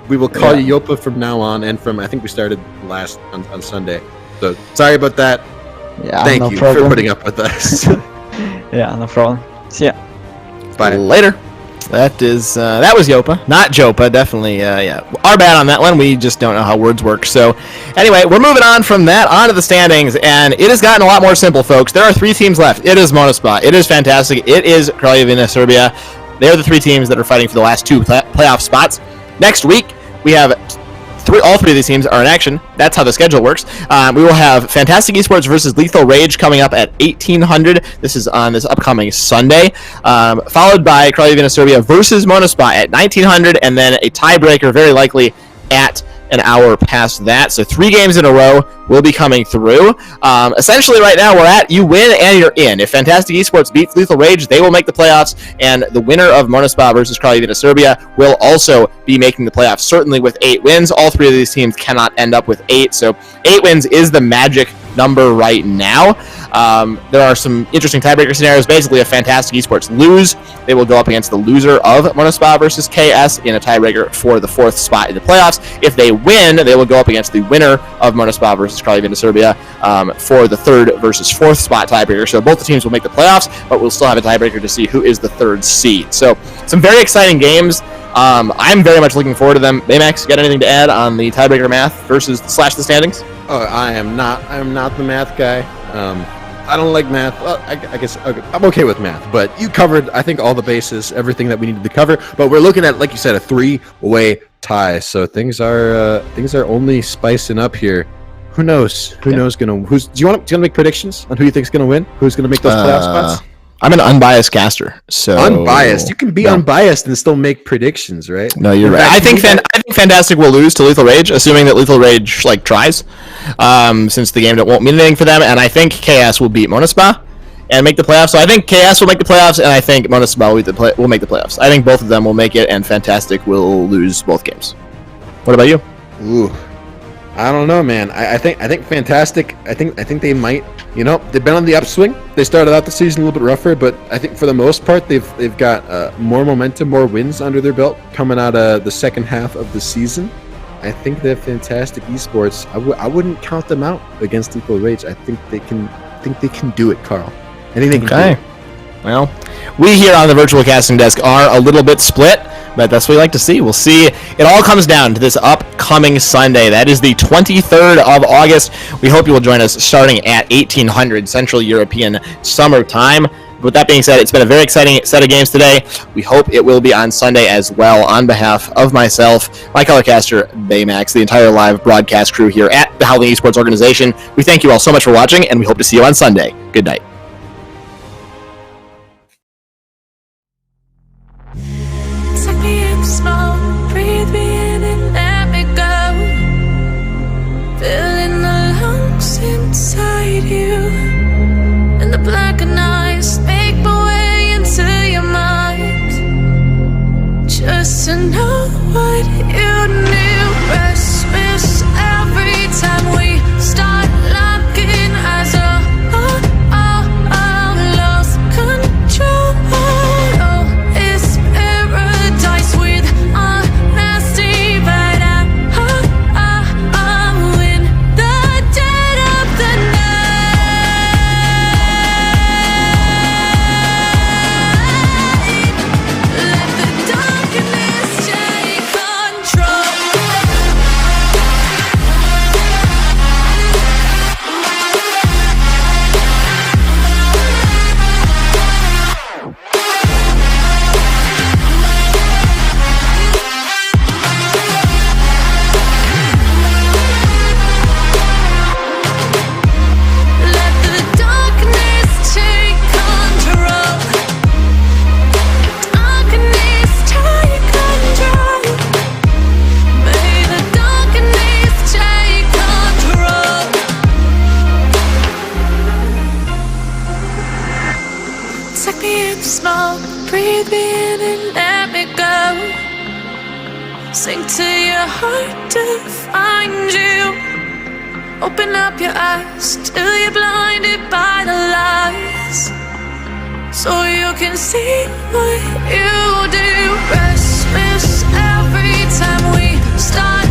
We will call you Jopa from now on, and I think we started last on Sunday. So sorry about that. Yeah, Thank no you problem. for putting up with us. Yeah, no problem. See ya. Bye. Later. That was Jopa, not Jopa. Definitely, our bad on that one. We just don't know how words work. So, anyway, we're moving on from that onto the standings, and it has gotten a lot more simple, folks. There are 3 teams left. It is MON, it is Fantastic, it is Kraljevina Serbia. They're the 3 teams that are fighting for the last 2 playoff spots. Next week, we have all 3 of these teams are in action. That's how the schedule works. We will have Fantastic eSports versus Lethal Rage coming up at 1800. This is on this upcoming Sunday. Followed by Kraljevina Serbia versus MON at 1900, and then a tiebreaker very likely at an hour past that. So 3 games in a row will be coming through. Essentially, right now, we're at you win and you're in. If Fantastic eSports beats Lethal Rage, they will make the playoffs, and the winner of MON versus Kraljevina Serbia will also be making the playoffs, certainly with 8 wins. All 3 of these teams cannot end up with 8, so 8 wins is the magic number right now. There are some interesting tiebreaker scenarios. Basically, if Fantastic Esports lose, they will go up against the loser of MONaSPA versus KS in a tiebreaker for the 4th spot in the playoffs. If they win, they will go up against the winner of MONaSPA versus Kraljevic Serbia for the 3rd versus 4th spot tiebreaker. So both the teams will make the playoffs, but we'll still have a tiebreaker to see who is the 3rd seed. So some very exciting games. I'm very much looking forward to them. Baymax, got anything to add on the tiebreaker math versus / the standings? Oh, I am not the math guy. I don't like math. Well, I guess okay, I'm okay with math, but you covered, I think, all the bases, everything that we needed to cover. But we're looking at, like you said, a 3-way tie. So things are only spicing up here. Who knows? Who knows? Do you want to make predictions on who you think's gonna win? Who's gonna make those playoff spots? I'm an unbiased caster, so unbiased. You can be unbiased and still make predictions, right? No, you're right. I think Fantastic will lose to Lethal Rage, assuming that Lethal Rage tries, since the game won't mean anything for them. And I think KS will beat MONaSPA and make the playoffs. So I think KS will make the playoffs, and I think MONaSPA will make the playoffs. I think both of them will make it, and Fantastic will lose both games. What about you? Ooh, I don't know, man. I think Fantastic. I think they might. You know, they've been on the upswing. They started out the season a little bit rougher, but I think for the most part, they've got more momentum, more wins under their belt coming out of the second half of the season. I think they're Fantastic Esports. I wouldn't count them out against Lethal Rage. I think they can do it, Carl. Anything can do it. Well, we here on the virtual casting desk are a little bit split, but that's what we like to see. We'll see. It all comes down to this upcoming Sunday. That is the 23rd of August. We hope you will join us starting at 1800 Central European Summer Time. With that being said, it's been a very exciting set of games today. We hope it will be on Sunday as well. On behalf of myself, my colorcaster, Baymax, the entire live broadcast crew here at the Howling eSports organization, we thank you all so much for watching, and we hope to see you on Sunday. Good night. Take me in slow, breathe me in and let me go. Filling the lungs inside you, and the blackened eyes make my way into your mind. Just to know what you knew. Restless every time we start locking eyes. Lost control. It's paradise with honesty, but I'm in the dead of the night. Let the darkness take control. Let the darkness take control. Darkness take control. May the darkness take control. Take me in slow, breathe me in and let me go. Sink to your heart to find you. Open up your eyes till you're blinded by the lies, so you can see what you do. Restless every time we start